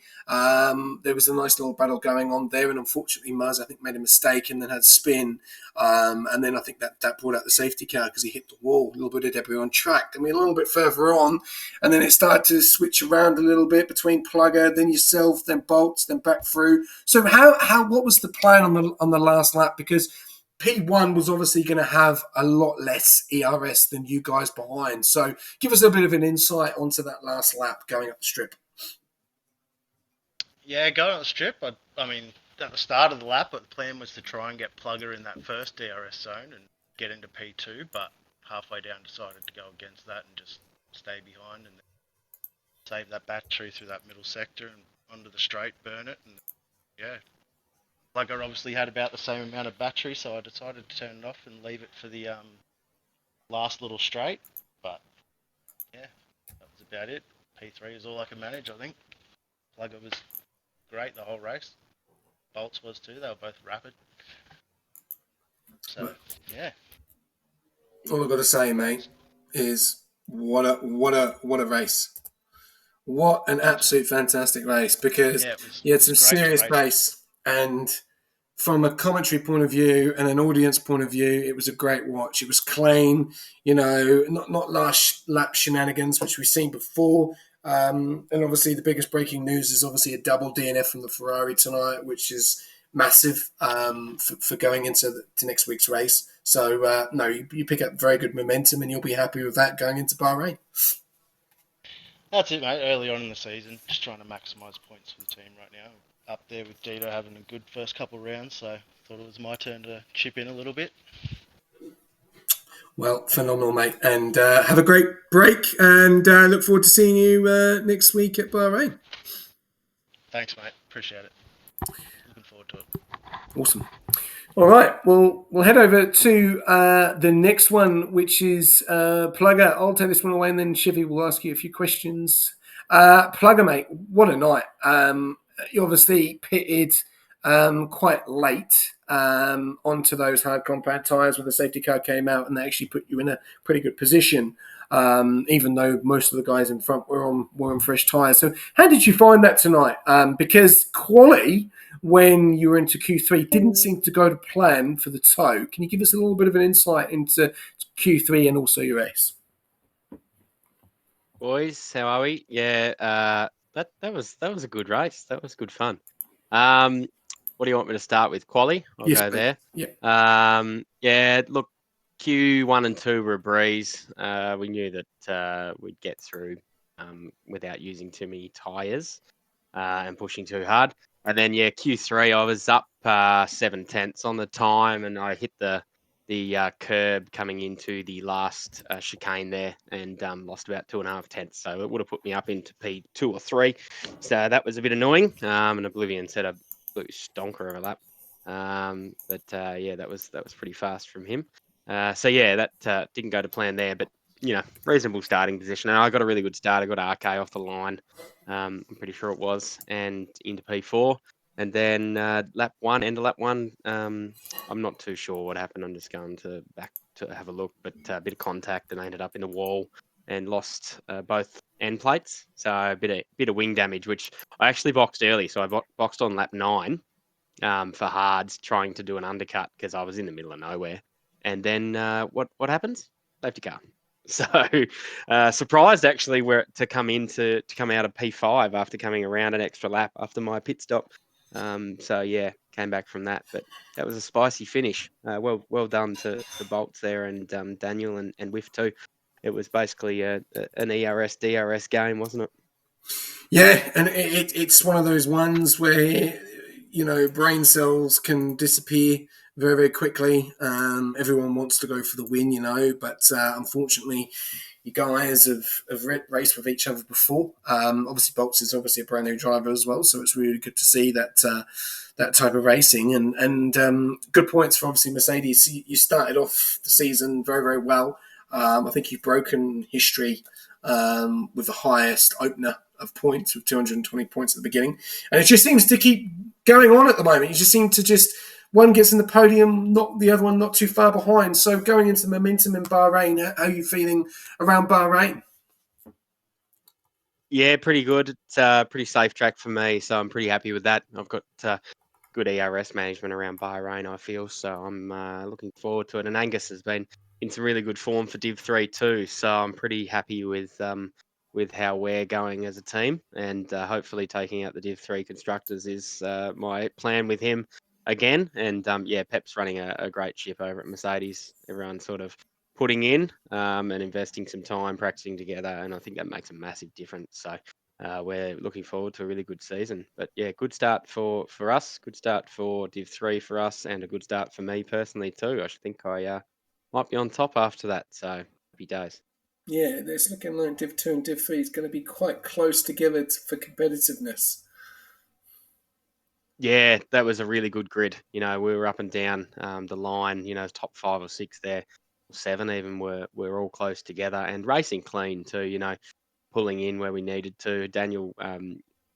there was a nice little battle going on there, and unfortunately Marzi, I think, made a mistake and then had spin. And then I think that brought out the safety car because he hit the wall, a little bit of debris on track. Then we're a little bit further on, and then it started to switch around a little bit between Plugger, then yourself, then Bolts, then back through. So what was the plan on the last lap? Because P1 was obviously going to have a lot less ERS than you guys behind. So give us a bit of an insight onto that last lap going up the strip. Yeah, going on the strip, I mean, at the start of the lap, the plan was to try and get Plugger in that first DRS zone and get into P2, but halfway down decided to go against that and just stay behind and save that battery through that middle sector and onto the straight, burn it, and yeah. Plugger obviously had about the same amount of battery, so I decided to turn it off and leave it for the last little straight, but yeah, that was about it. P3 is all I can manage, I think. Plugger was great the whole race. Bolts was too. They were both rapid. So yeah. All I've got to say, mate, is what a race! What an absolute fantastic race, because Yeah, you had it was some great to serious race. pace, and from a commentary point of view and an audience point of view, it was a great watch. It was clean, not last lap shenanigans, which we've seen before. And obviously, the biggest breaking news is obviously a double DNF from the Ferrari tonight, which is massive for going into next week's race. So, no, you pick up very good momentum, and you'll be happy with that going into Bahrain. That's it, mate. Early on in the season, just trying to maximise points for the team right now. Up there with Dito having a good first couple of rounds, so thought it was my turn to chip in a little bit. Well, phenomenal, mate. And have a great break, and look forward to seeing you next week at Bahrain. Thanks, mate. Appreciate it. Looking forward to it. Awesome. All right. Well, we'll head over to the next one, which is Plugger. I'll take this one away, and then Chevy will ask you a few questions. Plugger, mate, what a night. You obviously pitted quite late onto those hard compound tyres when the safety car came out, and they actually put you in a pretty good position, even though most of the guys in front were on fresh tyres. So how did you find that tonight? Because quali, when you were into Q3, didn't seem to go to plan for the toe. Can you give us a little bit of an insight into Q3 and also your race? Boys, how are we? Yeah, that was a good race. That was good fun. What do you want me to start with? Quali? I'll Yes, go please. there. Yeah. Yeah, look, Q1 and 2 were a breeze. We knew that we'd get through without using too many tyres and pushing too hard. And then, yeah, Q3, I was up 7/10 on the time, and I hit the curb coming into the last chicane there, and lost about 2.5 tenths. So it would have put me up into P2 or 3. So that was a bit annoying. And Oblivion set a stonker of a lap. Yeah, that was pretty fast from him. So yeah, that didn't go to plan there, but reasonable starting position. And I got a really good start. I got RK off the line. I'm pretty sure it was, and into P4. And then lap 1, end of lap 1, I'm not too sure what happened. I'm just going back to have a look, but a bit of contact, and I ended up in the wall and lost both end plates. So a bit of wing damage, which I actually boxed early. So I boxed on lap 9 for hards, trying to do an undercut because I was in the middle of nowhere. And then what happens? Safety car. So surprised actually to come out of P5 after coming around an extra lap after my pit stop. So yeah, came back from that, but that was a spicy finish. Well done to Bolts there and Daniel and Whiff too. It was basically an ERS DRS game, wasn't it? Yeah, and it's one of those ones where brain cells can disappear very, very quickly. Everyone wants to go for the win, but unfortunately, you guys have raced with each other before. Obviously, Bolts is obviously a brand new driver as well, so it's really good to see that type of racing and good points for obviously Mercedes. You started off the season very, very well. I think you've broken history with the highest opener of points with 220 points at the beginning, and it just seems to keep going on at the moment. You just seem to one gets in the podium, not the other one not too far behind. So going into the momentum in Bahrain, how are you feeling around Bahrain? Yeah, pretty good. It's a pretty safe track for me, so I'm pretty happy with that. I've got good ERS management around Bahrain, I feel, so I'm looking forward to it. And Angus has been in some really good form for Div 3 too, so I'm pretty happy with how we're going as a team, and hopefully taking out the Div 3 constructors is my plan with him again. And yeah, Pep's running a great ship over at Mercedes. Everyone's sort of putting in and investing some time practicing together, and I think that makes a massive difference. So we're looking forward to a really good season. But yeah, good start for us, good start for Div 3 for us, and a good start for me personally too. I think I might be on top after that, so happy days. Yeah, it's looking like Div 2 and Div 3 is going to be quite close together for competitiveness. Yeah, that was a really good grid. We were up and down the line, top 5 or 6 there, 7 even, we're all close together and racing clean too, pulling in where we needed to. Daniel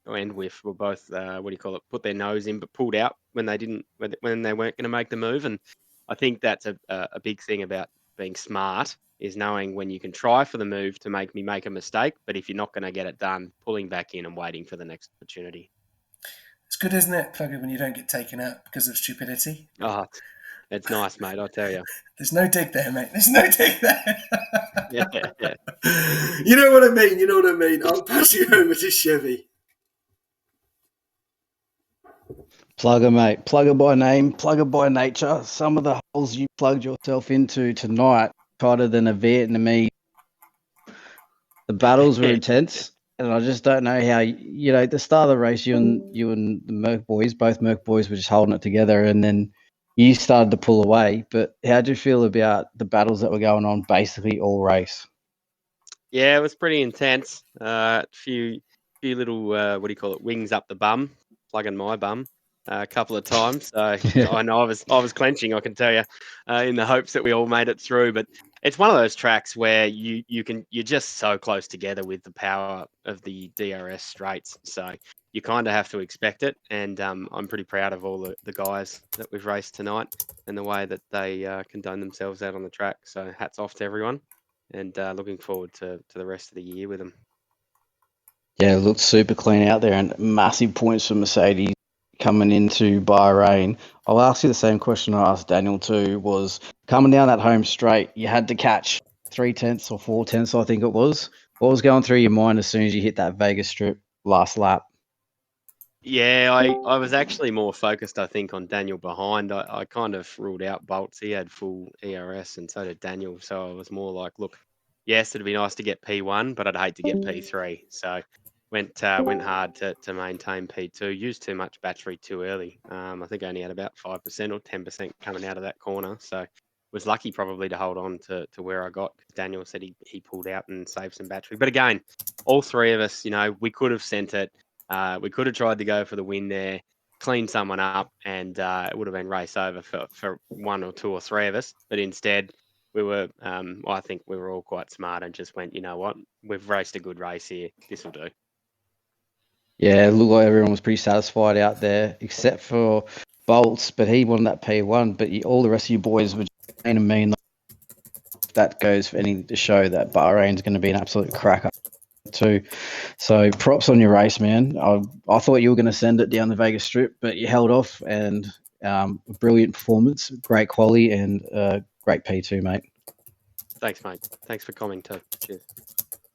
and Whiff were both put their nose in but pulled out when they weren't going to make the move. And I think that's a big thing about being smart, is knowing when you can try for the move to make a mistake, but if you're not going to get it done, pulling back in and waiting for the next opportunity. It's good, isn't it, Plugger, when you don't get taken out because of stupidity? Oh, it's nice, mate, I tell you. There's no dig there, mate. There's no dig there. Yeah. You know what I mean? I'll pass you over to Chevy. Plugger, mate. Plugger by name, plugger by nature. Some of the holes you plugged yourself into tonight, tighter than a Vietnamese. The battles were intense, and I just don't know how. At the start of the race, you and the Merc boys, both Merc boys, were just holding it together, and then you started to pull away. But how do you feel about the battles that were going on basically all race? Yeah, it was pretty intense. Few little wings up the bum, plugging my bum a couple of times. So I know I was clenching, I can tell you, in the hopes that we all made it through. But it's one of those tracks where you're just so close together with the power of the DRS straights. So you kind of have to expect it. And I'm pretty proud of all the guys that we've raced tonight and the way that they condone themselves out on the track. So hats off to everyone. And looking forward to the rest of the year with them. Yeah, it looked super clean out there, and massive points for Mercedes coming into Bahrain. I'll ask you the same question I asked Daniel too, was coming down that home straight, you had to catch 3/10 or 4/10, I think it was. What was going through your mind as soon as you hit that Vegas strip last lap? Yeah, I was actually more focused, I think, on Daniel behind. I kind of ruled out Bolts. He had full ERS, and so did Daniel. So I was more like, look, yes, it'd be nice to get P1, but I'd hate to get P3. So went hard to maintain P2. Used too much battery too early. I think I only had about 5% or 10% coming out of that corner. So was lucky probably to hold on to where I got. Daniel said he pulled out and saved some battery. But again, all three of us, we could have sent it. We could have tried to go for the win there, clean someone up, and it would have been race over for 1 or 2 or 3 of us. But instead, we were, I think we were all quite smart and just went, you know what, we've raced a good race here. This will do. Yeah, it looked like everyone was pretty satisfied out there, except for Bolts, but he wanted that P1. But all the rest of you boys were just saying to me, that goes for anything to show that Bahrain's going to be an absolute cracker too. So props on your race, man. I thought you were going to send it down the Vegas Strip, but you held off, and a brilliant performance, great quality, and great P2, mate. Thanks, mate. Thanks for coming too. Cheers.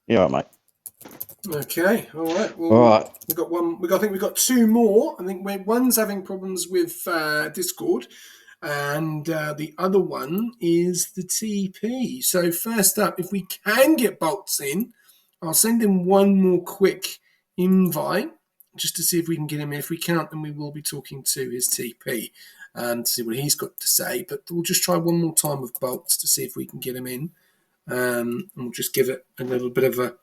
Yeah, right, mate. Okay, all right. Well, All right. we've got one. I think we've got two more. I think one's having problems with Discord, and the other one is the TP. So first up, if we can get Bolts in, I'll send him one more quick invite just to see if we can get him in. If we can't, then we will be talking to his TP to see what he's got to say. But we'll just try one more time with Bolts to see if we can get him in. And we'll just give it a little bit of a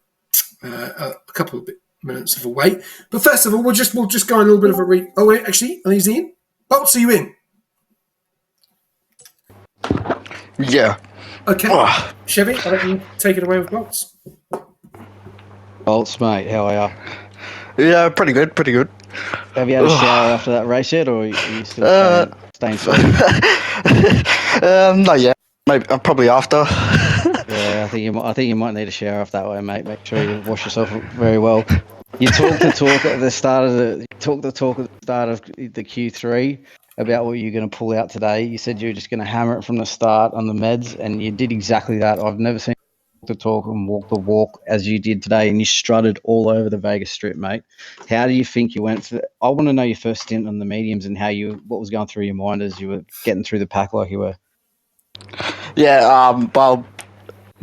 couple of minutes of a wait. But first of all, we'll just go on a little bit of a read. Oh wait, actually, are these in? Bolts, are you in? Yeah. Okay, Ugh. Chevy, I'll let you take it away with Bolts. Bolts, mate, how are Yeah, pretty good, pretty good. you? Have you had a shower after that race yet, or are you still staying sweet? Not yet. Maybe probably after. Yeah, I think you might need a shower off that way, mate. Make sure you wash yourself very well. You talked the talk at the start of the Q3 about what you're going to pull out today. You said you were just going to hammer it from the start on the meds, and you did exactly that. I've never seen you talk and walk the walk as you did today, and you strutted all over the Vegas Strip, mate. How do you think you went? I want to know your first stint on the mediums and what was going through your mind as you were getting through the pack like you were. Yeah. Well,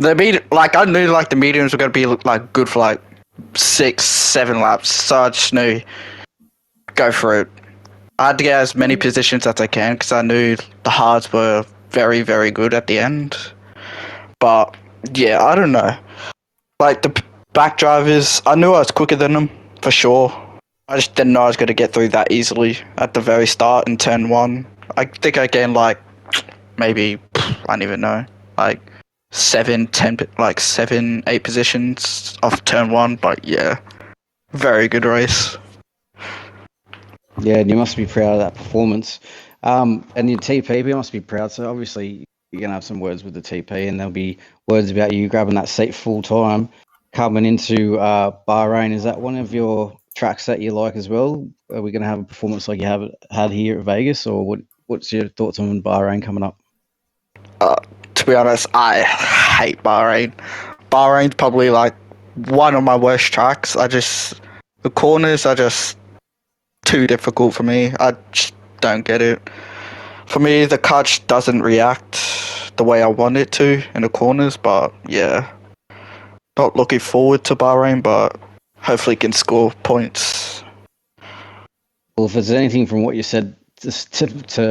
I knew like the mediums were gonna be like good for like 6-7 laps, so I just knew go for it. I had to get as many positions as I can because I knew the hards were very, very good at the end. But yeah, I don't know. Like the back drivers, I knew I was quicker than them for sure. I just didn't know I was going to get through that easily at the very start in turn one. I think I gained like maybe I don't even know, like 7, 8 positions off turn one. But yeah, very good race. Yeah, and you must be proud of that performance. And your TP must be proud. So obviously you're going to have some words with the TP, and there'll be words about you grabbing that seat full time coming into Bahrain. Is that one of your tracks that you like as well? Are we going to have a performance like you have had here at Vegas, or what's your thoughts on Bahrain coming up? To be honest, I hate Bahrain. Bahrain's probably like one of my worst tracks. The corners are just too difficult for me. I just don't get it. For me, the car just doesn't react the way I want it to in the corners. But yeah, not looking forward to Bahrain, but hopefully can score points. Well, if there's anything from what you said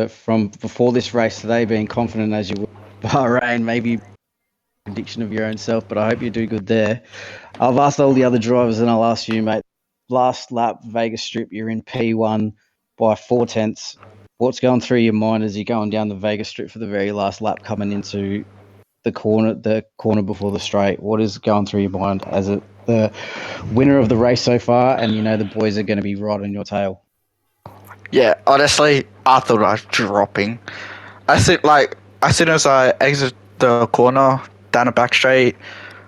from before this race today, being confident as you were, Bahrain, maybe prediction of your own self, but I hope you do good there. I've asked all the other drivers, and I'll ask you, mate. Last lap, Vegas Strip, you're in P1 by 4/10. What's going through your mind as you're going down the Vegas Strip for the very last lap, coming into the corner before the straight? What is going through your mind as the winner of the race so far, and you know the boys are going to be right on your tail? Yeah, honestly, I thought I was dropping. As soon as I exit the corner down the back straight,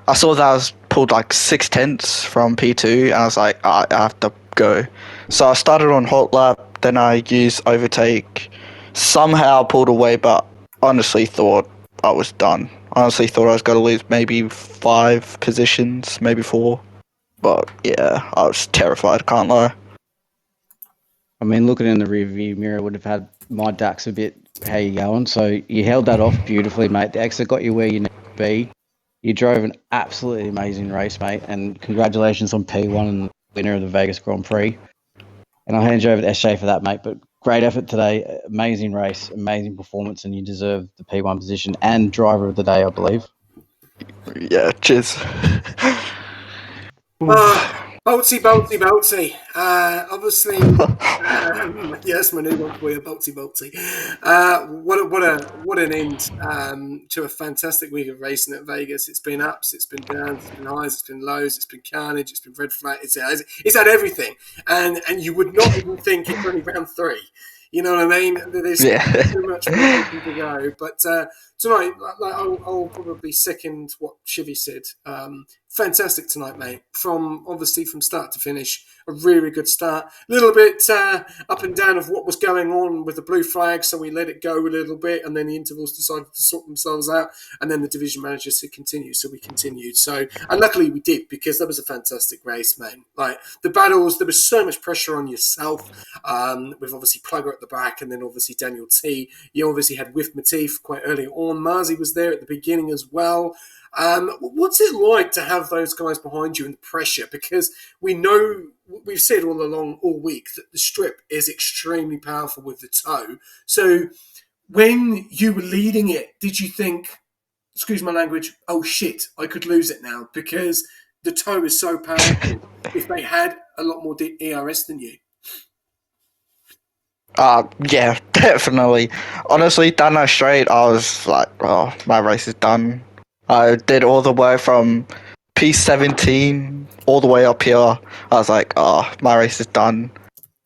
I saw that I was pulled like 6/10 from P2, and I was like, I have to go. So I started on hot lap, then I used overtake, somehow pulled away, but honestly thought I was done. Honestly thought I was going to lose maybe 5 positions, maybe 4. But yeah, I was terrified, can't lie. I mean, looking in the rearview mirror would have had my ducks a bit. How you going? So you held that off beautifully, mate. The exit got you where you need to be. You drove an absolutely amazing race, mate, and congratulations on P1 and winner of the Vegas Grand Prix. And I'll hand you over to SJ for that, mate. But great effort today. Amazing race, amazing performance, and you deserve the P1 position and driver of the day, I believe. Yeah, cheers. Boltsy. Obviously, yes, my new one for you, Boltsy. What an end to a fantastic week of racing at Vegas. It's been ups, it's been downs, it's been highs, it's been lows, it's been carnage, it's been red flag. It's had everything, and you would not even think it's only round 3. You know what I mean? There's too much more to go. But tonight, I'll probably second what Chivy said. Fantastic tonight, mate. From start to finish, a really good start. A little bit up and down of what was going on with the blue flag, so we let it go a little bit, and then the intervals decided to sort themselves out, and then the division manager said continue, so we continued. So, and luckily we did, because that was a fantastic race, man. Like the battles, there was so much pressure on yourself. With obviously Plugger at the back, and then obviously Daniel T. You obviously had Whiff Matif quite early on. Marzi was there at the beginning as well. What's it like to have those guys behind you and the pressure? Because we've said all along, all week, that the strip is extremely powerful with the toe. So when you were leading it, did you think, excuse my language, oh shit, I could lose it now because the toe is so powerful if they had a lot more ERS than you? Yeah, definitely. Honestly, done that straight, I was like, oh, my race is done. I did all the way from P17 all the way up here. I was like, oh, my race is done.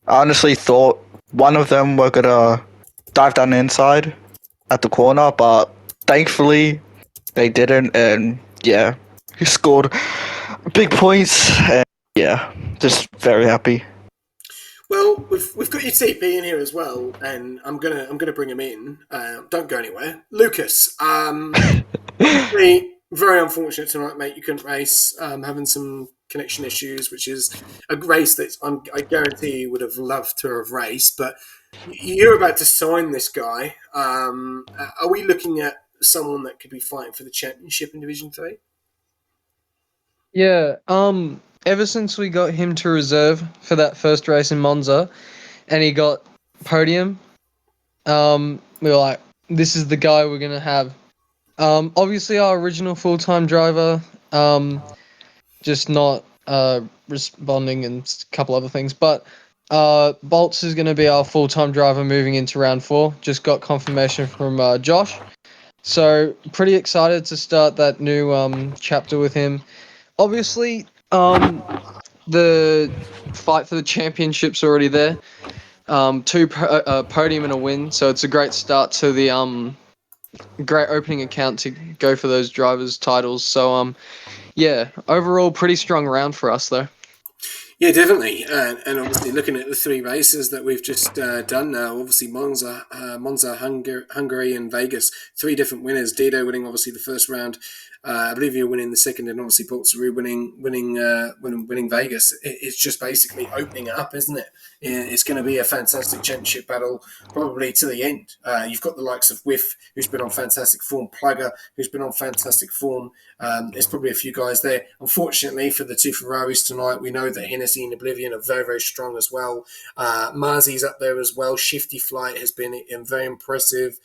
I honestly thought one of them were gonna dive down the inside at the corner, but thankfully they didn't, and yeah, he scored big points, and yeah, just very happy. Well, we've got your TP in here as well, and I'm gonna bring him in. Don't go anywhere, Lucas. Obviously, very unfortunate tonight, mate. You couldn't race, having some connection issues, which is a race that I guarantee you would have loved to have raced. But you're about to sign this guy. Are we looking at someone that could be fighting for the championship in Division 3? Yeah, ever since we got him to reserve for that first race in Monza and he got podium, we were like, this is the guy we're going to have. Obviously our original full-time driver, just not responding and a couple other things, but Bolts is going to be our full-time driver moving into round 4. Just got confirmation from Josh. So pretty excited to start that new chapter with him. Obviously, the fight for the championship's already there. Two podium and a win, so it's a great start to the great opening account to go for those drivers' titles. So yeah, overall pretty strong round for us though. Yeah, definitely, and obviously looking at the 3 races that we've just done now, obviously Monza, Hungary, and Vegas, 3 different winners. Dido winning obviously the first round, I believe you're winning the second, and obviously Boltzeroo winning Vegas. It's just basically opening it up, isn't it? It's going to be a fantastic championship battle, probably to the end. You've got the likes of Whiff, who's been on fantastic form, Plugger, who's been on fantastic form. There's probably a few guys there. Unfortunately, for the 2 Ferraris tonight, we know that Hennessy and Oblivion are very, very strong as well. Marzi's up there as well. Shifty Flight has been very impressive.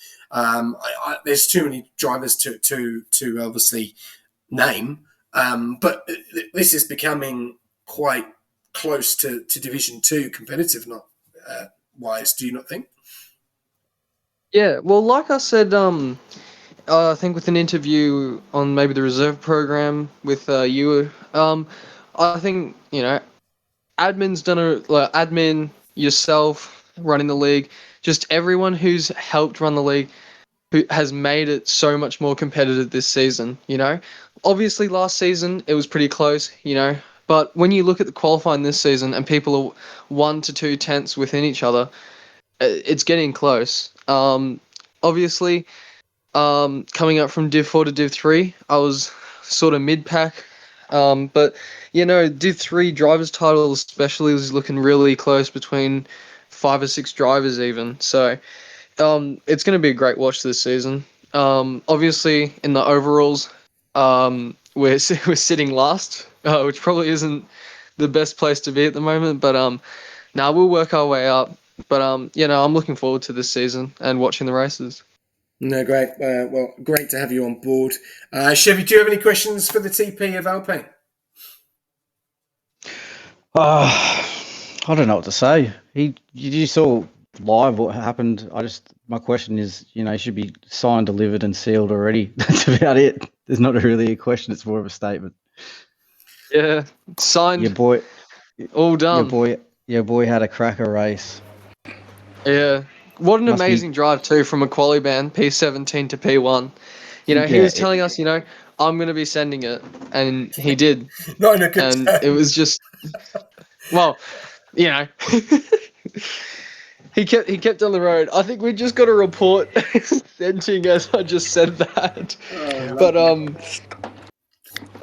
There's too many drivers to obviously name, but this is becoming quite close to Division 2 competitive, not wise. Do you not think? Yeah, well, like I said, I think with an interview on maybe the reserve program with you, I think admin's done admin, yourself running the league, just everyone who's helped run the league, who has made it so much more competitive this season. Obviously last season it was pretty close, but when you look at the qualifying this season and people are 1 to 2 tenths within each other, it's getting close. Obviously, coming up from Div 4 to Div 3, I was sort of mid-pack. But, Div 3 drivers title especially was looking really close between 5 or 6 drivers even. So, it's going to be a great watch this season. Obviously, in the overalls, we're sitting last, which probably isn't the best place to be at the moment. But now we'll work our way up. But I'm looking forward to this season and watching the races. No, great. Well, great to have you on board. Chevy, do you have any questions for the TP of Alpine? I don't know what to say. You saw live what happened. My question is, he should be signed, delivered, and sealed already. That's about it. There's not really a question. It's more of a statement. Yeah, signed. Your boy, all done. Your boy had a cracker race. Yeah, What an Must be- amazing drive too from a quali band P17 to P1. You know, he Yeah, was telling us, you know, I'm going to be sending it, and he did, Not in a good and it was just, well, you know, he kept on the road. I think we just got a report sending as I just said that, but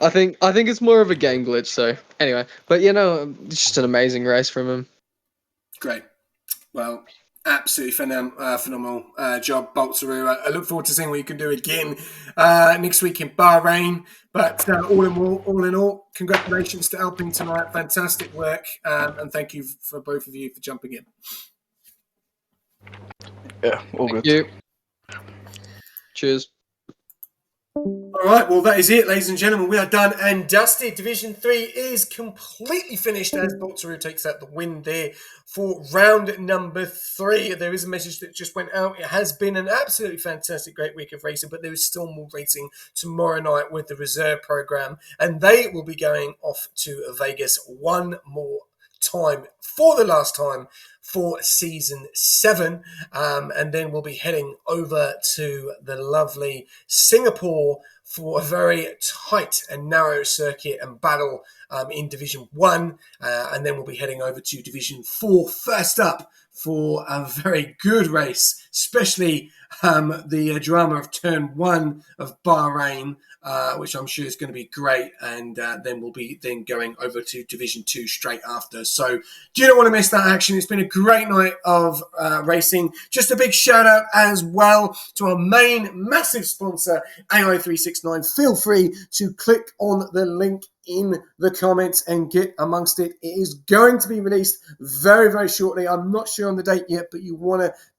I think it's more of a game glitch. So anyway, but you know, just an amazing race from him. Great. Well, absolutely phenomenal job, Boltzeroo. I look forward to seeing what you can do again next week in Bahrain. But all in all, congratulations to Alpine tonight. Fantastic work, and thank you for both of you for jumping in. Yeah, all Thank good. you. Cheers. All right, well, that is it, ladies and gentlemen. We are done and dusted. Division 3 is completely finished as Boltzeroo takes out the win there for round number 3. There is a message that just went out. It has been an absolutely fantastic, great week of racing, but there is still more racing tomorrow night with the reserve program, and they will be going off to Vegas one more time for the last time for season 7, and then we'll be heading over to the lovely Singapore for a very tight and narrow circuit and battle in Division 1, and then we'll be heading over to Division 4 first up for a very good race, especially the drama of Turn 1 of Bahrain, which I'm sure is going to be great, and then we'll be then going over to Division 2 straight after. So do you not want to miss that action? It's been a great night of racing. Just a big shout out as well to our main massive sponsor, AI369. Feel free to click on the link in the comments and get amongst it. It is going to be released very, very shortly. I'm not sure on the date yet, but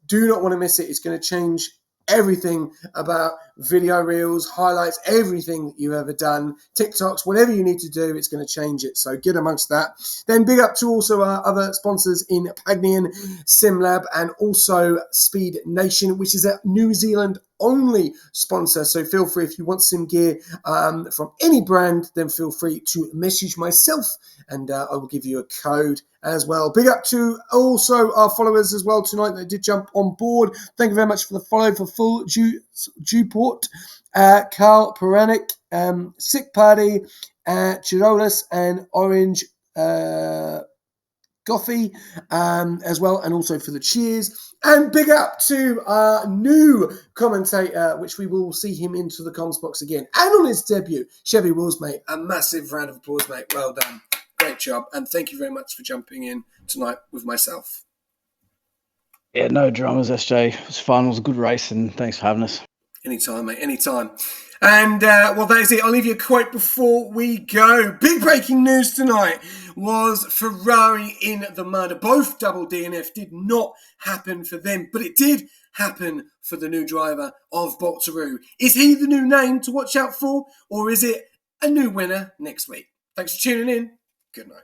do not want to miss it. It's going to change everything about video reels, highlights, everything that you've ever done, TikToks, whatever you need to do, it's going to change it. So get amongst that. Then big up to also our other sponsors in Pagnian, SimLab, and also Speed Nation, which is a New Zealand only sponsor. So feel free, if you want sim gear from any brand, then feel free to message myself and I will give you a code as well. Big up to also our followers as well tonight that did jump on board. Thank you very much for the follow for Full Dewport, Carl Peranic, Sick Party, Chirolis, and Orange Goffy as well, and also for the cheers. And big up to our new commentator, which we will see him into the comms box again. And on his debut, Chevy Wills, mate. A massive round of applause, mate. Well done. Great job. And thank you very much for jumping in tonight with myself. Yeah, no dramas, SJ. It was fun. It was a good race, and thanks for having us. Anytime, mate. Anytime. And, well, that is it. I'll leave you a quote before we go. Big breaking news tonight was Ferrari in the mud. Both double DNF did not happen for them, but it did happen for the new driver of Boltzeroo. Is he the new name to watch out for, or is it a new winner next week? Thanks for tuning in. Good night.